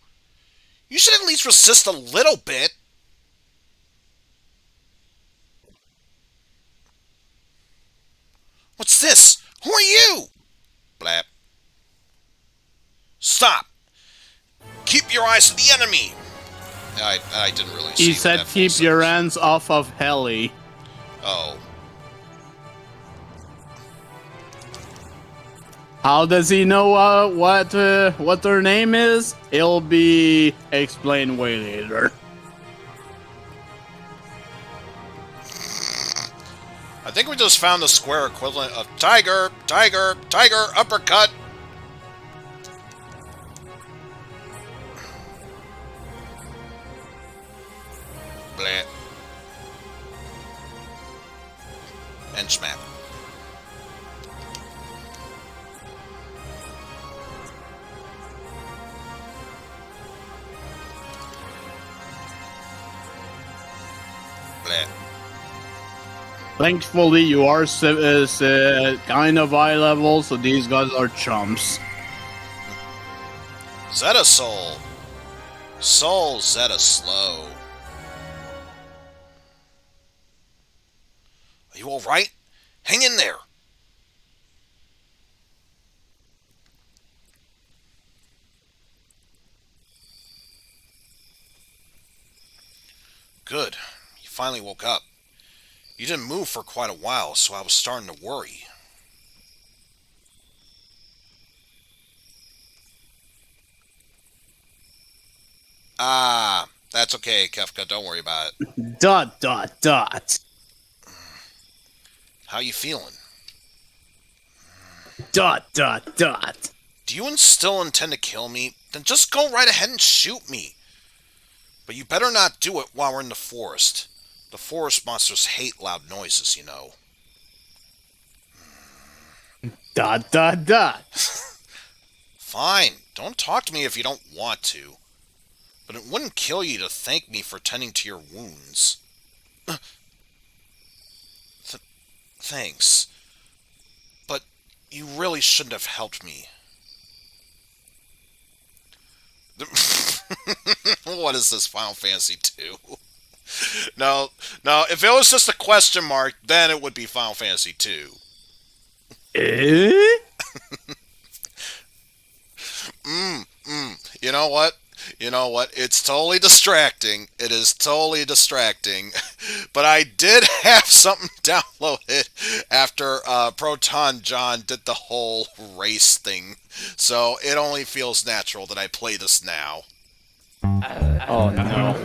A: You should at least resist a little bit. What's this? Who are you? Blap. Stop. Keep your eyes on the enemy. I didn't really see.
B: He said keep your hands off of Helly.
A: Oh.
B: How does he know what her name is? It'll be explained way later.
A: I think we just found the square equivalent of tiger, tiger, tiger, uppercut. Bleh. And smack. Bleh.
B: Thankfully, you are kind of high level, so these guys are chumps.
A: Zeta Soul. Soul Zeta Slow. Are you alright? Hang in there. Good. You finally woke up. You didn't move for quite a while, so I was starting to worry. Ah, that's okay, Kefka. Don't worry about it.
B: Dot.
A: How you feeling?
B: Dot.
A: Do you still intend to kill me? Then just go right ahead and shoot me. But you better not do it while we're in the forest. The forest monsters hate loud noises, you know.
B: Dot.
A: Fine. Don't talk to me if you don't want to. But it wouldn't kill you to thank me for tending to your wounds. Thanks. But you really shouldn't have helped me. What is this, Final Fantasy 2? No, if it was just a question mark, then it would be Final Fantasy 2. You know what? It's totally distracting. It is totally distracting. But I did have something downloaded after Proton John did the whole race thing. So it only feels natural that I play this now.
B: Oh no.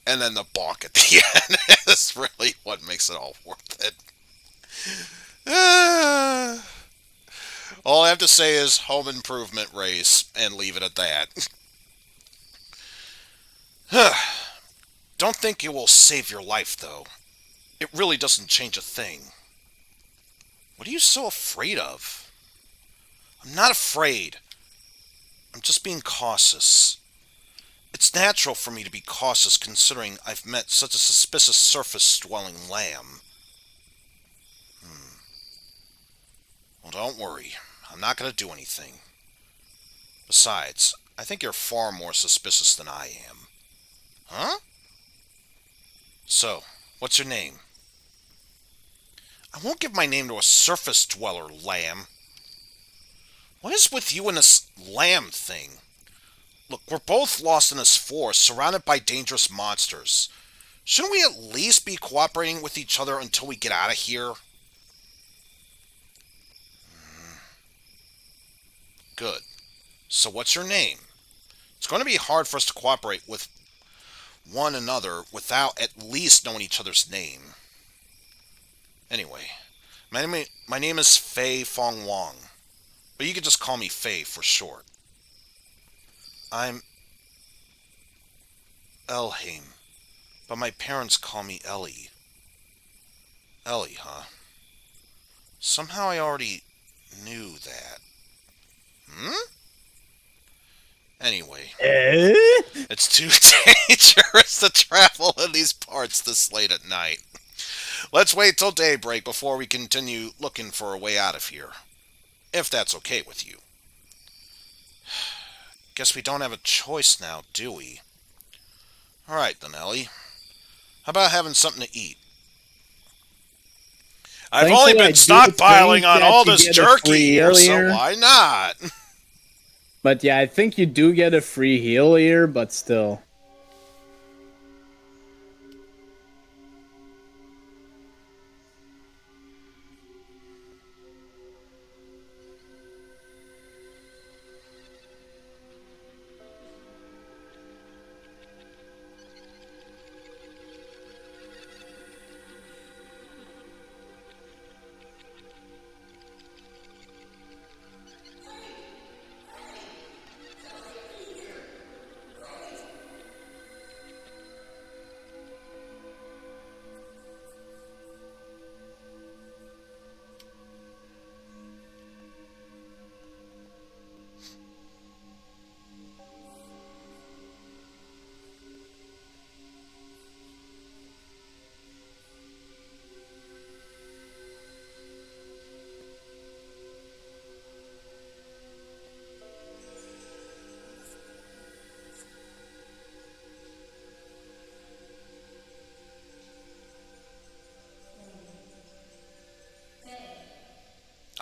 A: And then the balk at the end is really what makes it all worth it. All I have to say is home improvement race and leave it at that. Don't think it will save your life, though. It really doesn't change a thing. What are you so afraid of? I'm not afraid. I'm just being cautious. It's natural for me to be cautious considering I've met such a suspicious surface-dwelling lamb. Well, don't worry. I'm not going to do anything. Besides, I think you're far more suspicious than I am. Huh? So, what's your name? I won't give my name to a surface dweller, lamb. What is with you and this lamb thing? Look, we're both lost in this forest, surrounded by dangerous monsters. Shouldn't we at least be cooperating with each other until we get out of here? Good. So what's your name? It's going to be hard for us to cooperate with one another without at least knowing each other's name. Anyway, my name is Fei Fong Wong, but you can just call me Fei for short. I'm Elhaim, but my parents call me Ellie. Ellie, huh? Somehow I already knew that. Anyway, it's too dangerous to travel in these parts this late at night. Let's wait till daybreak before we continue looking for a way out of here. If that's okay with you. Guess we don't have a choice now, do we? Alright then, Ellie. How about having something to eat? I've only been stockpiling on all this jerky here, so why not?
B: But yeah, I think you do get a free heal here, but still.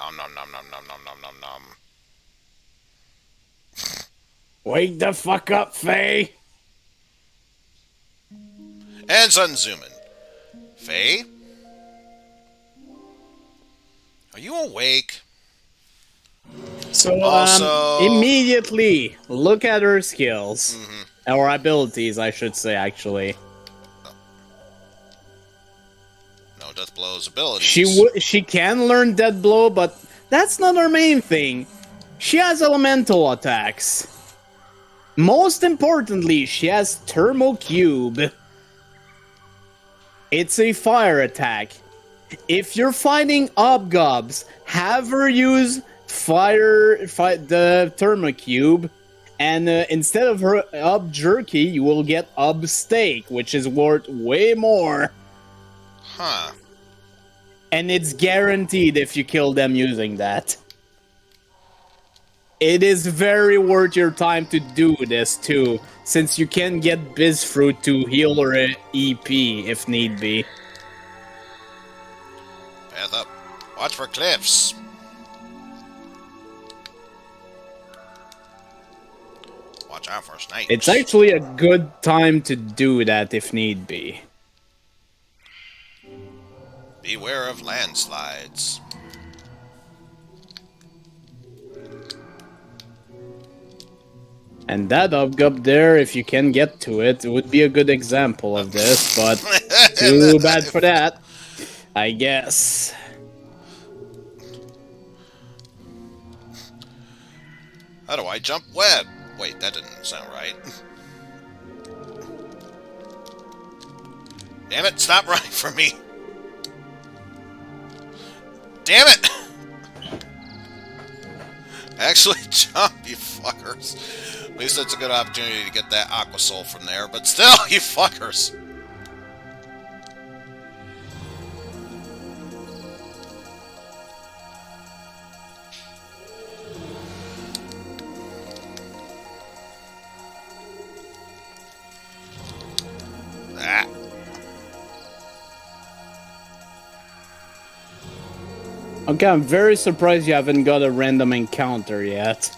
A: Nom nom nom nom nom nom nom nom.
B: Wake the fuck up, Faye!
A: And sudden zoom in. Faye? Are you awake?
B: So,
A: also,
B: immediately look at her skills. Or abilities, I should say, actually.
A: No death blows abilities.
B: She can learn death blow, but that's not her main thing. She has elemental attacks. Most importantly, she has Thermo Cube. It's a fire attack. If you're fighting Obgobs, have her use the Thermo Cube, and instead of her Ob Jerky, you will get Ob Steak, which is worth way more.
A: Huh.
B: And it's guaranteed if you kill them using that. It is very worth your time to do this too, since you can get Bizfruit to heal her EP if need be.
A: Path up. Watch for cliffs. Watch out for snakes.
B: It's actually a good time to do that if need be.
A: Beware of landslides.
B: And that Obgob there, if you can get to it, it would be a good example of this, but too bad for that, I guess.
A: How do I jump web? Wait, that didn't sound right. Damn it, stop running from me. Damn it! Actually, jump, you fuckers. At least that's a good opportunity to get that Aqua Soul from there, but still, you fuckers. Ah.
B: Okay, I'm very surprised you haven't got a random encounter yet.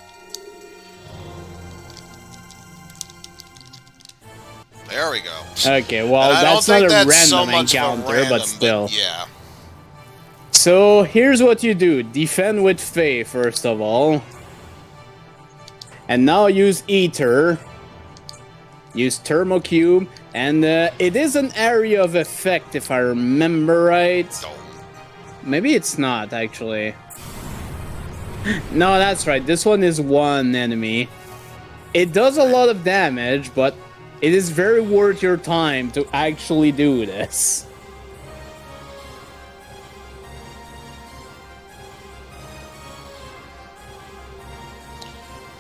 A: There we go.
B: Okay, well,
A: And I
B: that's
A: don't
B: not
A: think
B: a
A: that's so
B: random
A: much of a
B: encounter,
A: random,
B: but still.
A: yeah.
B: So, here's what you do. Defend with Fae, first of all. And now use Ether. Use Thermocube. And it is an area of effect, if I remember right.
A: Oh.
B: Maybe it's not, actually. No, that's right. This one is one enemy. It does a lot of damage, but it is very worth your time to actually do this.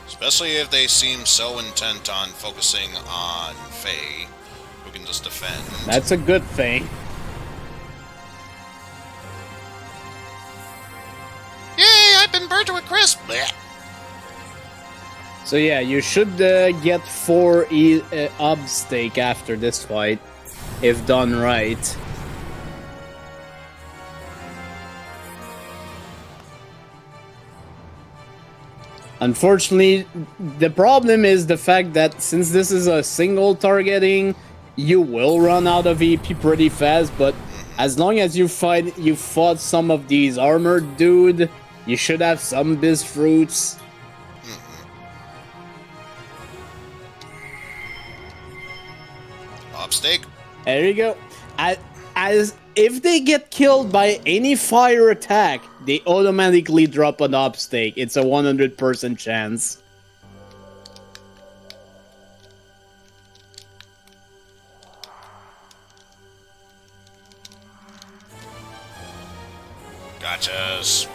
A: Especially if they seem so intent on focusing on Faye, who can just defend.
B: That's a good thing.
A: Yay, I've been burnt to a crisp! Blech.
B: So yeah, you should get 4 obstake after this fight, if done right. Unfortunately, the problem is the fact that since this is a single targeting, you will run out of EP pretty fast, but as long as you fought some of these armored dude, you should have some biz fruits.
A: Obstake.
B: There you go. As if they get killed by any fire attack, they automatically drop an obstake. It's a 100% chance.
A: Gotchas.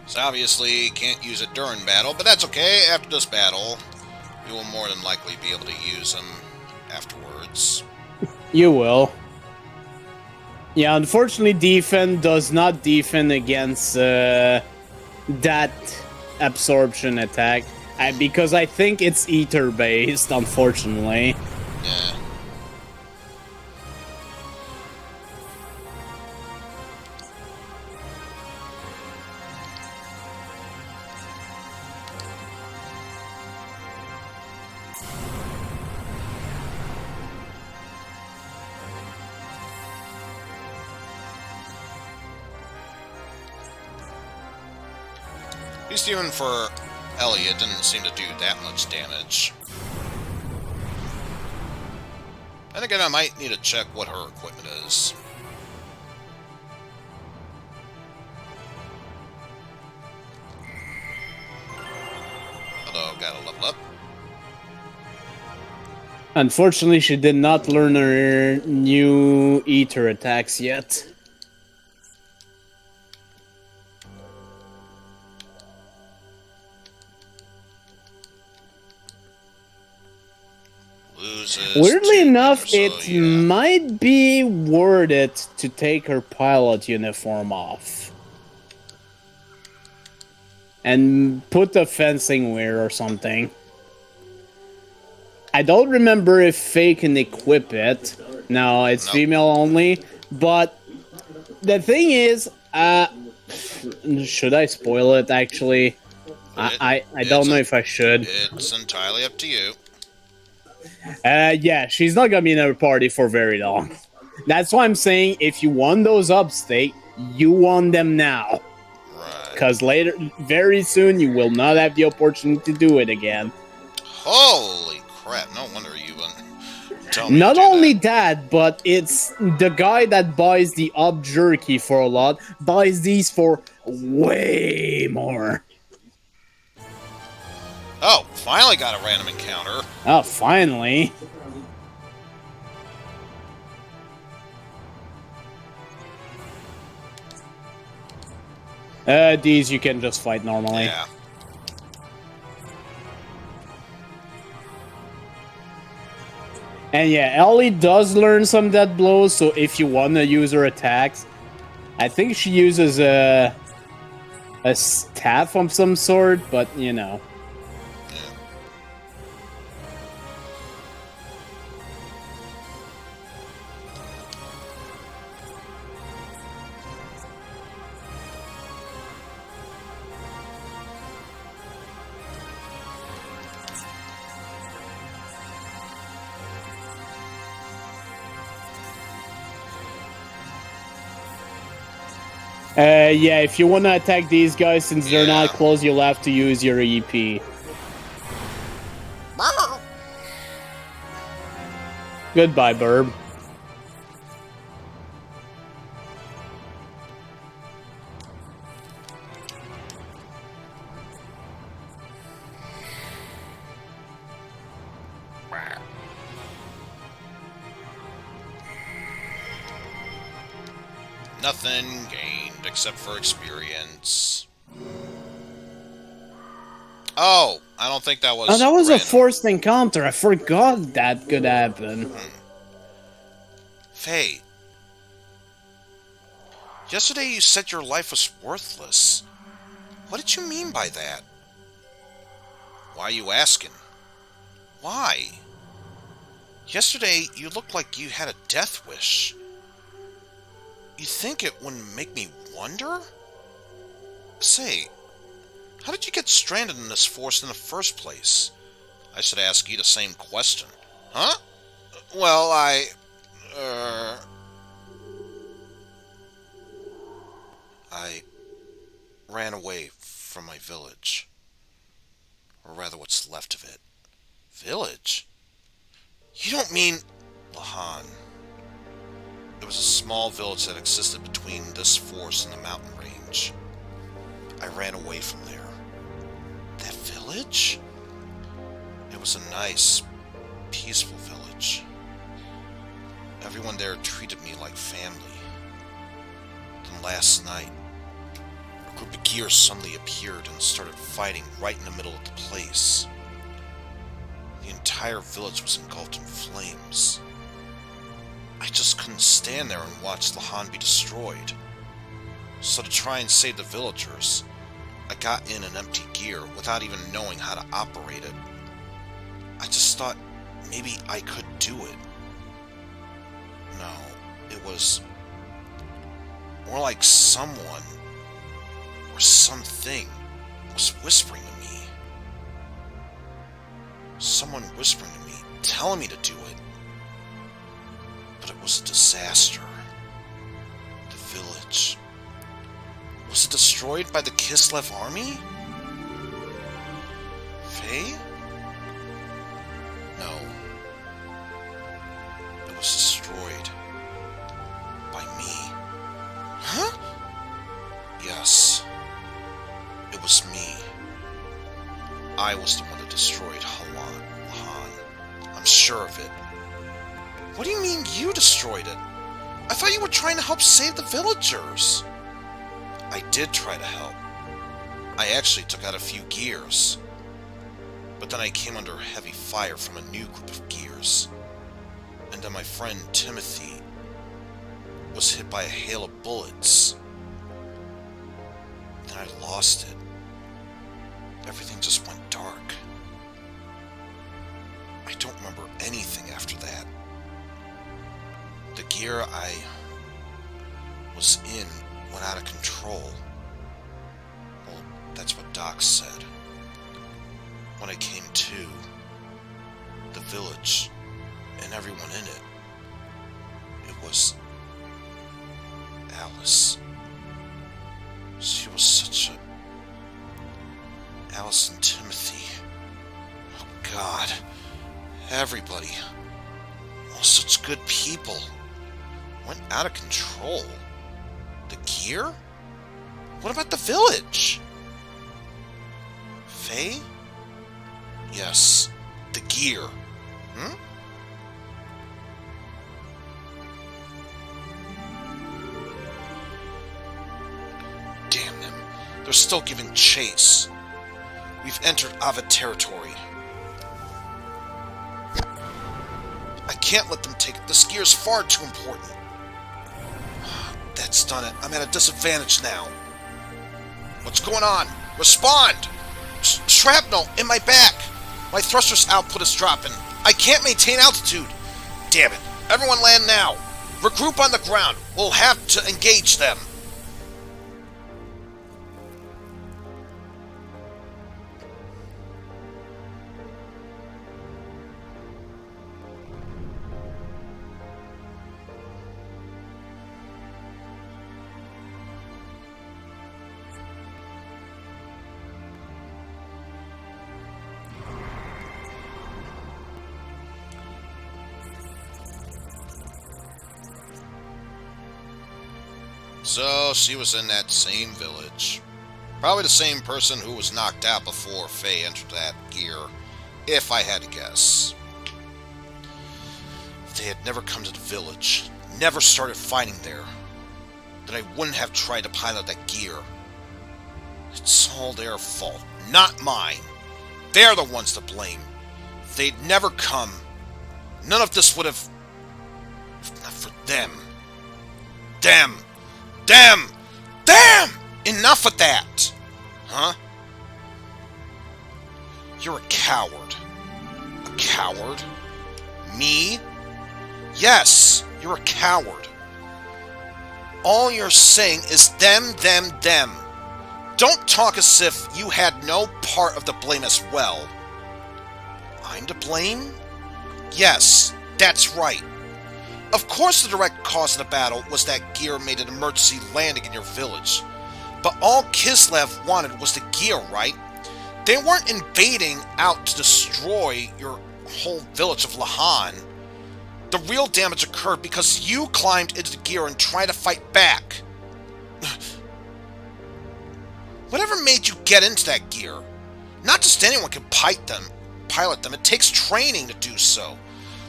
A: So obviously can't use it during battle, but that's okay. After this battle, you will more than likely be able to use them afterwards.
B: You will. Yeah, unfortunately, defend does not defend against that absorption attack. Because I think it's ether based, unfortunately.
A: Yeah. At least even for Ellie, it didn't seem to do that much damage. And again, I might need to check what her equipment is. Although, gotta level up.
B: Unfortunately, she did not learn her new ether attacks yet. Weirdly enough, it might be worth it to take her pilot uniform off. And put the fencing wear or something. I don't remember if Faye can equip it. No, it's female only. But the thing is, should I spoil it actually? I don't know if I should.
A: It's entirely up to you.
B: Yeah, she's not gonna be in our party for very long. That's why I'm saying if you want those upstate, you want them now.
A: Right.
B: Because later, very soon, you will not have the opportunity to do it again.
A: Holy crap, no wonder you tell me
B: Not
A: to do
B: only
A: that.
B: that, but it's the guy that buys the up jerky for a lot, buys these for way more.
A: Oh, finally got a random encounter.
B: Oh, finally. These you can just fight normally.
A: Yeah.
B: And yeah, Ellie does learn some death blows, so if you want to use her attacks, I think she uses a staff of some sort, but you know. Yeah, if you want to attack these guys, since they're not close, you'll have to use your EP. Goodbye, Burb.
A: Nothing gained except for experience. Oh, I don't think that was.
B: Oh, that was
A: random.
B: a forced encounter. I forgot that could happen.
A: Faye, yesterday you said your life was worthless. What did you mean by that? Why are you asking? Why? Yesterday you looked like you had a death wish. You think it wouldn't make me wonder? Say, how did you get stranded in this forest in the first place? I should ask you the same question. Huh? Well, I ran away from my village. Or rather, what's left of it. Village? You don't mean... Lahan. It was a small village that existed between this forest and the mountain range. I ran away from there. That village? It was a nice, peaceful village. Everyone there treated me like family. Then last night, a group of gears suddenly appeared and started fighting right in the middle of the place. The entire village was engulfed in flames. I just couldn't stand there and watch the Han be destroyed. So to try and save the villagers, I got in an empty gear without even knowing how to operate it. I just thought maybe I could do it. No, it was more like someone or something was whispering to me. Someone whispering to me, telling me to do it. But it was a disaster. The village. Was it destroyed by the Kislev army? Faye? No. It was destroyed by me. Huh? Yes. It was me. I was the one that destroyed Lahan. I'm sure of it. What do you mean you destroyed it? I thought you were trying to help save the villagers. I did try to help. I actually took out a few gears. But then I came under heavy fire from a new group of gears. And then my friend Timothy was hit by a hail of bullets. Then I lost it. Everything just went dark. I don't remember anything after that. The gear I was in went out of control. Well, that's what Doc said. When I came to, the village and everyone in it, it was Alice. She was such a... Alice and Timothy. Oh God. Everybody. Such good people. Went out of control. The gear? What about the village? Faye? Yes, the gear. Hmm? Damn them. They're still giving chase. We've entered Ava territory. I can't let them take it. This gear's far too important. That's done it. I'm at a disadvantage now. What's going on? Respond! Shrapnel in my back! My thruster's output is dropping. I can't maintain altitude. Damn it. Everyone land now. Regroup on the ground. We'll have to engage them. So, she was in that same village. Probably the same person who was knocked out before Faye entered that gear, if I had to guess. If they had never come to the village, never started fighting there, then I wouldn't have tried to pilot that gear. It's all their fault, not mine. They're the ones to blame. If they'd never come, none of this would have... If not for them. Them! Damn! Damn! Enough of that! Huh? You're a coward. A coward? Me? Yes, you're a coward. All you're saying is them, them, them. Don't talk as if you had no part of the blame as well. I'm to blame? Yes, that's right. Of course the direct cause of the battle was that gear made an emergency landing in your village. But all Kislev wanted was the gear, right? They weren't invading out to destroy your whole village of Lahan. The real damage occurred because you climbed into the gear and tried to fight back. Whatever made you get into that gear? Not just anyone can pilot them. It takes training to do so.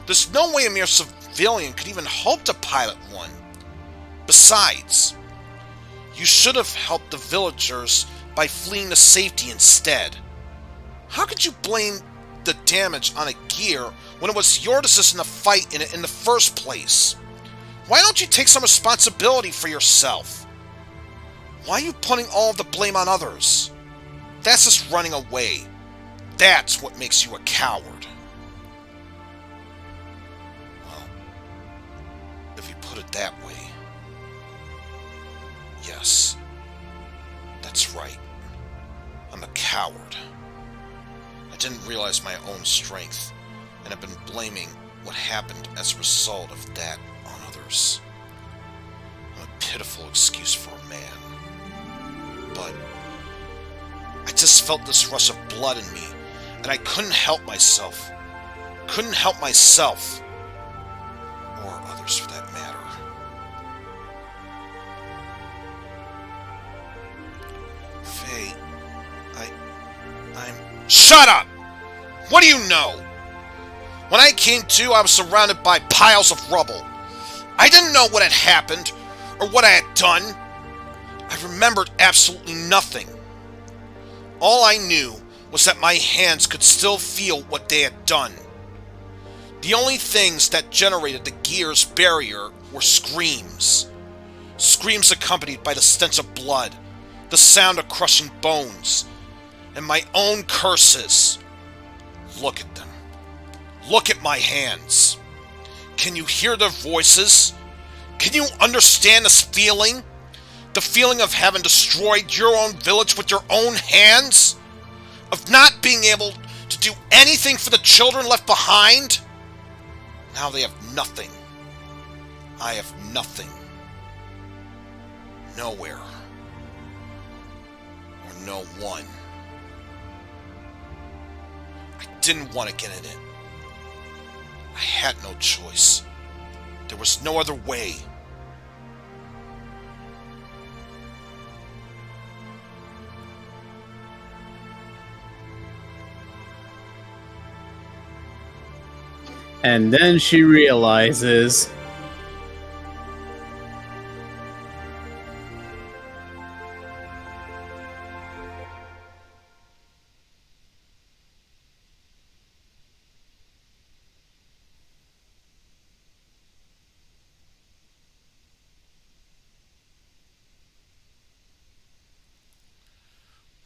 A: There's no way a mere civilian could even hope to pilot one. Besides, you should have helped the villagers by fleeing to safety instead. How could you blame the damage on a gear when it was your decision to fight in it in the first place? Why don't you take some responsibility for yourself? Why are you putting all of the blame on others? That's just running away. That's what makes you a coward. Well, if you put it that way, yes, that's right. I'm a coward. I didn't realize my own strength, and have been blaming what happened as a result of that on others. I'm a pitiful excuse for a man. But I just felt this rush of blood in me, and I couldn't help myself. Couldn't help myself. Or others for that matter. Faye, I'm... Shut up! What do you know? When I came to, I was surrounded by piles of rubble. I didn't know what had happened, or what I had done. I remembered absolutely nothing. All I knew was that my hands could still feel what they had done. The only things that generated the gear's barrier were screams. Screams accompanied by the stench of blood, the sound of crushing bones, and my own curses. Look at them. Look at my hands. Can you hear their voices? Can you understand this feeling? The feeling of having destroyed your own village with your own hands? Of not being able to do anything for the children left behind? Now they have nothing. I have nothing. Nowhere. Or no one. I didn't want to get in it. I had no choice. There was no other way.
B: And then she realizes...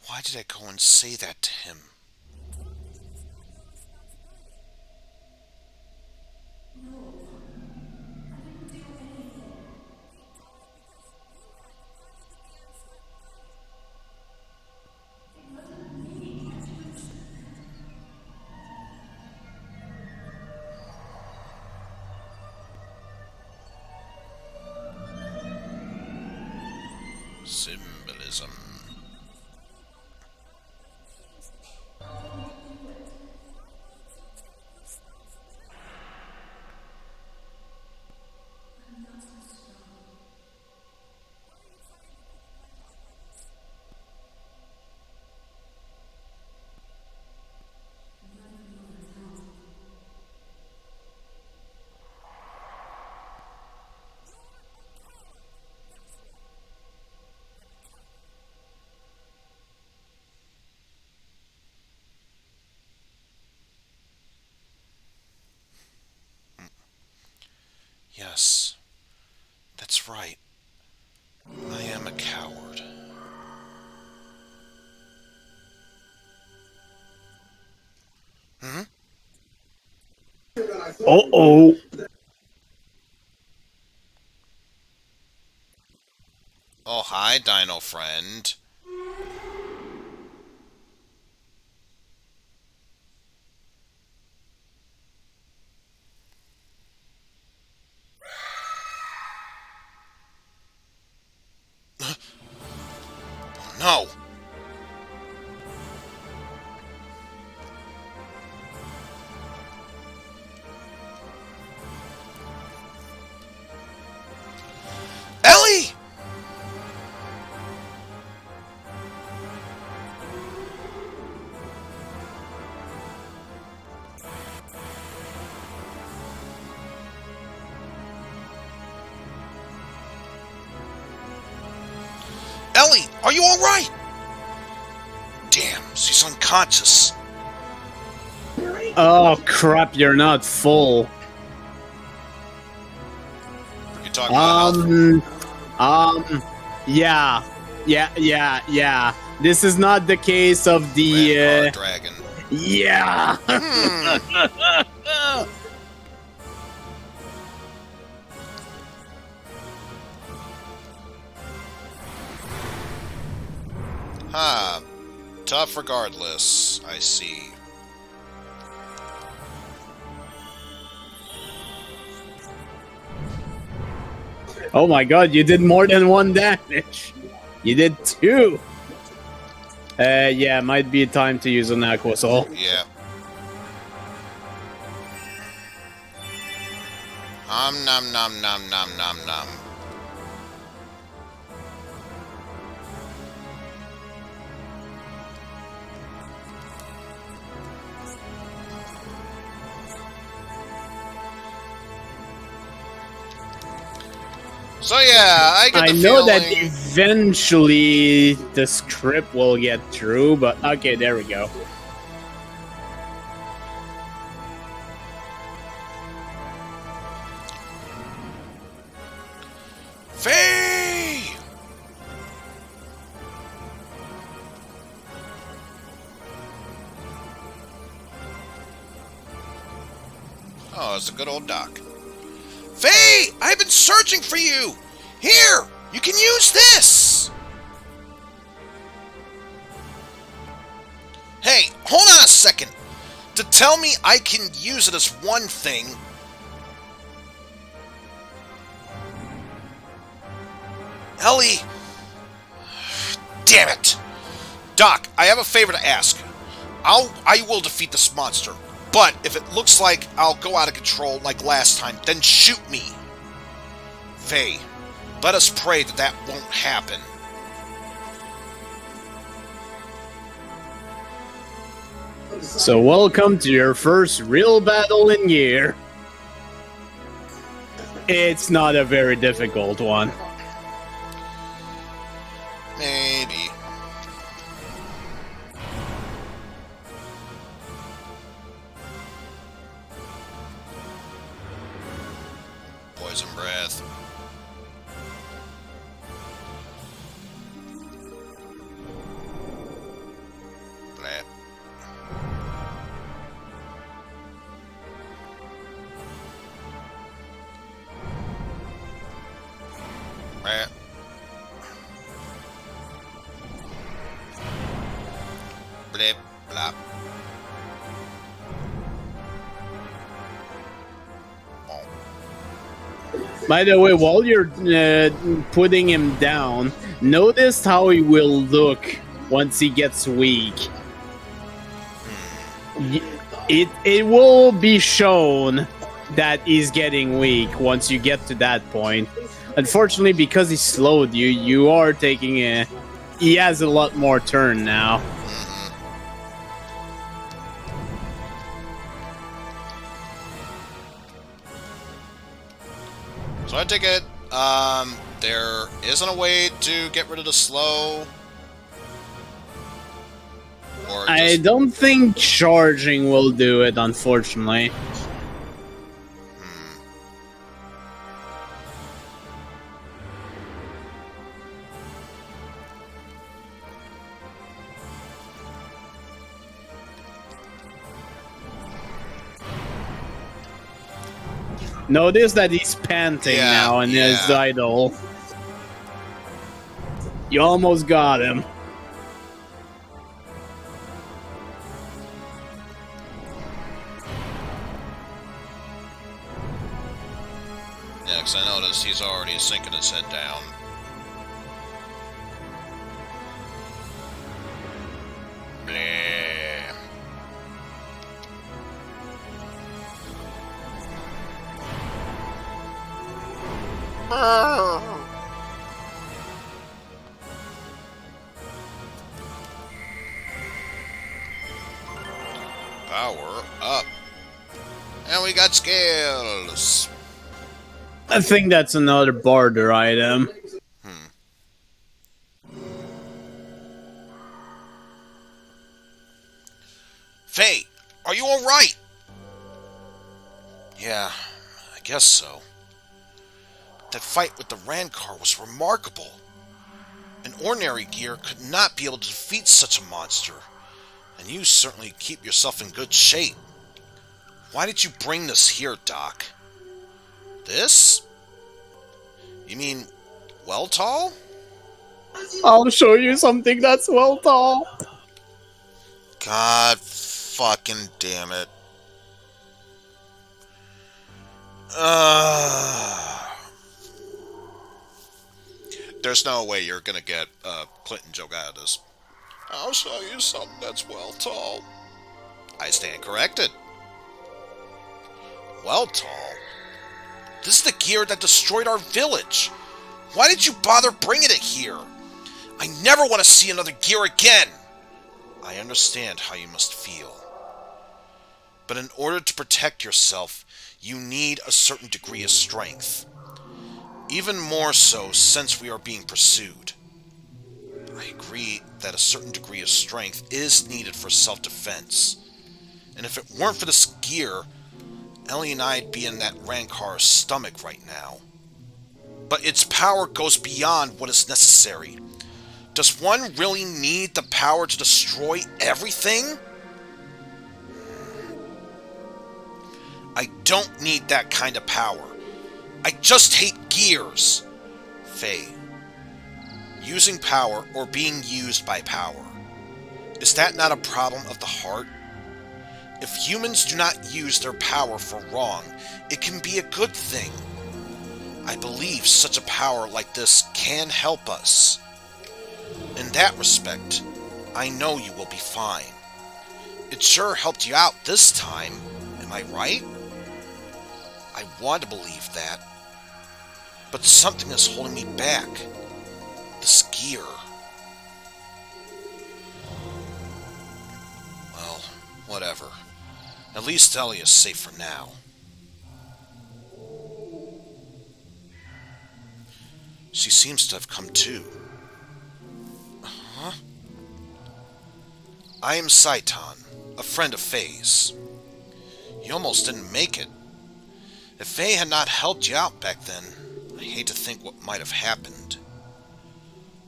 A: Why did I go and say that to him? Symbolism. Yes, that's right. I am a coward. Hmm?
B: Uh-oh.
A: Oh, hi, Dino friend. No! Ellie! Ellie, are you alright? Damn, she's unconscious.
B: Oh crap, you're not full.
A: You're talking about
B: Yeah. This is not the case of the
A: Red dragon.
B: Yeah.
A: Ha. Tough regardless, I see.
B: Oh my god, you did more than 1 damage. You did 2. Yeah, might be time to use an Aqua Soul.
A: Yeah. Nom nom nom nom nom nom. So yeah, I get the
B: know that
A: feeling-
B: eventually the script will get through, but okay, there we go.
A: Faye! Oh, it's a good old Doc. Faye! I've been searching for you! Here! You can use this! Hey, hold on a second. To tell me I can use it as one thing... Ellie! Damn it! Doc, I have a favor to ask. I will defeat this monster. But if it looks like I'll go out of control like last time, then shoot me. Faye, let us pray that that won't happen.
B: So welcome to your first real battle in year. It's not a very difficult one.
A: Maybe. Poison breath. Blah. Blah. Blip, blop.
B: By the way, while you're putting him down, notice how he will look once he gets weak. It will be shown that he's getting weak once you get to that point. Unfortunately, because he slowed you, you are taking a... He has a lot more turn now.
A: So I take it, there isn't a way to get rid of the slow? Or
B: I don't think charging will do it, unfortunately. Notice that he's panting now in his idol. You almost got him.
A: Yeah, because I noticed he's already sinking his head down. Bleh. Power up. And we got scales.
B: I think that's another barter item.
A: Faye, are you alright? Yeah, I guess so. That fight with the Rancor was remarkable. An ordinary gear could not be able to defeat such a monster. And you certainly keep yourself in good shape. Why did you bring this here, Doc? This? You mean Weltall?
B: I'll show you something that's well tall.
A: God fucking damn it. There's no way you're gonna get Clinton joke out of this. I'll show you something that's Weltall. I stand corrected. Weltall? This is the gear that destroyed our village. Why did you bother bringing it here? I never want to see another gear again. I understand how you must feel. But in order to protect yourself, you need a certain degree of strength. Even more so since we are being pursued. I agree that a certain degree of strength is needed for self-defense. And if it weren't for this gear, Ellie and I'd be in that Rancar's stomach right now. But its power goes beyond what is necessary. Does one really need the power to destroy everything? I don't need that kind of power. I just hate gears. Faye. Using power or being used by power. Is that not a problem of the heart? If humans do not use their power for wrong, it can be a good thing. I believe such a power like this can help us. In that respect, I know you will be fine. It sure helped you out this time, am I right? I want to believe that. But something is holding me back. This gear. Well, whatever. At least Ellie is safe for now. She seems to have come to. Huh? I am Saitan, a friend of Faye's. You almost didn't make it. If Faye had not helped you out back then, I hate to think what might have happened.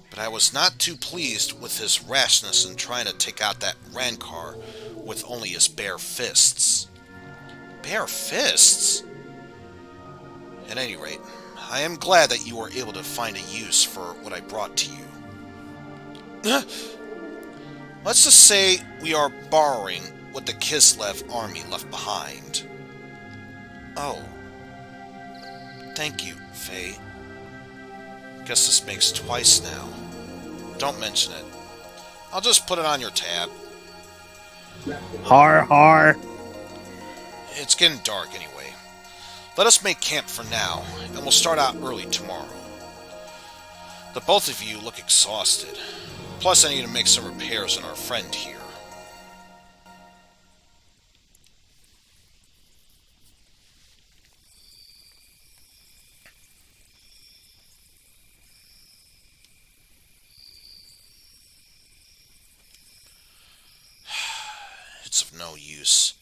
A: But I was not too pleased with his rashness in trying to take out that Rancor with only his bare fists. Bare fists? At any rate, I am glad that you were able to find a use for what I brought to you. Let's just say we are borrowing what the Kislev army left behind. Oh. Thank you, Faye. Guess this makes twice now. Don't mention it. I'll just put it on your tab.
B: Har har.
A: It's getting dark anyway. Let us make camp for now, and we'll start out early tomorrow. The both of you look exhausted. Plus, I need to make some repairs on our friend here. It's of no use.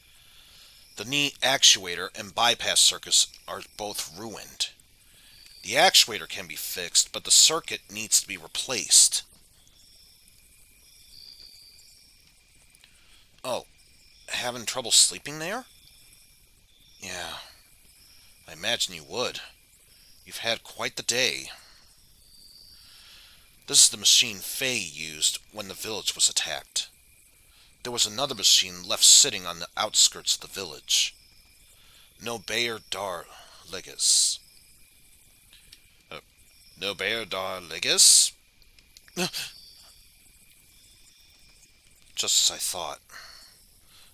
A: The knee actuator and bypass circuits are both ruined. The actuator can be fixed, but the circuit needs to be replaced. Oh, having trouble sleeping there? Yeah, I imagine you would. You've had quite the day. This is the machine Faye used when the village was attacked. There was another machine left sitting on the outskirts of the village. No Bayer Dar Legis. No Bayer Dar Legis? Just as I thought.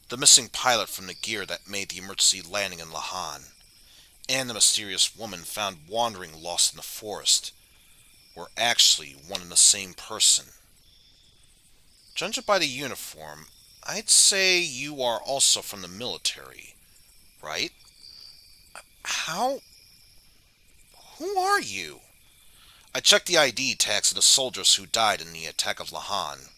A: The missing pilot from the gear that made the emergency landing in Lahan, and the mysterious woman found wandering lost in the forest, were actually one and the same person. Judging by the uniform, I'd say you are also from the military, right? How? Who are you? I checked the ID tags of the soldiers who died in the attack of Lahan.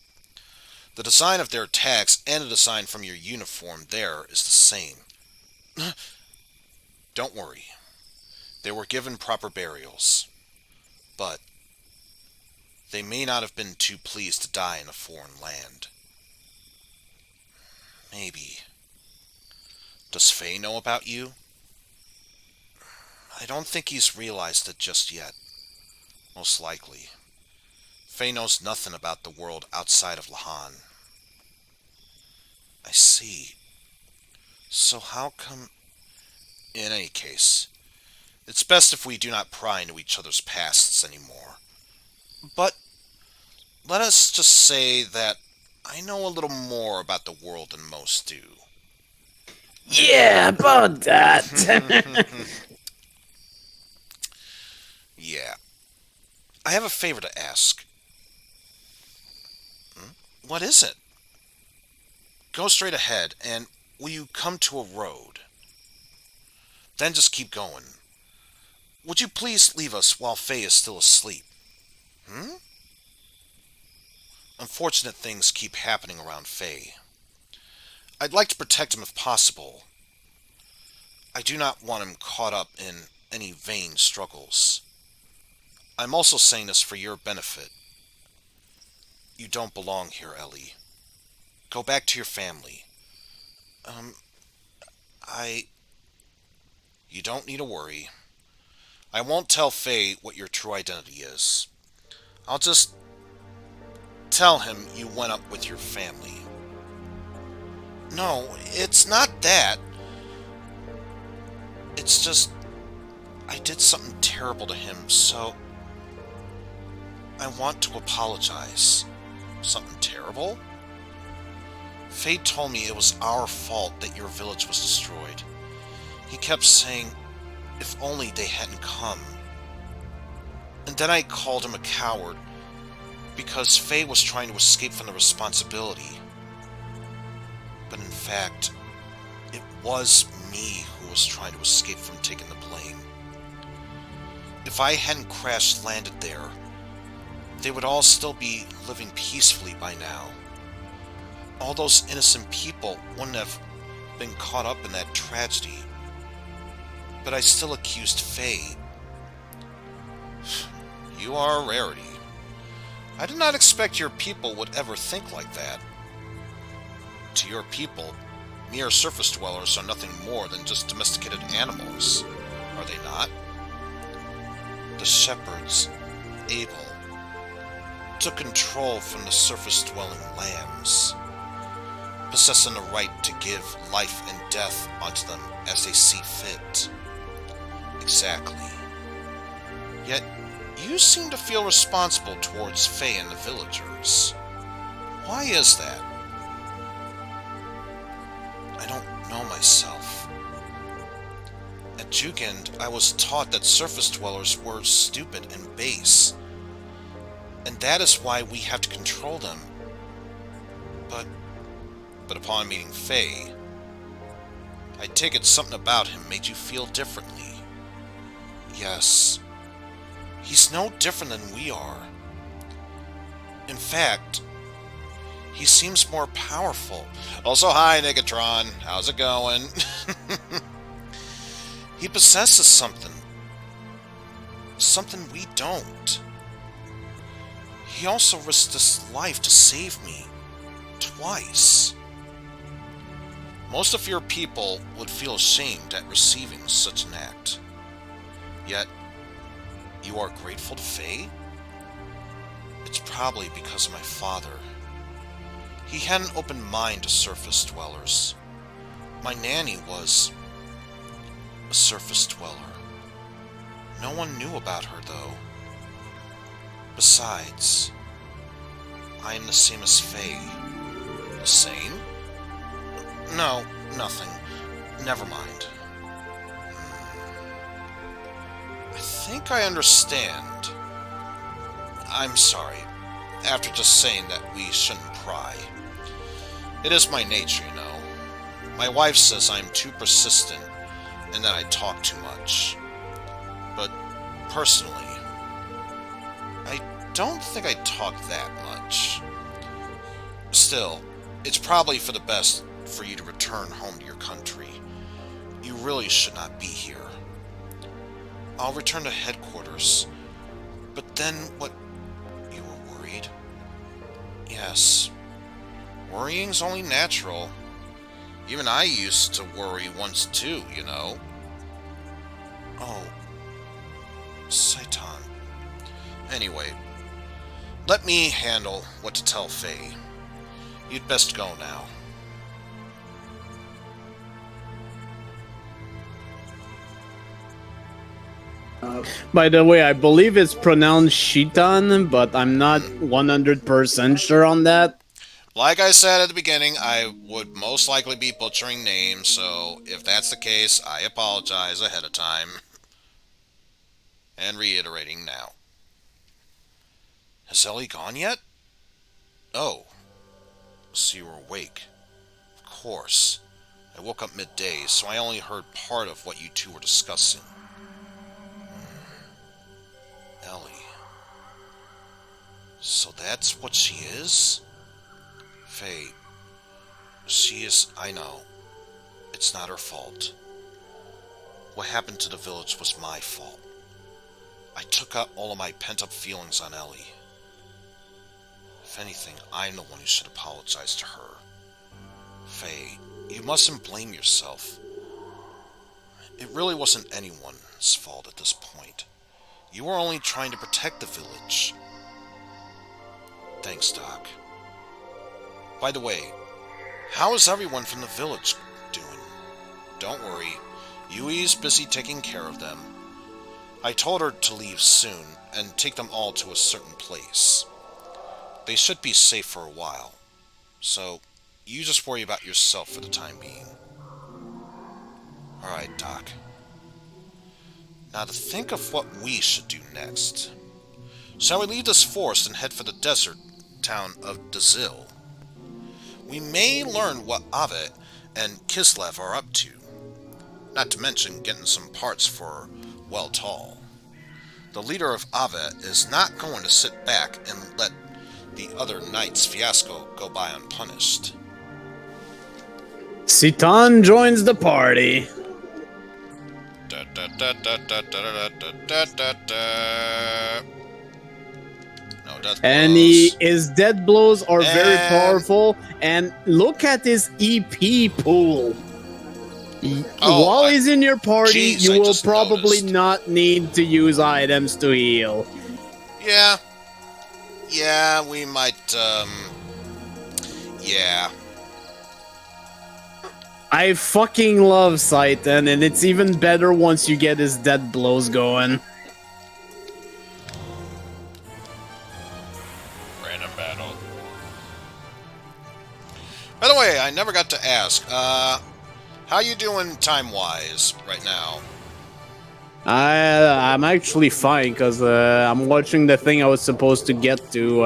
A: The design of their tags and the design from your uniform there is the same. Don't worry. They were given proper burials. But they may not have been too pleased to die in a foreign land. Maybe. Does Faye know about you? I don't think he's realized it just yet. Most likely. Faye knows nothing about the world outside of Lahan. I see. So how come... In any case, it's best if we do not pry into each other's pasts anymore. But let us just say that I know a little more about the world than most do.
B: Yeah, about that.
A: Yeah. I have a favor to ask. What is it? Go straight ahead, and will you come to a road? Then just keep going. Would you please leave us while Faye is still asleep? Unfortunate things keep happening around Faye. I'd like to protect him if possible. I do not want him caught up in any vain struggles. I'm also saying this for your benefit. You don't belong here, Ellie. Go back to your family. You don't need to worry. I won't tell Faye what your true identity is. I'll just tell him you went up with your family. No, it's not that. It's just... I did something terrible to him, so... I want to apologize. Something terrible? Faye told me it was our fault that your village was destroyed. He kept saying, if only they hadn't come. And then I called him a coward, because Faye was trying to escape from the responsibility. But in fact, it was me who was trying to escape from taking the blame. If I hadn't crash-landed there, they would all still be living peacefully by now. All those innocent people wouldn't have been caught up in that tragedy. But I still accused Faye. You are a rarity. I did not expect your people would ever think like that. To your people, mere surface dwellers are nothing more than just domesticated animals, are they not? The shepherds, Abel, took control from the surface-dwelling lambs, possessing the right to give life and death unto them as they see fit. Exactly. Yet, you seem to feel responsible towards Faye and the villagers. Why is that? I don't know myself. At Jugend, I was taught that surface dwellers were stupid and base, and that is why we have to control them. But upon meeting Faye, I take it something about him made you feel differently. Yes, he's no different than we are. In fact, he seems more powerful. Also, hi, Negatron. How's it going? He possesses something. Something we don't. He also risked his life to save me. Twice. Most of your people would feel ashamed at receiving such an act. Yet, you are grateful to Faye? It's probably because of my father. He had an open mind to surface dwellers. My nanny was a surface dweller. No one knew about her, though. Besides, I am the same as Faye. The same? No, nothing. Never mind. I think I understand. I'm sorry. After just saying that we shouldn't pry. It is my nature, you know. My wife says I'm too persistent and that I talk too much. But personally, I don't think I talk that much. Still, it's probably for the best for you to return home to your country. You really should not be here. I'll return to headquarters. But then what? You were worried? Yes. Worrying's only natural. Even I used to worry once too, you know. Oh. Saitan. Anyway, let me handle what to tell Faye. You'd best go now.
B: By the way, I believe it's pronounced Shitan, but I'm not 100% sure on that.
A: Like I said at the beginning, I would most likely be butchering names, so if that's the case, I apologize ahead of time. And reiterating now. Has Ellie gone yet? Oh. So you were awake. Of course. I woke up midday, so I only heard part of what you two were discussing. Ellie. So that's what she is? Faye. She is... I know. It's not her fault. What happened to the village was my fault. I took out all of my pent-up feelings on Ellie. If anything, I'm the one who should apologize to her. Faye, you mustn't blame yourself. It really wasn't anyone's fault at this point. You were only trying to protect the village. Thanks, Doc. By the way, how is everyone from the village doing? Don't worry, Yui's busy taking care of them. I told her to leave soon and take them all to a certain place. They should be safe for a while. So, You just worry about yourself for the time being. Alright, Doc. Now to think of what we should do next. Shall we leave this forest and head for the desert town of Dazil? We may learn what Avet and Kislev are up to. Not to mention getting some parts for Weltall. The leader of Avet is not going to sit back and let the other knight's fiasco go by unpunished.
B: Citan joins the party.
A: Da, da, da, da, da, da, da, da, da, da. No death
B: And
A: blows.
B: his dead blows are very
A: And-
B: powerful. And look at his EP pool.
A: Oh,
B: While he's in your party,
A: Jeez,
B: you
A: I
B: will
A: just
B: probably
A: noticed.
B: not need to use items to heal.
A: Yeah. Yeah, we might, yeah.
B: I fucking love Citan, and it's even better once you get his dead blows going.
A: Random battle. By the way, I never got to ask, how you doing time-wise right now?
B: I'm actually fine, because I'm watching the thing I was supposed to get to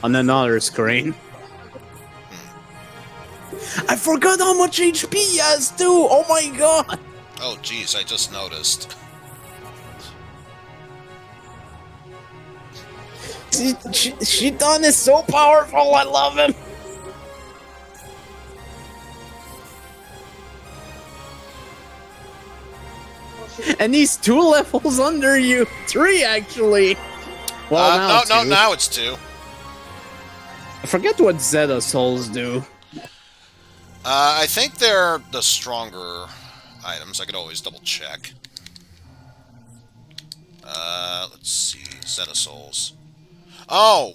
B: on another screen. I forgot how much HP he has, too! Oh my god!
A: Oh, jeez, I just noticed.
B: Shitan is so powerful, I love him! And he's 2 levels under you. 3, actually. Well,
A: no,
B: two.
A: now it's 2.
B: I forget what Zeta souls do.
A: I think they're the stronger items. I could always double check. Let's see. Zeta souls. Oh!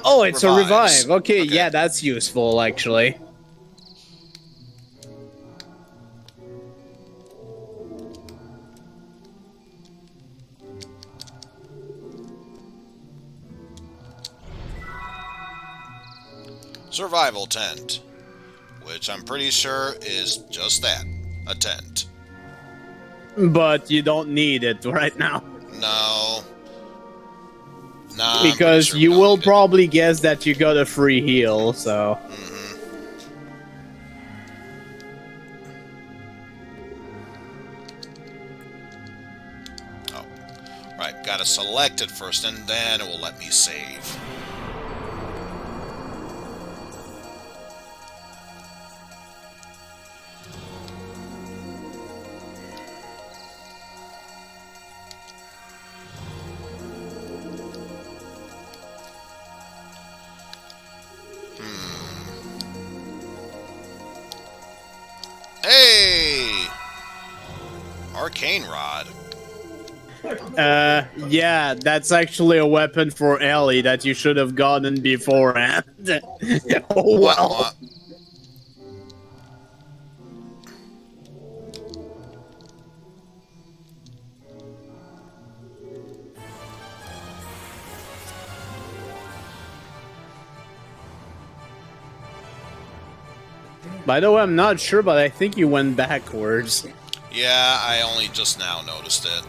B: Oh, it's
A: Revives.
B: a revive. Okay,
A: Okay.
B: yeah, that's useful, actually.
A: Survival tent. Which I'm pretty sure is just that. A tent.
B: But you don't need it right now.
A: No. Nah, I'm pretty
B: Because
A: sure
B: you
A: we don't
B: will
A: need it.
B: probably guess that you got a free heal, so...
A: Mhm. Oh. Right, gotta select it first, and then it will let me save. Hey! Arcane Rod.
B: Yeah, that's actually a weapon for Ellie that you should have gotten beforehand. Oh, well.
A: What?
B: By the way, I'm not sure, but I think you went backwards.
A: Yeah, I only just now noticed it.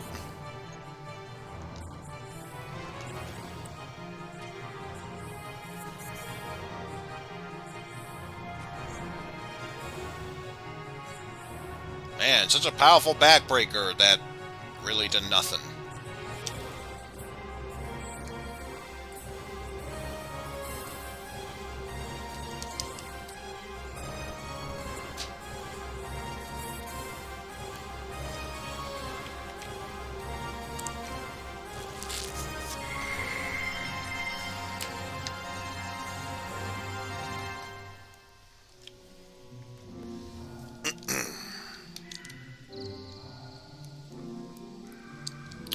A: Man, such a powerful backbreaker that really did nothing.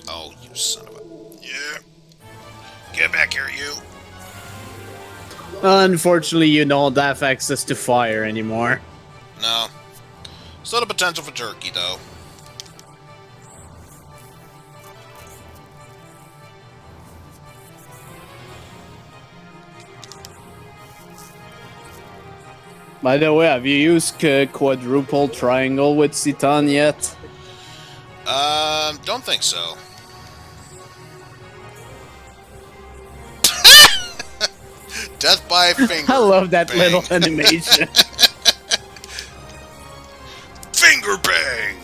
A: Oh, you son of a... Yeah. Get back here, you.
B: Unfortunately, you don't have access to fire anymore.
A: No. Still the potential for turkey, though.
B: By the way, have you used quadruple triangle with Citan yet?
A: Don't think so. Death by finger.
B: I love that
A: bang.
B: little animation.
A: Finger bang.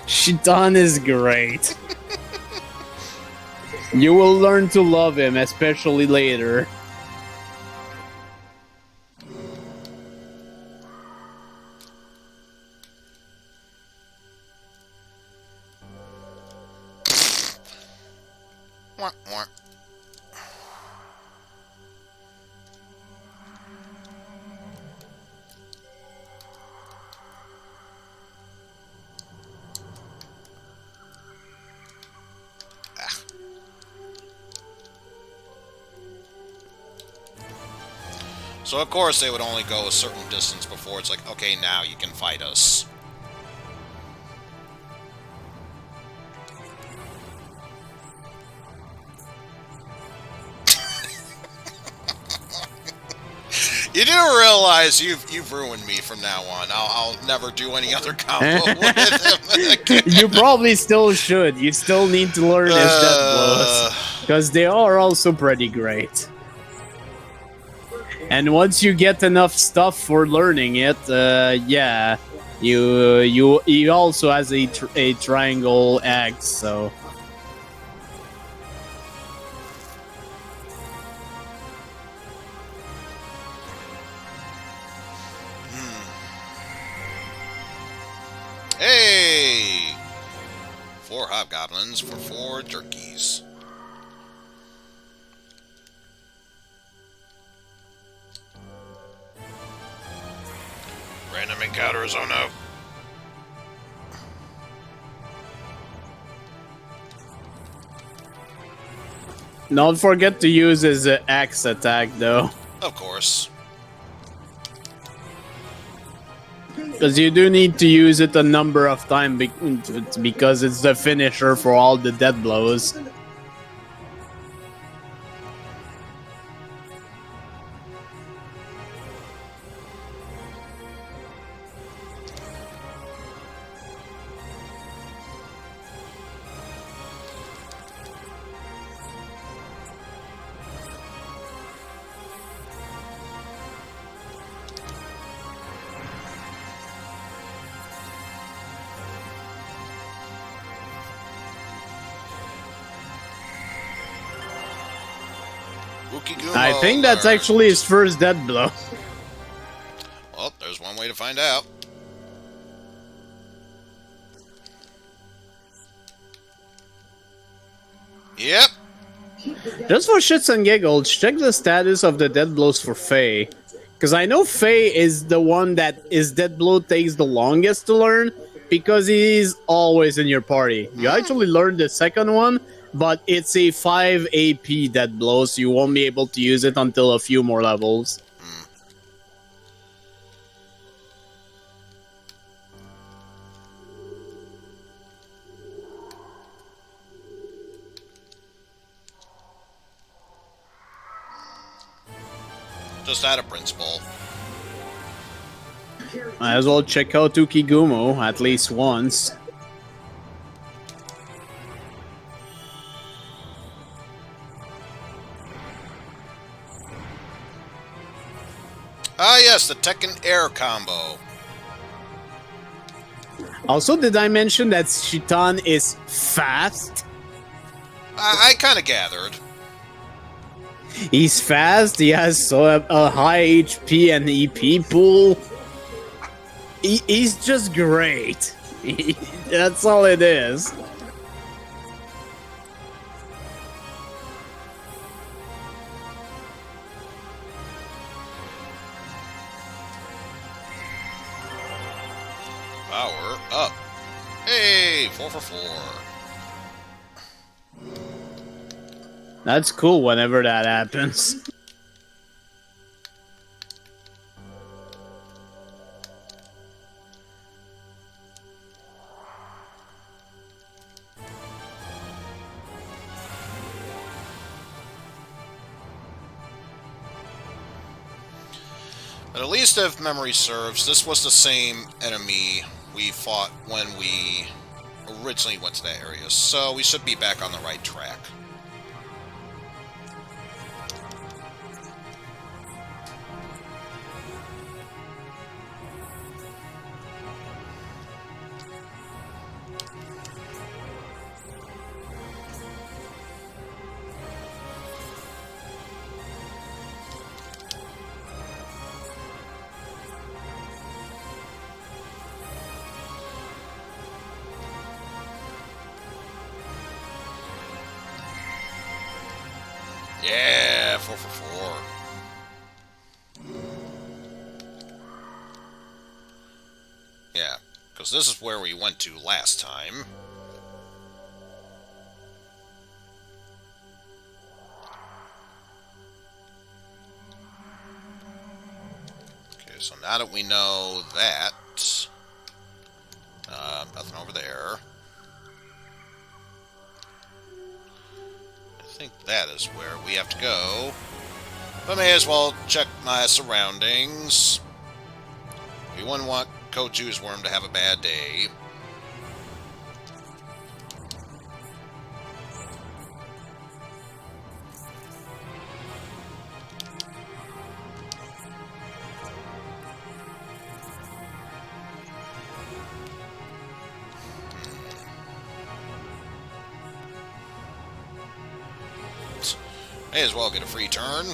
B: Citan is great. You will learn to love him, especially later.
A: Wah, wah. So of course they would only go a certain distance before it's like, okay, now you can fight us. You do realize you've ruined me from now on. I'll never do any other combo with him again.
B: You probably still should. You still need to learn his death blows. Because they are also pretty great. And once you get enough stuff for learning it, yeah, he also has a triangle axe, so.
A: Hey! 4 hobgoblins for 4 turkeys. Random encounters, oh no.
B: Don't forget to use his axe attack, though.
A: Of course.
B: Because you do need to use it a number of times because it's the finisher for all the death blows. I think that's actually his first death blow.
A: Well, there's one way to find out. Yep.
B: Just for shits and giggles, check the status of the death blows for Faye. Because I know Faye is the one that his death blow takes the longest to learn, because he's always in your party. You actually learned the second one, but it's a 5 AP death blow, so you won't be able to use it until a few more levels.
A: Just out of principle.
B: Might as well check out Ukigumo at least once.
A: Ah yes, the Tekken Air combo.
B: Also, did I mention that Citan is fast?
A: I kind of gathered.
B: He's fast, he has a high HP and EP pool. He's just great. That's all it is.
A: Power up. Hey, 4 for 4.
B: That's cool whenever that happens.
A: But at least if memory serves, this was the same enemy we fought when we originally went to that area, so we should be back on the right track. Yeah, 4 for 4. Yeah, because this is where we went to last time. Okay, so now that we know that, nothing over there. I think that is where we have to go. But may as well check my surroundings. We wouldn't want Koju's worm to have a bad day. May as well get a free turn.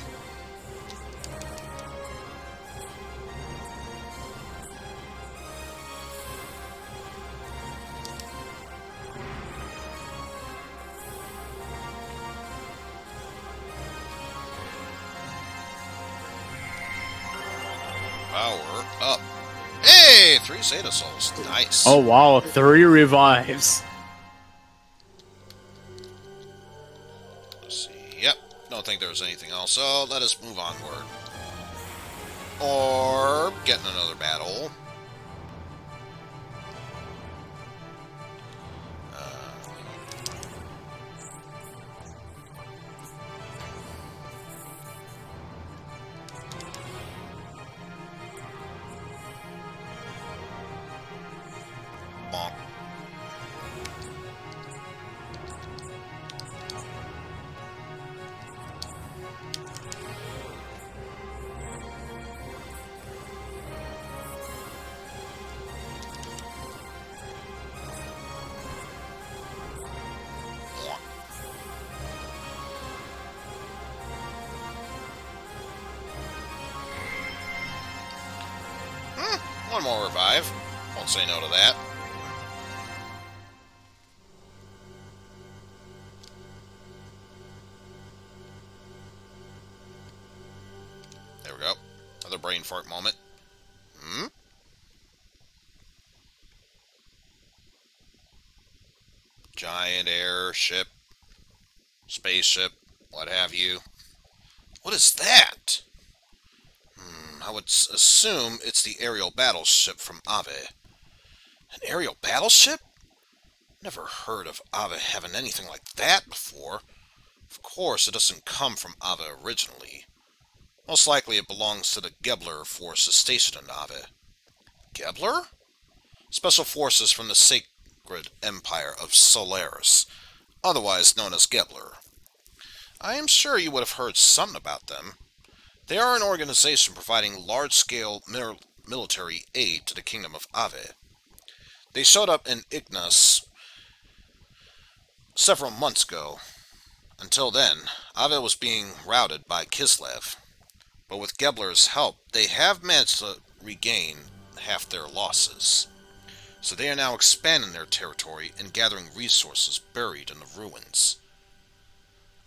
A: Power up. Hey! 3 Zeta Souls. Nice.
B: Oh wow, 3 revives.
A: Let's see. Yep. Don't think there's anything else, so let us move onward. Or get in another battle. Bonk. One more revive. Won't say no to that. There we go. Another brain fart moment. Giant airship, spaceship, what have you. What is that? I would assume it's the aerial battleship from Ave. An aerial battleship? Never heard of Ave having anything like that before. Of course, it doesn't come from Ave originally. Most likely it belongs to the Gebler forces stationed in Ave. Gebler? Special forces from the sacred empire of Solaris, otherwise known as Gebler. I am sure you would have heard something about them. They are an organization providing large-scale military aid to the Kingdom of Ave. They showed up in Ignis several months ago. Until then, Ave was being routed by Kislev. But with Gebler's help, they have managed to regain half their losses. So they are now expanding their territory and gathering resources buried in the ruins.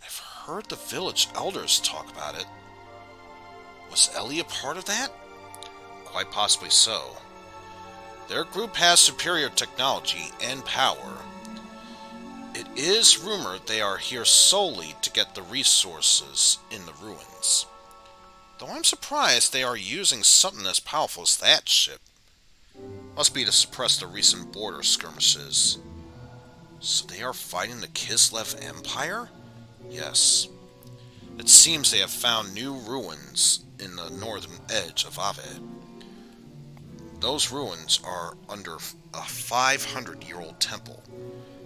A: I've heard the village elders talk about it. Was Ellie a part of that? Quite possibly so. Their group has superior technology and power. It is rumored they are here solely to get the resources in the ruins. Though I'm surprised they are using something as powerful as that ship. Must be to suppress the recent border skirmishes. So they are fighting the Kislev Empire? Yes. It seems they have found new ruins in the northern edge of Ave. Those ruins are under a 500-year-old temple.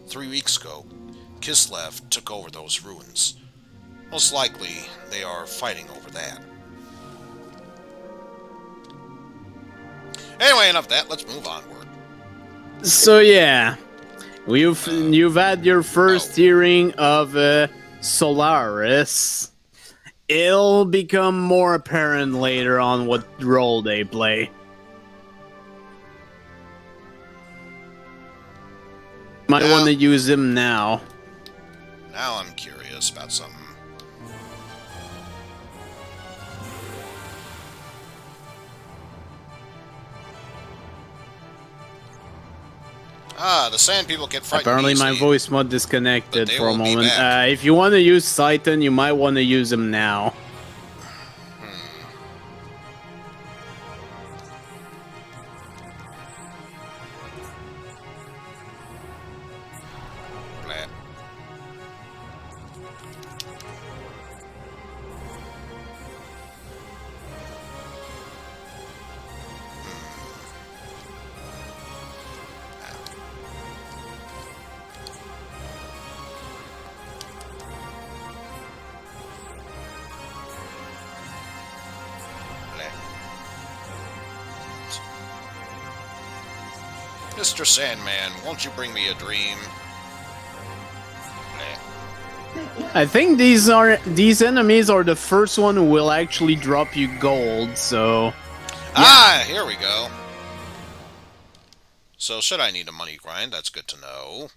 A: 3 weeks ago, Kislev took over those ruins. Most likely, they are fighting over that. Anyway, enough of that. Let's move onward.
B: So yeah, you've had your first hearing of Solaris. It'll become more apparent later on what role they play. Might want to use them now.
A: Now I'm curious about something. Ah, the sand people get frightened.
B: Apparently
A: easily.
B: my voice mod disconnected for a
A: will be
B: moment.
A: back.
B: If you want to use Titan, you might want to use them now.
A: Blah. Mr. Sandman, won't you bring me a dream?
B: I think these enemies are the first one who will actually drop you gold, so... Yeah.
A: Ah, here we go. So, should I need a money grind? That's good to know.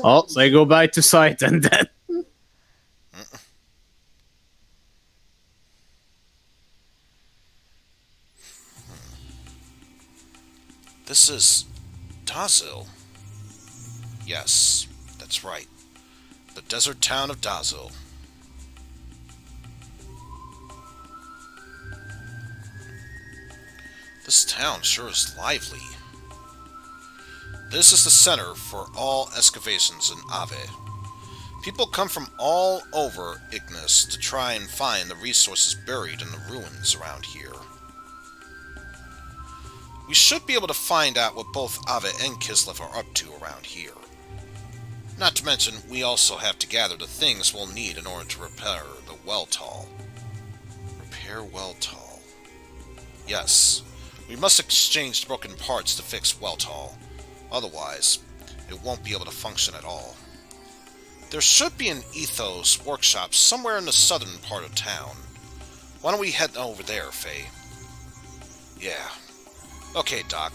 B: Oh, so I go back to Titan then.
A: This is Dazil. Yes, that's right. The desert town of Dazil. This town sure is lively. This is the center for all excavations in Ave. People come from all over Ignis to try and find the resources buried in the ruins around here. We should be able to find out what both Ave and Kislev are up to around here. Not to mention, we also have to gather the things we'll need in order to repair the Weltall. Repair Weltall. Yes, we must exchange the broken parts to fix Weltall. Otherwise, it won't be able to function at all. There should be an Ethos workshop somewhere in the southern part of town. Why don't we head over there, Faye? Yeah. Okay, Doc.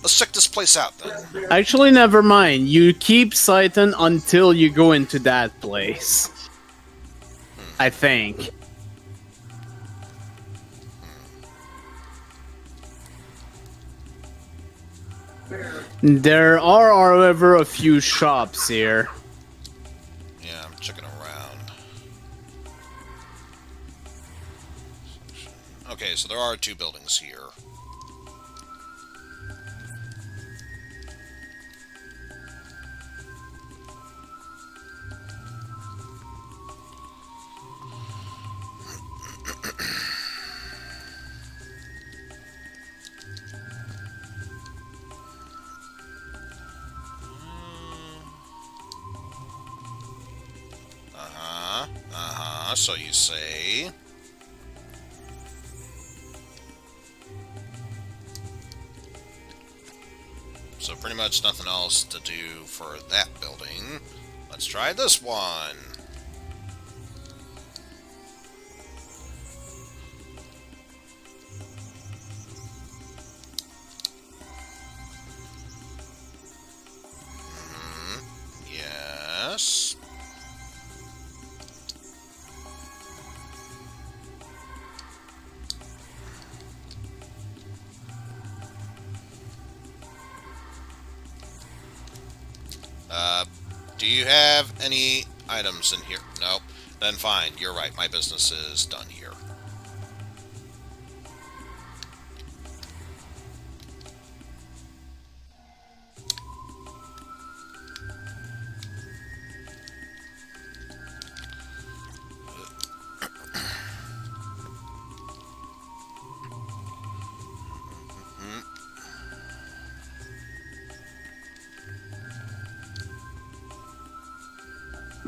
A: Let's check this place out, then.
B: Actually, never mind. You keep Titan until you go into that place. I think. There are, however, a few shops here.
A: Yeah, I'm checking around. Okay, so there are 2 buildings here. So you say. So pretty much nothing else to do for that building. Let's try this one. Yes. Do you have any items in here? Nope. Then fine, you're right. My business is done here.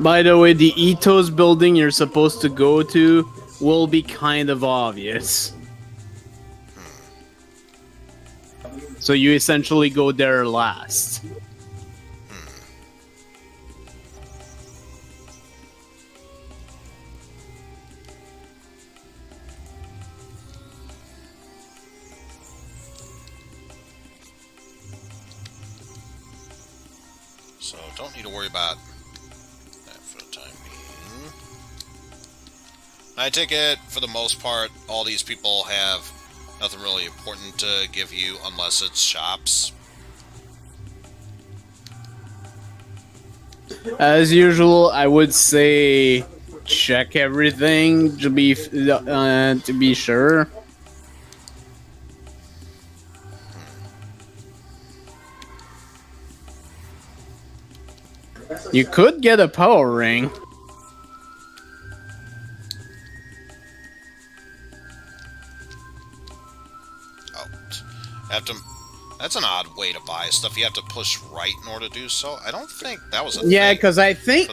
B: By the way, the Ethos building you're supposed to go to will be kind of obvious. So you essentially go there last.
A: So don't need to worry about that for the time being. I take it, for the most part, all these people have nothing really important to give you unless it's shops.
B: As usual, I would say check everything to be sure. You could get a power ring.
A: Oh, have to. That's an odd way to buy stuff. You have to push right in order to do so. I don't think that was a
B: Yeah,
A: thing
B: because I think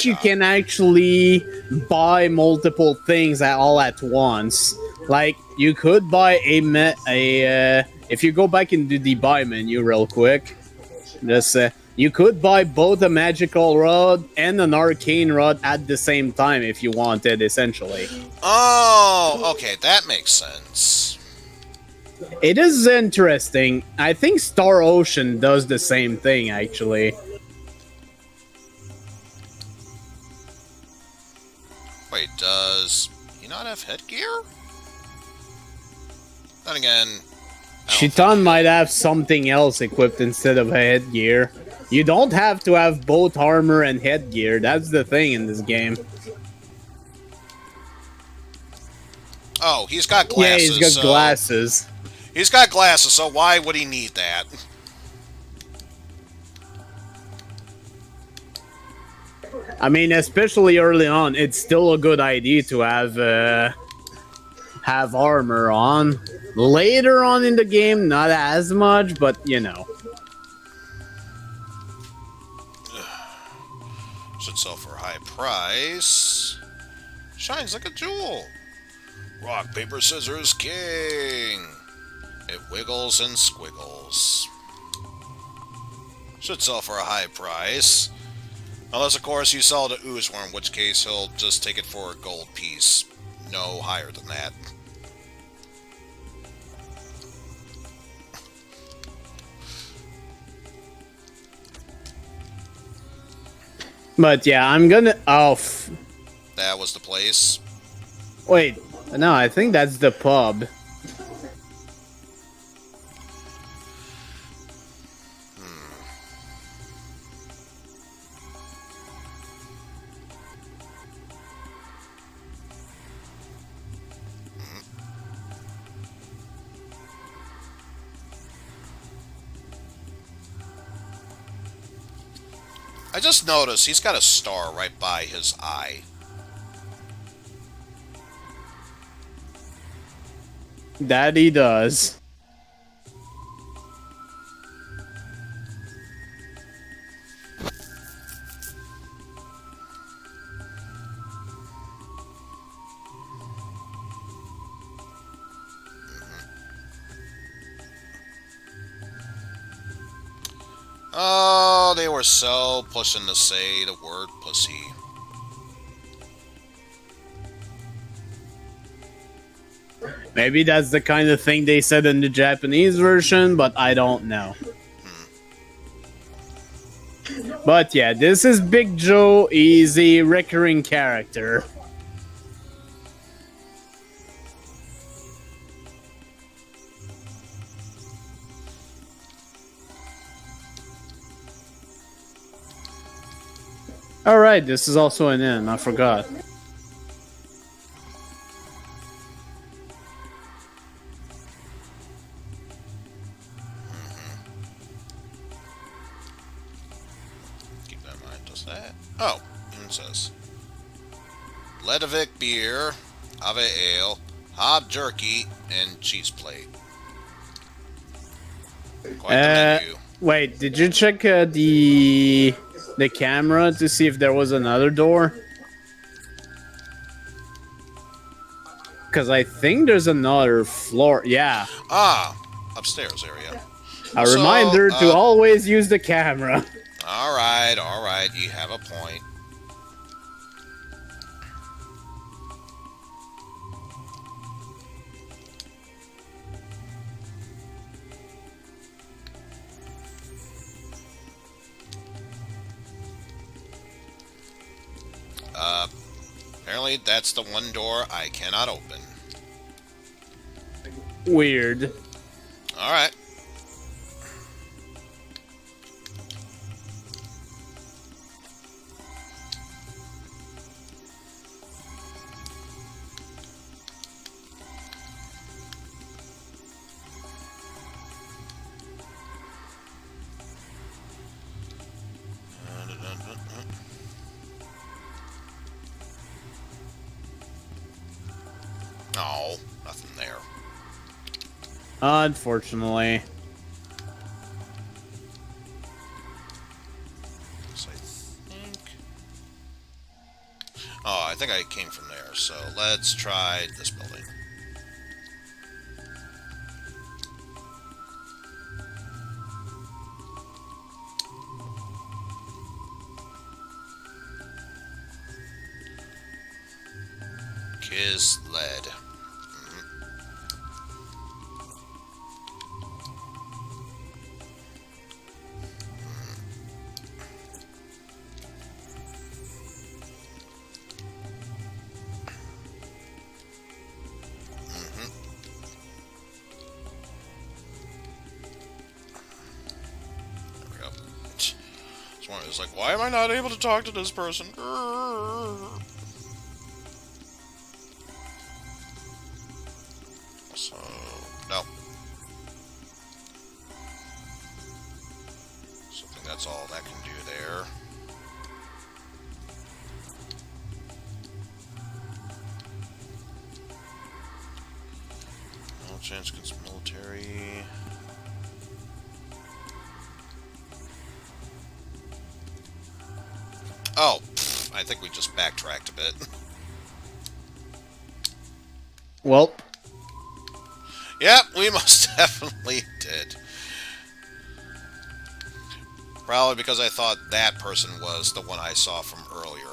B: you
A: shop.
B: can actually buy multiple things all at once. Like you could buy if you go back into the buy menu real quick, just you could buy both a magical rod and an arcane rod at the same time if you wanted, essentially.
A: Oh, okay, that makes sense.
B: It is interesting. I think Star Ocean does the same thing, actually.
A: Wait, does he not have headgear? Then again,
B: Shitan might have something else equipped instead of headgear. You don't have to have both armor and headgear. That's the thing in this game.
A: oh, he's got glasses.
B: Yeah, he's got
A: so
B: glasses.
A: He's got glasses, so why would he need that?
B: I mean, especially early on, it's still a good idea to have armor on. Later on in the game, not as much, but you know.
A: Should sell for a high price. Shines like a jewel. Rock, paper, scissors, king. It wiggles and squiggles. Should sell for a high price. Unless, of course, you sell it to Oozworm, in which case he'll just take it for a gold piece. No higher than that.
B: But yeah, I'm gonna... Oh,
A: That was the place.
B: wait. No, I think that's the pub.
A: I just noticed he's got a star right by his eye.
B: That he does.
A: Oh, they were so pushing to say the word pussy.
B: Maybe that's the kind of thing they said in the Japanese version, but I don't know. But yeah, this is Big Joe. He's a recurring character. Alright, this is also an inn, I forgot.
A: Keep that in mind. Does that? Oh, it says Ledovic beer, Ave ale, Hob jerky, and cheese plate. Quite the menu.
B: Wait, did you check the the camera to see if there was another door. Because I think there's another floor. Yeah.
A: Ah, upstairs area.
B: A
A: So,
B: reminder to always use the camera.
A: All right. You have a point. Apparently that's the one door I cannot open.
B: Weird.
A: All right. No, nothing there.
B: Unfortunately.
A: So I think I came from there. So let's try this building. Kiss lead. It's like, why am I not able to talk to this person? So, no. So I think that's all that can do there. No chance against military. Oh, I think we just backtracked a bit.
B: Well.
A: Yep, we most definitely did. Probably because I thought that person was the one I saw from earlier.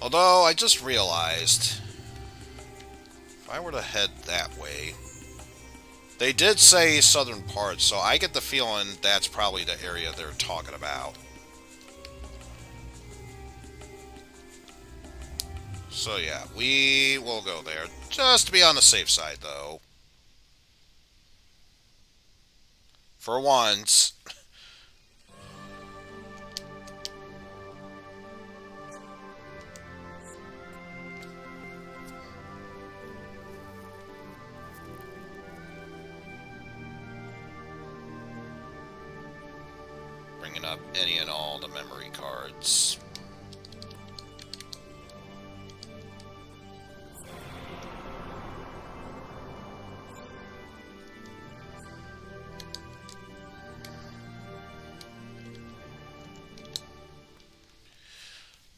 A: Although, I just realized, if I were to head that way, they did say southern part, so I get the feeling that's probably the area they're talking about. So yeah, we will go there, just to be on the safe side, though. For once. Bringing up any and all the memory cards.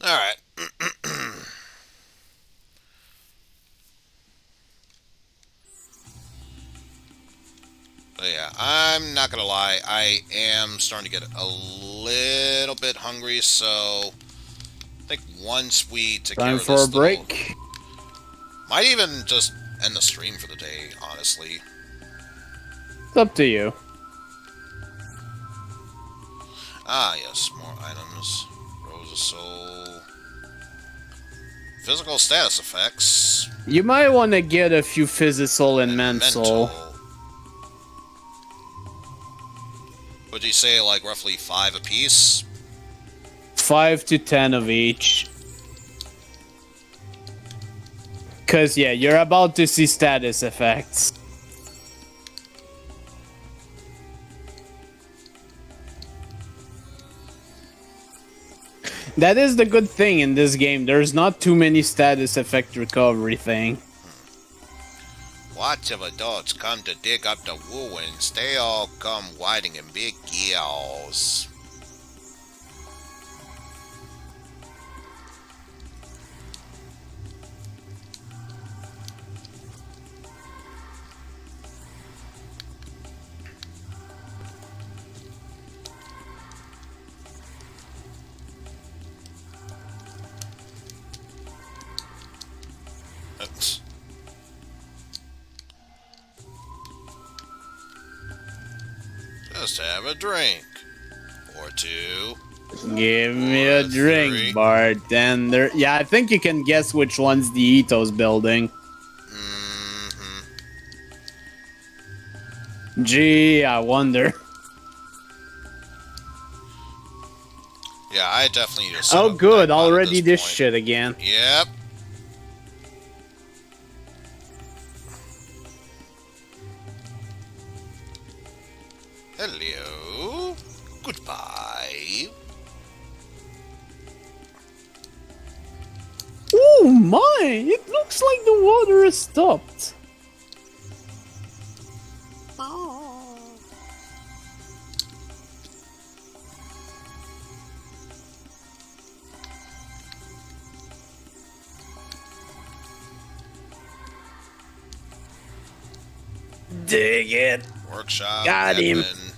A: Alright. Yeah, I'm not gonna lie, I am starting to get a little bit hungry, so I think once we take care
B: Time
A: of
B: for
A: this
B: a break.
A: might even just end the stream for the day, honestly.
B: It's up to you.
A: Ah, yes, more items. Rose of Soul. Physical status effects.
B: You might want to get a few physical and mental.
A: Would you say, like, roughly 5 apiece?
B: 5 to 10 of each. Because, yeah, you're about to see status effects. That is the good thing in this game. There's not too many status effect recovery thing.
A: Lots of adults come to dig up the ruins. They all come riding in big yells. Just have a drink. Or two.
B: Give me a drink,
A: three.
B: bartender. Yeah, I think you can guess which one's the Ethos building. Gee, I wonder.
A: Yeah, I definitely need to set
B: Oh,
A: up
B: good.
A: Nightbot at
B: Already this
A: point.
B: shit again.
A: Yep. Hello. Goodbye.
B: Oh my! It looks like the water has stopped. Dig it.
A: Workshop.
B: Got him.
A: admin.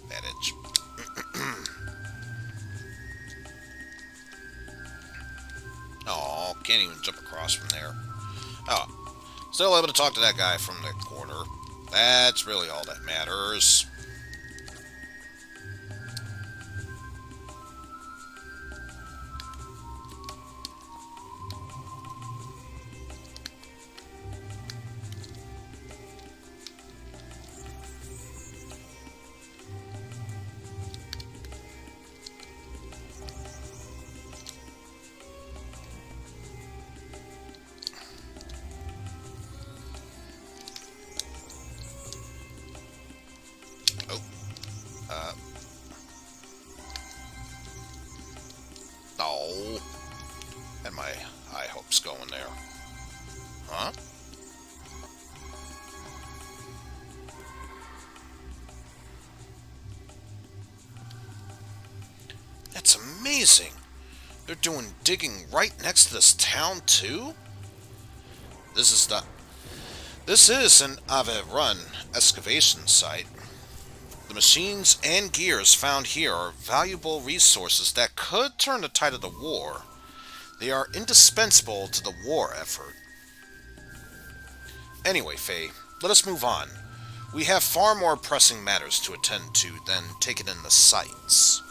A: That itch. Oh, can't even jump across from there. Oh, still able to talk to that guy from the corner. That's really all that matters. Oh, and my high hopes going there. Huh? That's amazing. They're doing digging right next to this town too? This is an Ave-Run excavation site. The machines and gears found here are valuable resources that could turn the tide of the war. They are indispensable to the war effort. Anyway, Faye, let us move on. We have far more pressing matters to attend to than taking in the sights.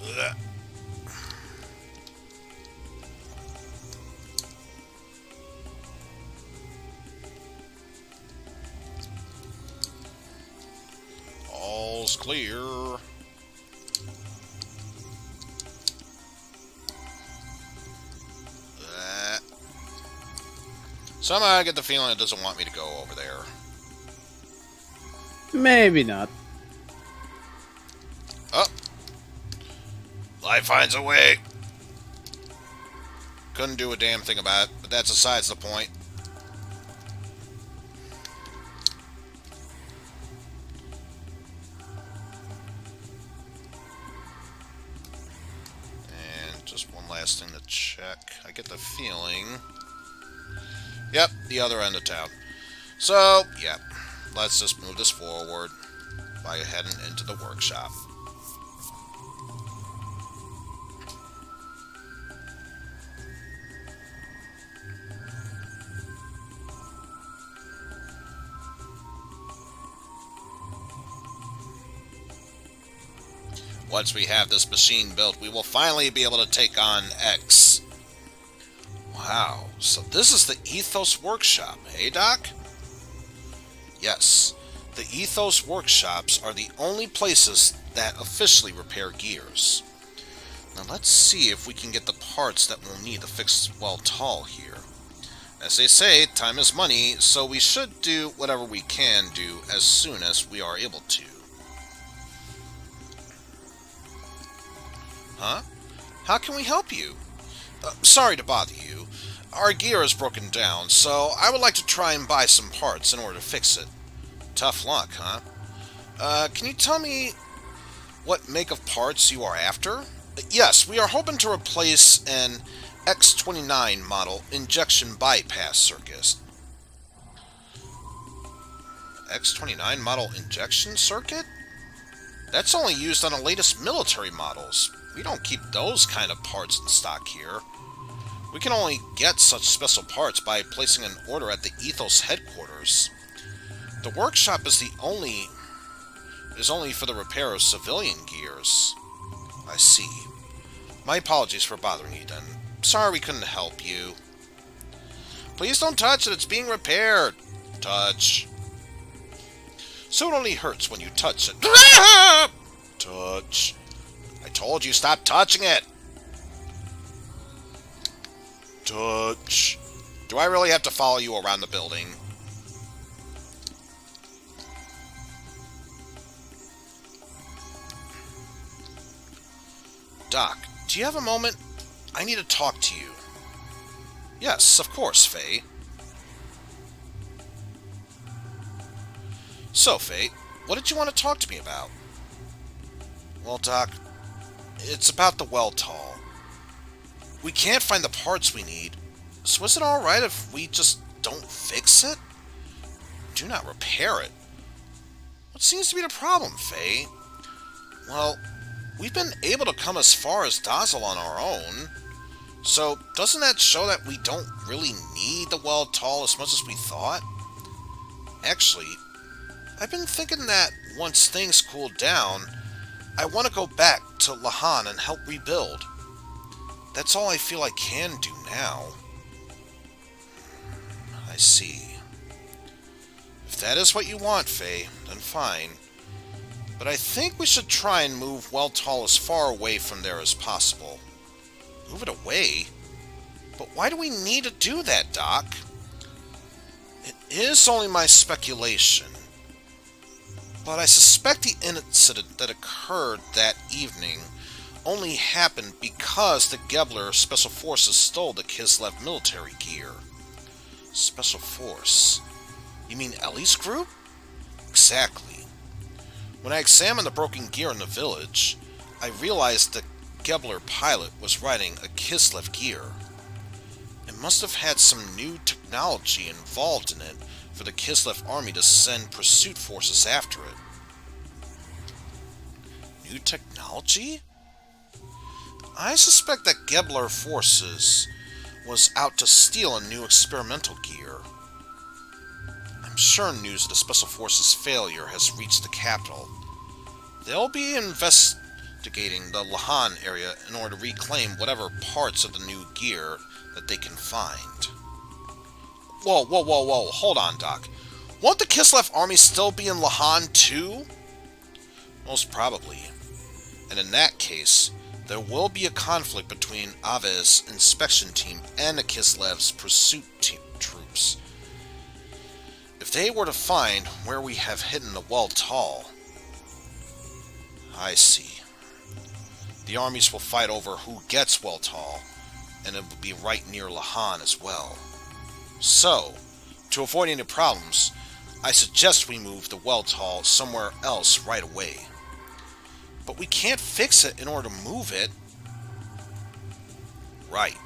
A: Ugh. All's clear. Somehow I get the feeling it doesn't want me to go over there.
B: Maybe not.
A: Oh. Life finds a way. Couldn't do a damn thing about it, but that's besides the point. And just one last thing to check. I get the feeling... Yep, the other end of town. So, yeah, let's just move this forward by heading into the workshop. Once we have this machine built, we will finally be able to take on X. Wow, so this is the Ethos Workshop, eh, Doc? Yes, the Ethos Workshops are the only places that officially repair gears. Now let's see if we can get the parts that we'll need to fix Weltall here. As they say, time is money, so we should do whatever we can do as soon as we are able to. Huh? How can we help you? Sorry to bother you. Our gear is broken down, so I would like to try and buy some parts in order to fix it. Tough luck, huh? Can you tell me what make of parts you are after? Yes, we are hoping to replace an X29 model injection bypass circuit. X29 model injection circuit? That's only used on the latest military models. We don't keep those kind of parts in stock here. We can only get such special parts by placing an order at the Ethos headquarters. The workshop is only for the repair of civilian gears. I see. My apologies for bothering you then. Sorry we couldn't help you. Please don't touch it, it's being repaired. Touch. So it only hurts when you touch it. Touch. I told you, stop touching it. Touch. Do I really have to follow you around the building? Doc, do you have a moment? I need to talk to you. Yes, of course, Faye. So, Faye, what did you want to talk to me about? Well, Doc, it's about the Weltall. We can't find the parts we need, so is it alright if we just don't fix it? Do not repair it. What seems to be the problem, Faye? Well, we've been able to come as far as Dazzle on our own, so doesn't that show that we don't really need the Weltall as much as we thought? Actually, I've been thinking that once things cool down, I want to go back to Lahan and help rebuild. That's all I feel I can do now. I see. If that is what you want, Faye, then fine. But I think we should try and move Weltall as far away from there as possible. Move it away? But why do we need to do that, Doc? It is only my speculation. But I suspect the incident that occurred that evening only happened because the Gebler Special Forces stole the Kislev military gear. Special Force? You mean Ellie's group? Exactly. When I examined the broken gear in the village, I realized the Gebler pilot was riding a Kislev gear. It must have had some new technology involved in it for the Kislev army to send pursuit forces after it. New technology? I suspect that Gebler forces was out to steal a new experimental gear. I'm sure news of the Special Forces' failure has reached the capital. They'll be investigating the Lahan area in order to reclaim whatever parts of the new gear that they can find. Whoa, hold on, Doc. Won't the Kislev army still be in Lahan too? Most probably. And in that case, there will be a conflict between Ave's inspection team and the Kislev's pursuit troops. If they were to find where we have hidden the Weltall, I see. The armies will fight over who gets Weltall, and it will be right near Lahan as well. So, to avoid any problems, I suggest we move the Weltall somewhere else right away. But we can't fix it in order to move it. Right.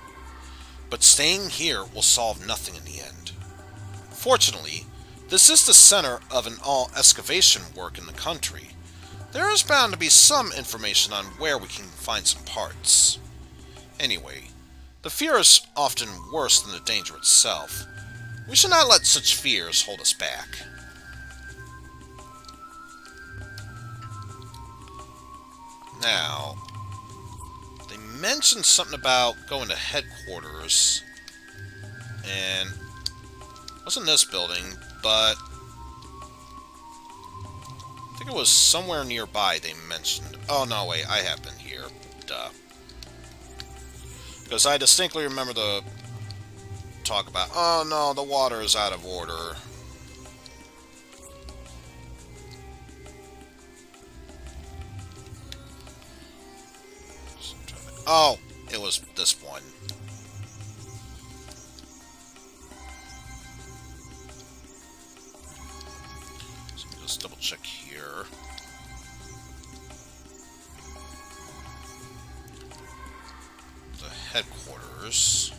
A: But staying here will solve nothing in the end. Fortunately, this is the center of all excavation work in the country. There is bound to be some information on where we can find some parts. Anyway, the fear is often worse than the danger itself. We should not let such fears hold us back. Now, they mentioned something about going to headquarters, and it wasn't this building, but I think it was somewhere nearby they mentioned. Oh, no, wait, I have been here. Duh. Because I distinctly remember the talk about, oh no, the water is out of order. Oh, it was this one. So let me just double check here. The headquarters.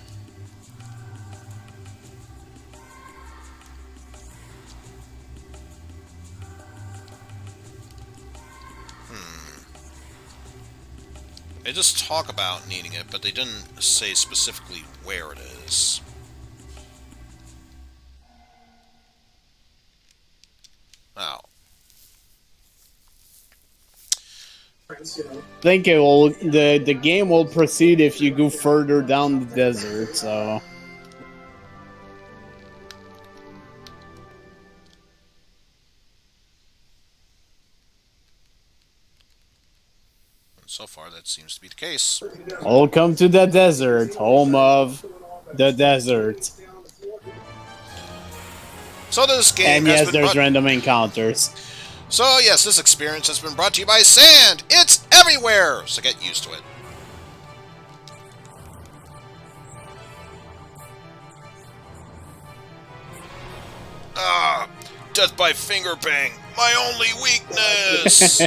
A: They just talk about needing it, but they didn't say specifically where it is. Now,
B: I think it will. The game will proceed if you go further down the desert. So.
A: so far that seems to be the case.
B: Welcome to the desert, home of the desert.
A: So this game
B: and
A: has
B: yes,
A: been
B: there's
A: brought...
B: random encounters.
A: So yes, this experience has been brought to you by sand. It's everywhere, so get used to it. Ah, death by finger bang, my only weakness.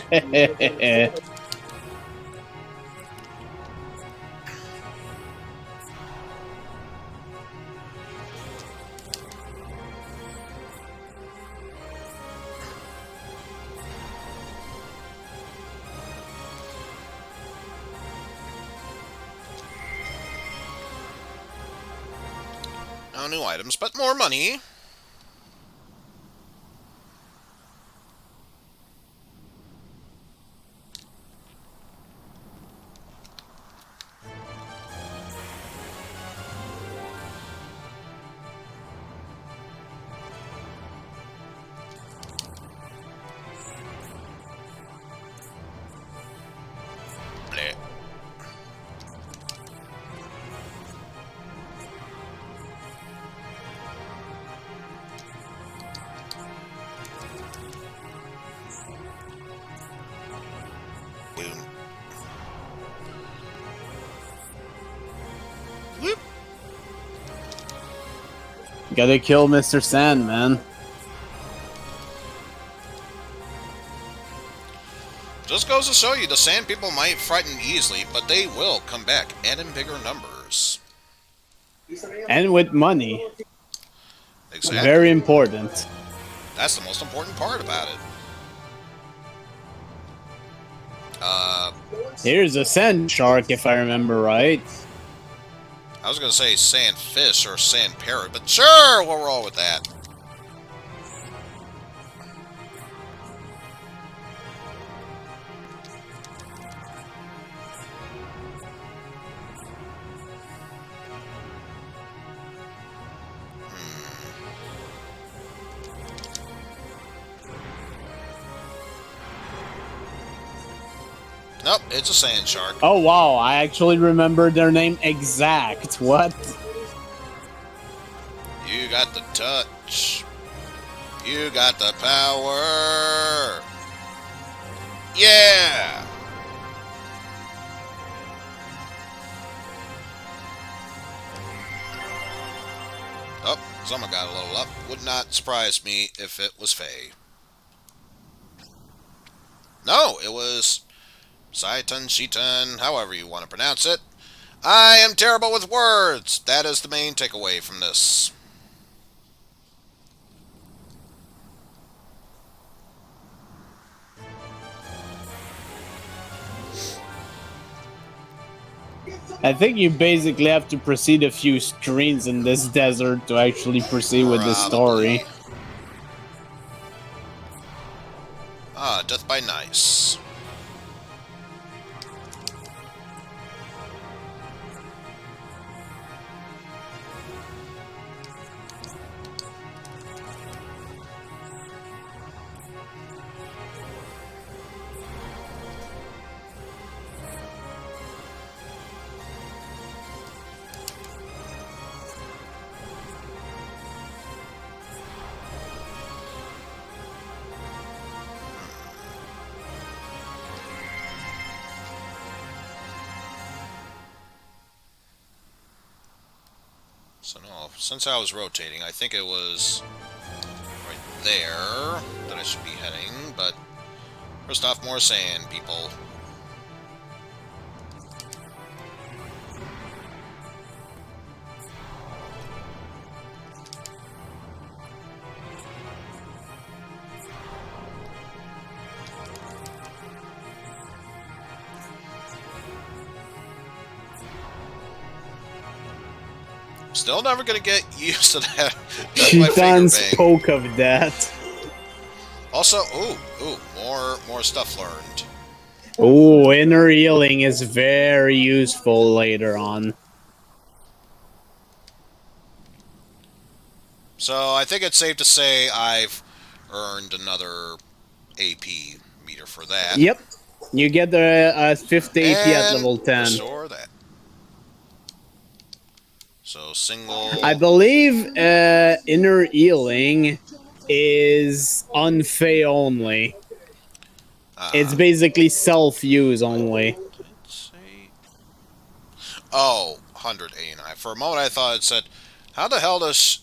A: No new items, but more money. Bleh. Boom. Whoop.
B: Gotta kill Mr. Sandman.
A: Just goes to show you, the sand people might frighten easily, but they will come back, and in bigger numbers.
B: And with money.
A: Exactly.
B: Very important.
A: That's the most important part about it.
B: Here's a sand shark, if I remember right.
A: I was going to say sand fish or sand parrot, but sure, we'll roll with that. Nope, it's a sand shark.
B: Oh wow, I actually remember their name exact. What?
A: You got the touch. You got the power. Yeah! Oh, someone got a little up. Would not surprise me if it was Faye. No, it was Saitan, Shitan, however you want to pronounce it. I am terrible with words. That is the main takeaway from this.
B: I think you basically have to proceed a few screens in this desert to actually proceed with the story.
A: Ah, death by nice. So no, since I was rotating, I think it was right there that I should be heading, but first off, more sand, people. Still never gonna get used to that.
B: She
A: my
B: done
A: finger bang.
B: spoke of that.
A: Also, more stuff learned.
B: Ooh, inner healing is very useful later on.
A: So I think it's safe to say I've earned another AP meter for that.
B: Yep. You get the 50 AP at
A: And
B: level 10.
A: restore that. So single.
B: I believe inner healing is on Fey only. It's basically self-use only.
A: Oh, 189. For a moment I thought it said, how the hell does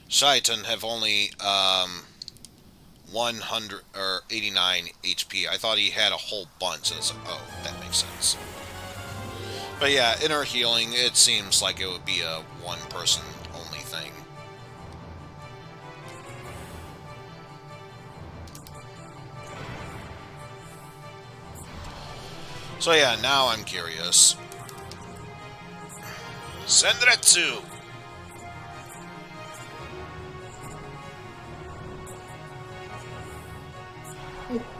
A: Shaitan have only 100 or 89 HP? I thought he had a whole bunch. And it's like, oh, that makes sense. But yeah, inner healing, it seems like it would be a one-person only thing. So yeah, now I'm curious. Senretsu!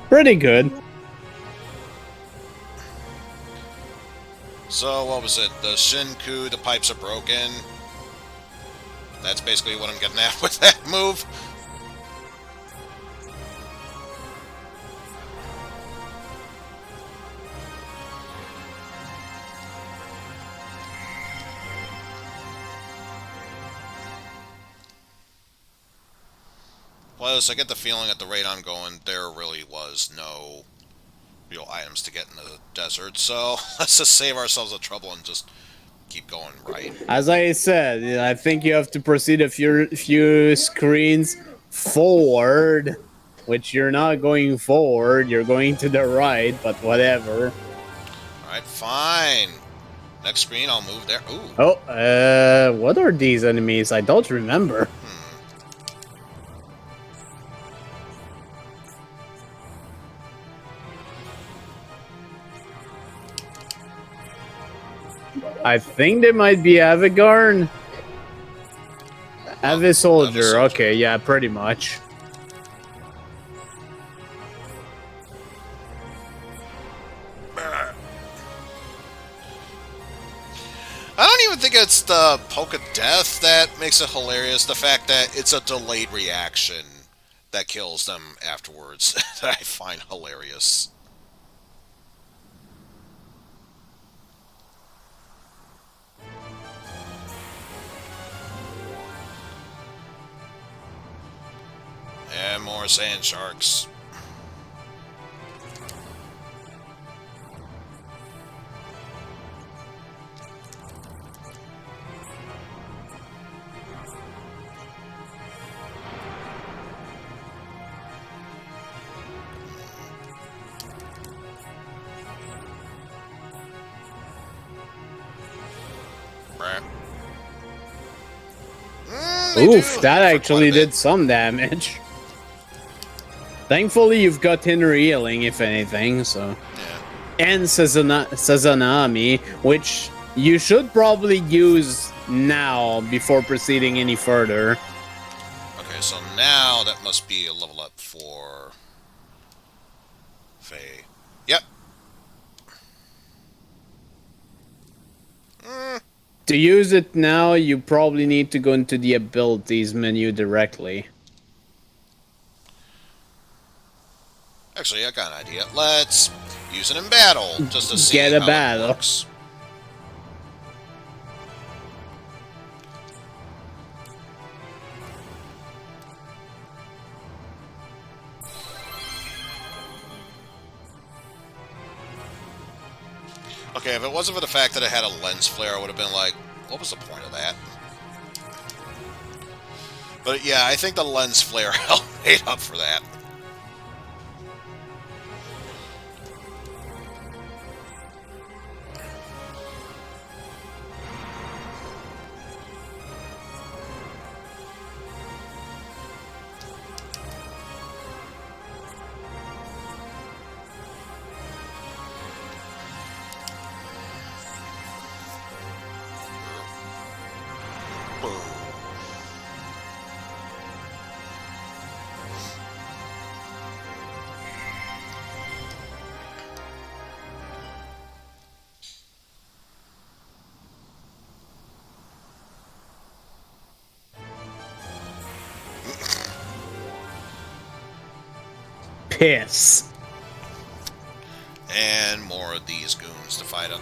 B: Pretty good.
A: So, what was it? The Shinku, the pipes are broken. That's basically what I'm getting at with that move. Plus, I get the feeling at the rate I'm going, there really was no real items to get in the desert, so let's just save ourselves the trouble and just keep going right.
B: As I said, I think you have to proceed a few screens forward, which you're not going forward, you're going to the right, but whatever.
A: Alright, fine. Next screen, I'll move there. Ooh.
B: Oh, what are these enemies? I don't remember. I think they might be Avagarn. Ava Soldier. Okay, yeah, pretty much.
A: I don't even think it's the poke of death that makes it hilarious. The fact that it's a delayed reaction that kills them afterwards that I find hilarious. And more sand sharks.
B: Oof, that actually did some damage. Thankfully, you've got inner healing, if anything, so... Yeah. And Sazanami, which you should probably use now before proceeding any further.
A: Okay, so now that must be a level up for... Faye. Yep.
B: To use it now, you probably need to go into the abilities menu directly.
A: Actually, I got an idea. Let's use it in battle, just to see
B: Get a
A: how
B: battle.
A: it works. Okay, if it wasn't for the fact that it had a lens flare, I would have been like, what was the point of that? But yeah, I think the lens flare made up for that.
B: Piss.
A: And more of these goons to fight him.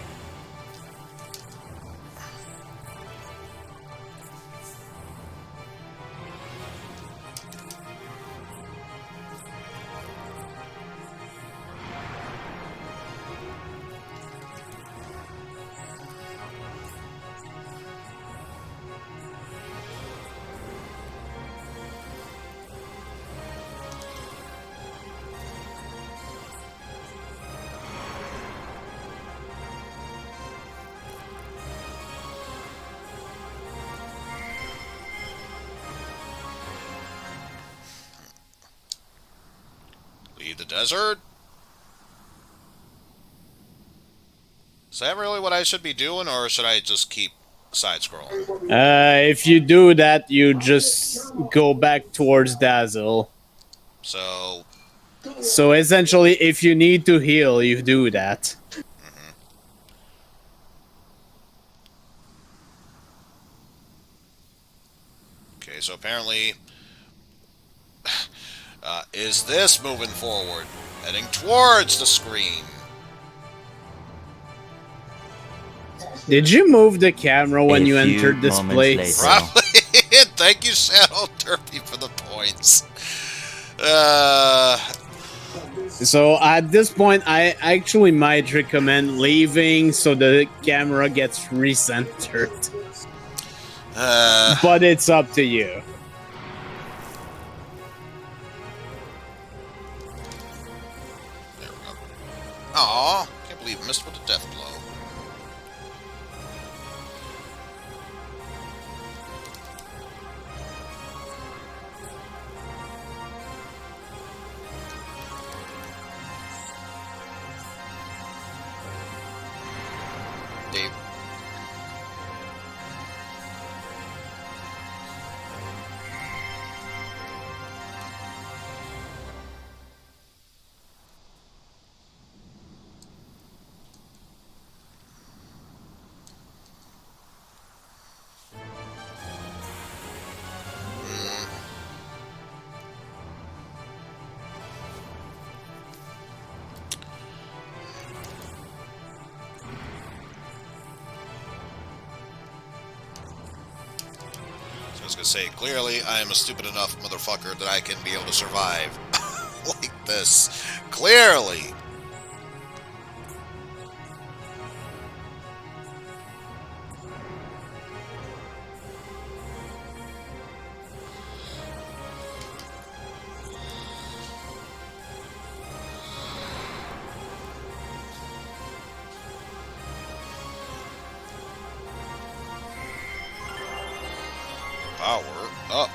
A: Leave the desert? Is that really what I should be doing, or should I just keep side-scrolling?
B: If you do that, you just go back towards Dazzle.
A: So...
B: So essentially, if you need to heal, you do that.
A: Okay, so apparently... is this moving forward? Heading towards the screen.
B: Did you move the camera when
K: A
B: you
K: few
B: entered this
K: moments
B: place?
K: later.
A: Probably. Thank you, Shadow Derpy, for the points.
B: So at this point, I actually might recommend leaving so the camera gets recentered. But it's up to you.
A: There we go. Aw, can't believe I missed with a death blow. Dave. I was gonna say, clearly I am a stupid enough motherfucker that I can be able to survive like this. Clearly! Power up.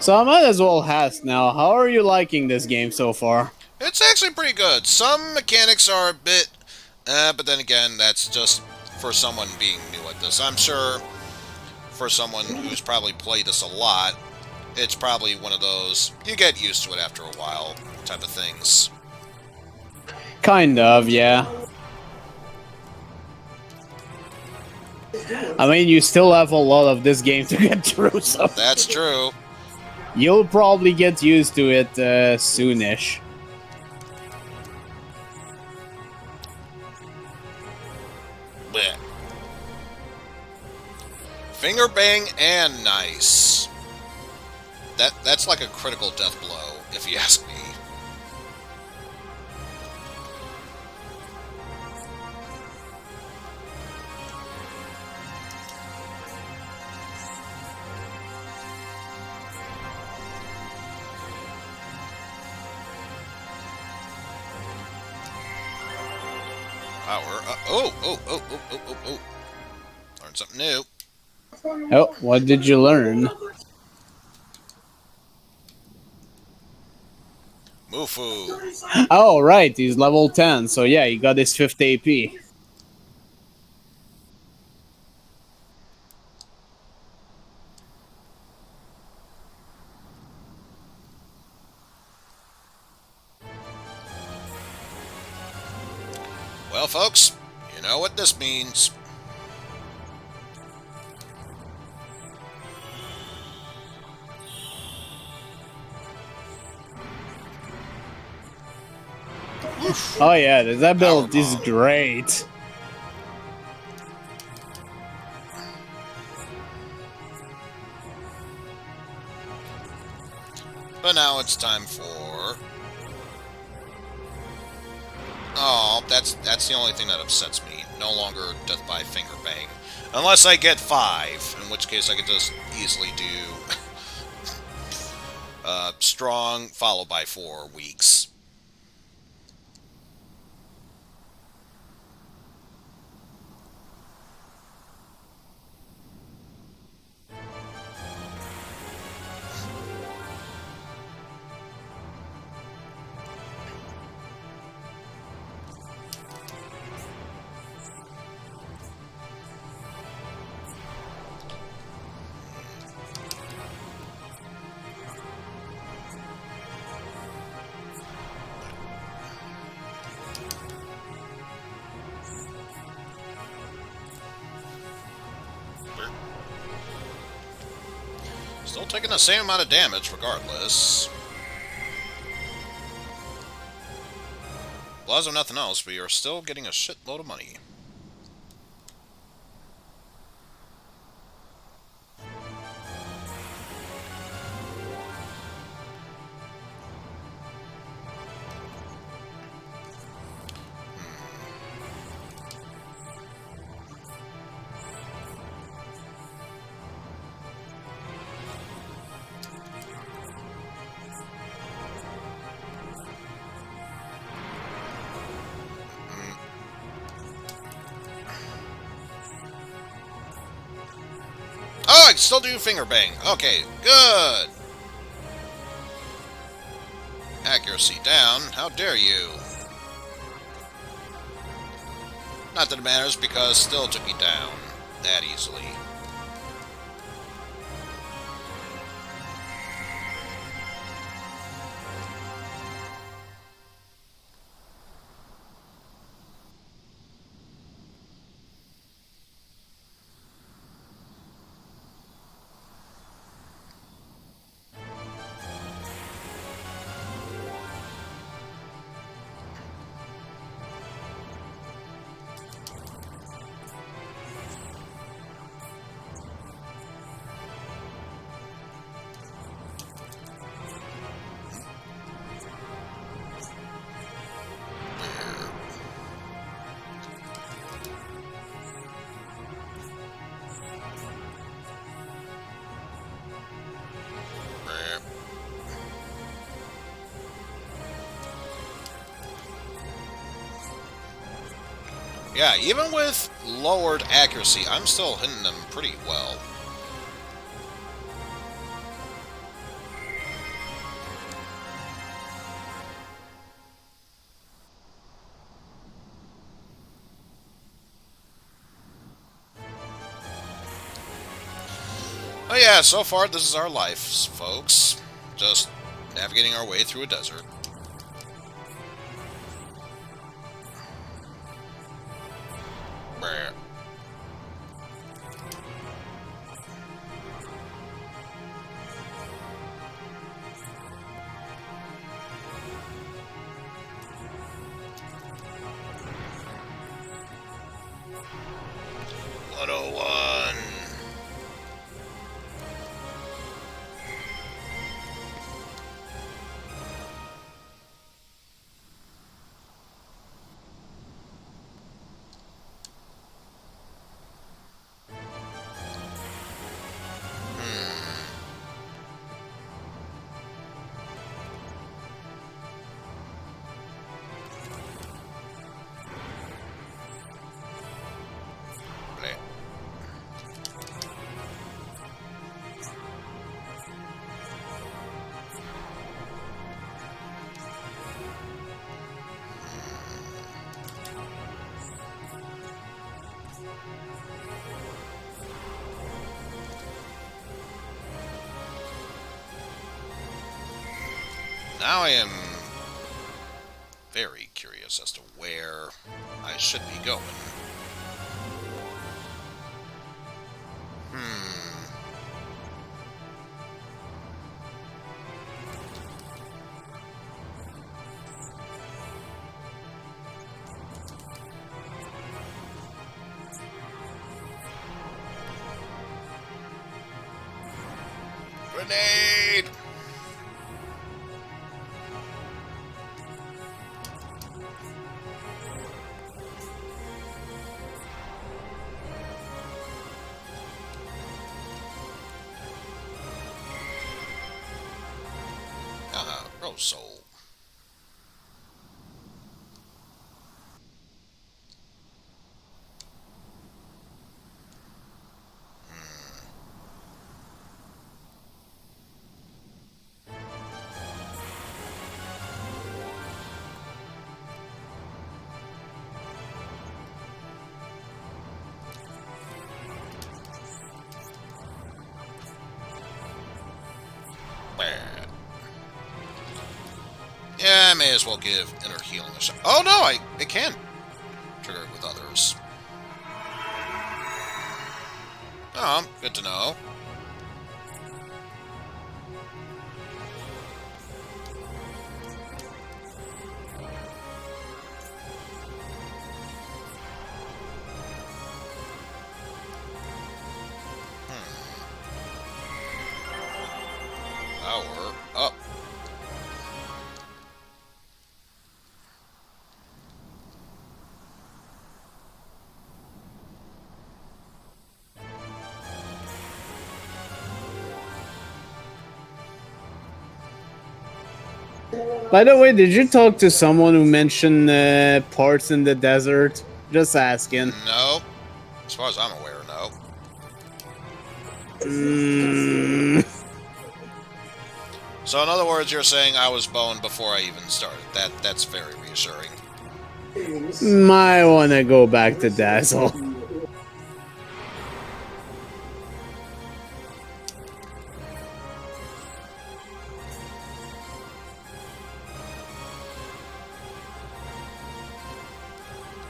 B: So I might as well ask now, how are you liking this game so far?
A: It's actually pretty good. Some mechanics are a bit, but then again, that's just for someone being new at this. I'm sure for someone who's probably played this a lot, it's probably one of those, you get used to it after a while type of things.
B: Kind of, yeah. I mean, you still have a lot of this game to get through, so...
A: That's true.
B: You'll probably get used to it soonish.
A: Blech. Finger bang and nice. That's like a critical death blow, if you ask me. power. Oh. Learned something new.
B: Oh, what did you learn?
A: Mufu.
B: Oh, right, he's level 10, so yeah, he got his 5th AP.
A: Well, folks, you know what this means.
B: Oh yeah, that build is
A: bomb.
B: great.
A: But now it's time for... Oh, that's the only thing that upsets me. No longer Death by Finger Bang. Unless I get 5, in which case I could just easily do strong followed by 4 weeks. Still taking the same amount of damage regardless. Well, as of nothing else, we are still getting a shitload of money. Oh, I can still do Finger Bang. Okay, good. Accuracy down. How dare you? Not that it matters, because still took me down that easily. Yeah, even with lowered accuracy, I'm still hitting them pretty well. Oh yeah, so far this is our life, folks. Just navigating our way through a desert. Brr. One. Now I am very curious as to where I should be going. Grenade! Rose Soul. Yeah, I may as well give Inner Healing a shot. Oh no, it can trigger it with others. Oh, good to know. Power up.
B: By the way, did you talk to someone who mentioned parts in the desert? Just asking.
A: No. As far as I'm aware, no. So in other words, you're saying I was boned before I even started. That's very reassuring.
B: Might wanna go back to Dazzle.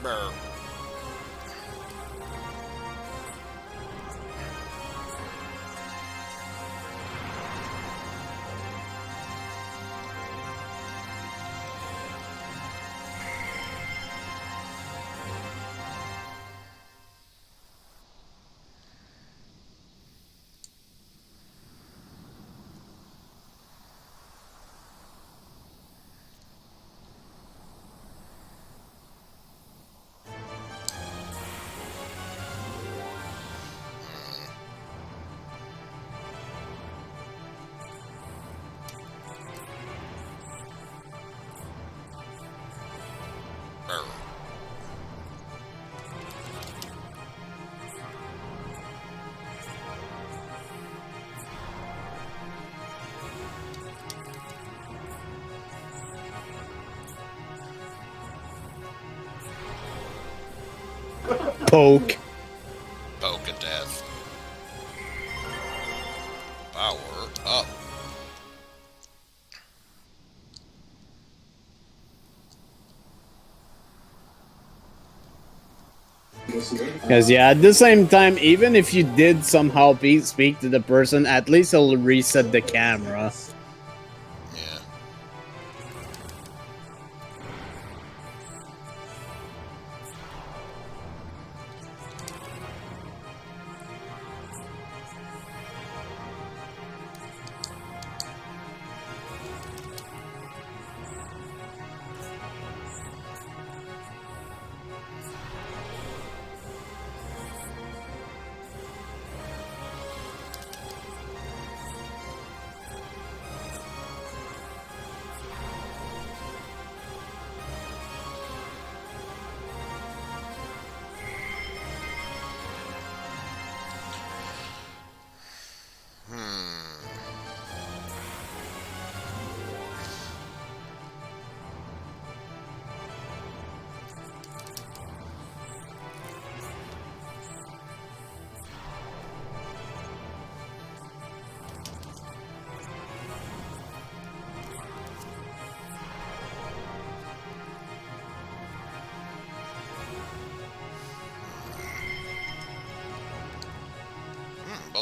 A: Brr. Brr.
B: Poke.
A: Poke of death. Power up.
B: Because, yeah, at the same time, even if you did somehow speak to the person, at least it'll reset the camera.
A: Yeah.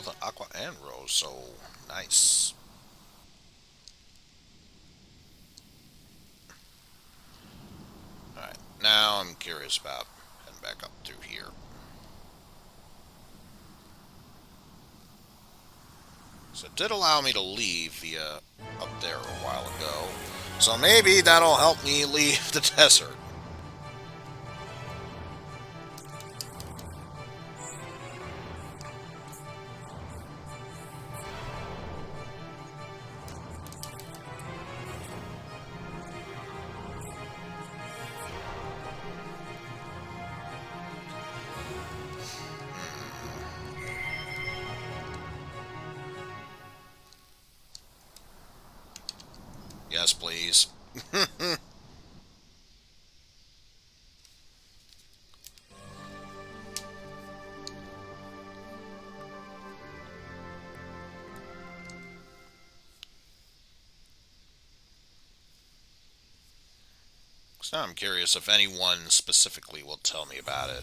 A: both an aqua and rose, so nice. Alright, now I'm curious about heading back up through here. So it did allow me to leave via up there a while ago. So maybe that'll help me leave the desert. Yes, please. So now I'm curious if anyone specifically will tell me about it.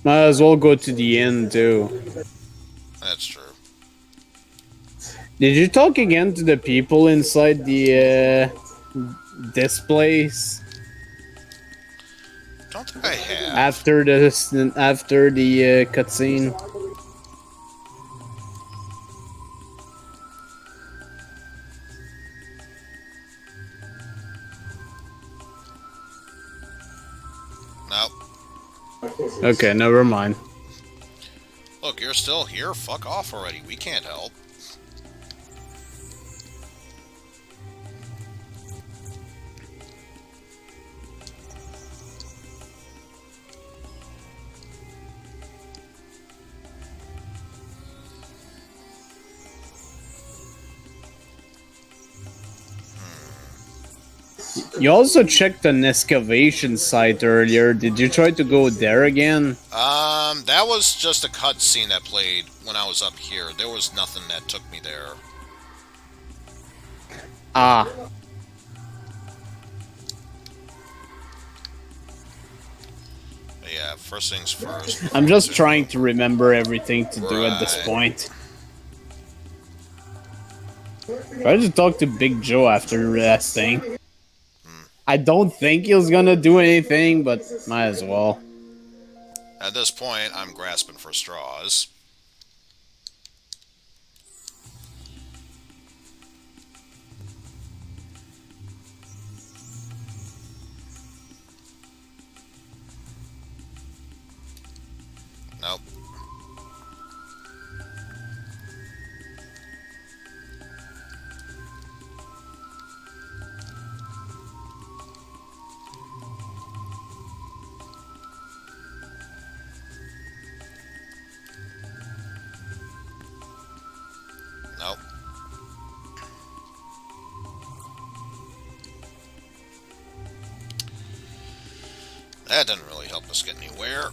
B: Might as well go to the end too.
A: That's true.
B: Did you talk again to the people inside the this place
A: Don't think I have.
B: after the cutscene?
A: Nope.
B: Okay, never mind.
A: Look, you're still here? Fuck off already. We can't help.
B: You also checked an excavation site earlier. Did you try to go there again?
A: That was just a cutscene that played when I was up here. There was nothing that took me there.
B: Ah.
A: But yeah, first things first.
B: I'm just trying to remember everything to do at this
A: Right.
B: point. Try to talk to Big Joe after resting. I don't think he was gonna do anything, but might as well.
A: At this point, I'm grasping for straws. Nope. Nope. That didn't really help us get anywhere.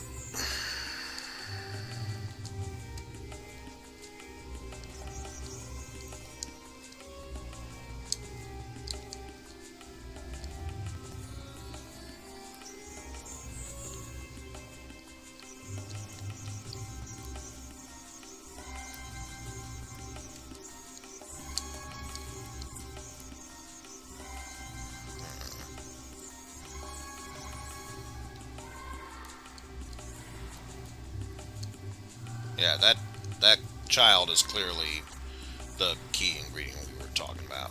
A: Yeah, that child is clearly the key ingredient we were talking about.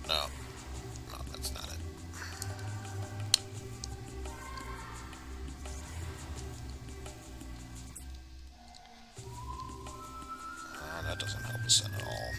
A: No. No, that's not it. That doesn't help us at all.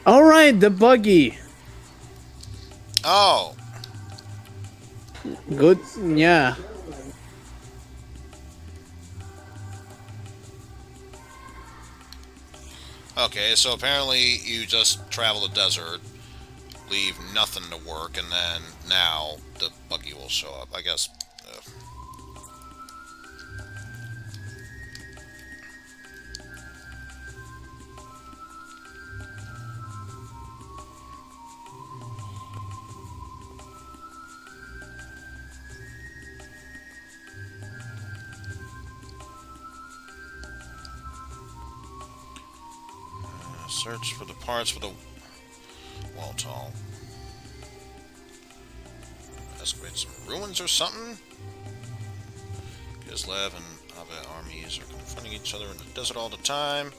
B: All right, the buggy.
A: Oh,
B: Good. Yeah.
A: okay, so apparently you just travel the desert, leave nothing to work, and then now the buggy will show up. I guess. Search for the parts for the wall tall. Excavate some ruins or something? Kislev and Ava armies are confronting each other in the desert all the time.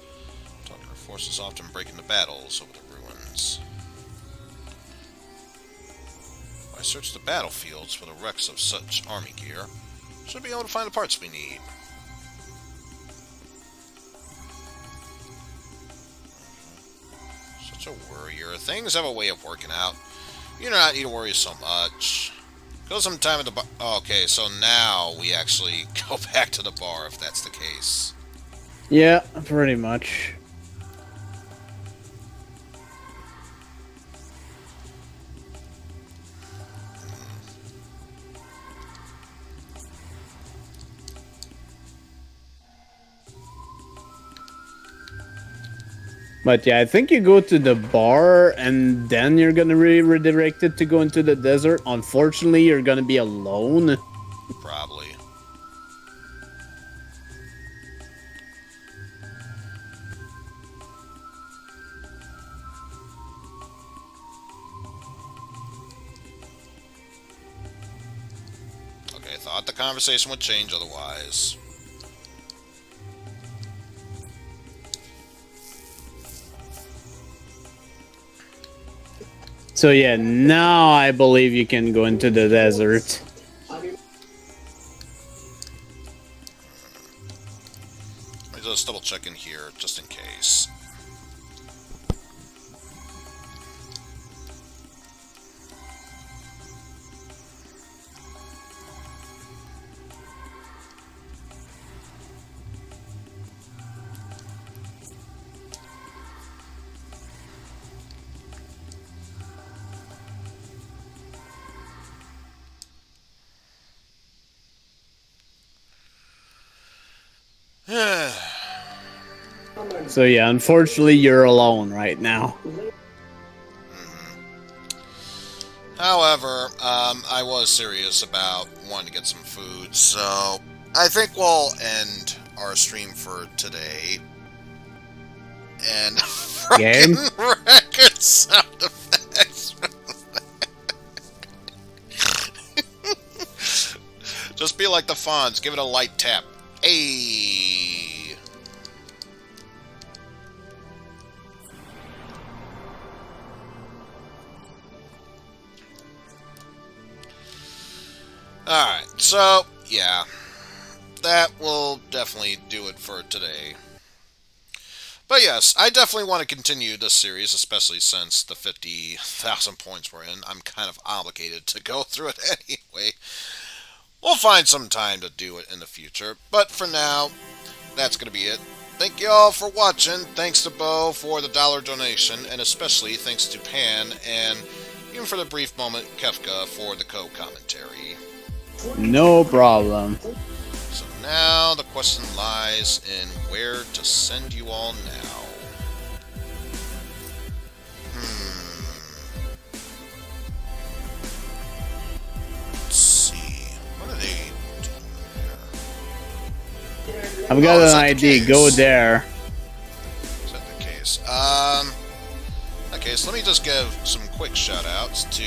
A: Talking our forces often break into battles over the ruins. If I search the battlefields for the wrecks of such army gear, should be able to find the parts we need. Such a worrier. Things have a way of working out. You do not need to worry so much. Go some time at the bar. Okay, so now we actually go back to the bar if that's the case.
B: Yeah, pretty much. But yeah, I think you go to the bar and then you're gonna be redirected to go into the desert. Unfortunately, you're gonna be alone.
A: Probably. Okay, thought the conversation would change otherwise.
B: So yeah, now I believe you can go into the desert.
A: Let me just double check in here, just in case.
B: So yeah, unfortunately, you're alone right now.
A: However, I was serious about wanting to get some food, so I think we'll end our stream for today. And
B: Game?
A: fucking record sound effects. Just be like the Fonz, give it a light tap. Ayy. Alright, so, yeah. That will definitely do it for today. But yes, I definitely want to continue this series, especially since the 50,000 points we're in. I'm kind of obligated to go through it anyway. We'll find some time to do it in the future. But for now, that's going to be it. Thank you all for watching. Thanks to Bo for the $1 donation. And especially thanks to Pan and, even for the brief moment, Kefka for the co-commentary.
B: No problem.
A: So now the question lies in where to send you all now. Let's see. What are they doing here?
B: I've got
A: is
B: an
A: that the
B: idea.
A: case?
B: Go there.
A: Is that the case? Okay, so let me just give some quick shout-outs to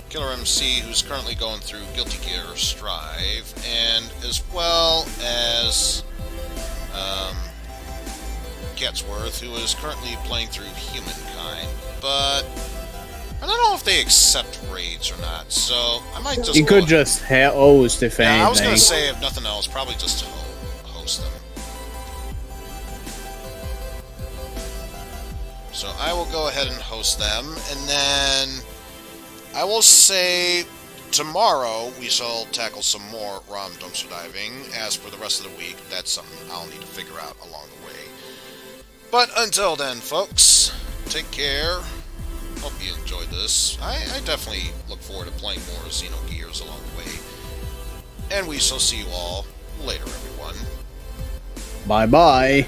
A: Killer MC, who's currently going through Guilty Gear Strive, and as well as Getsworth, who is currently playing through Humankind, but I don't know if they accept raids or not, so I might just
B: You could just host if
A: yeah,
B: anything.
A: I was going to say, if nothing else, probably just host them. So I will go ahead and host them, and then I will say tomorrow we shall tackle some more ROM dumpster diving. As for the rest of the week, that's something I'll need to figure out along the way. But until then, folks, take care. Hope you enjoyed this. I definitely look forward to playing more Xenogears along the way. And we shall see you all later, everyone.
B: Bye-bye.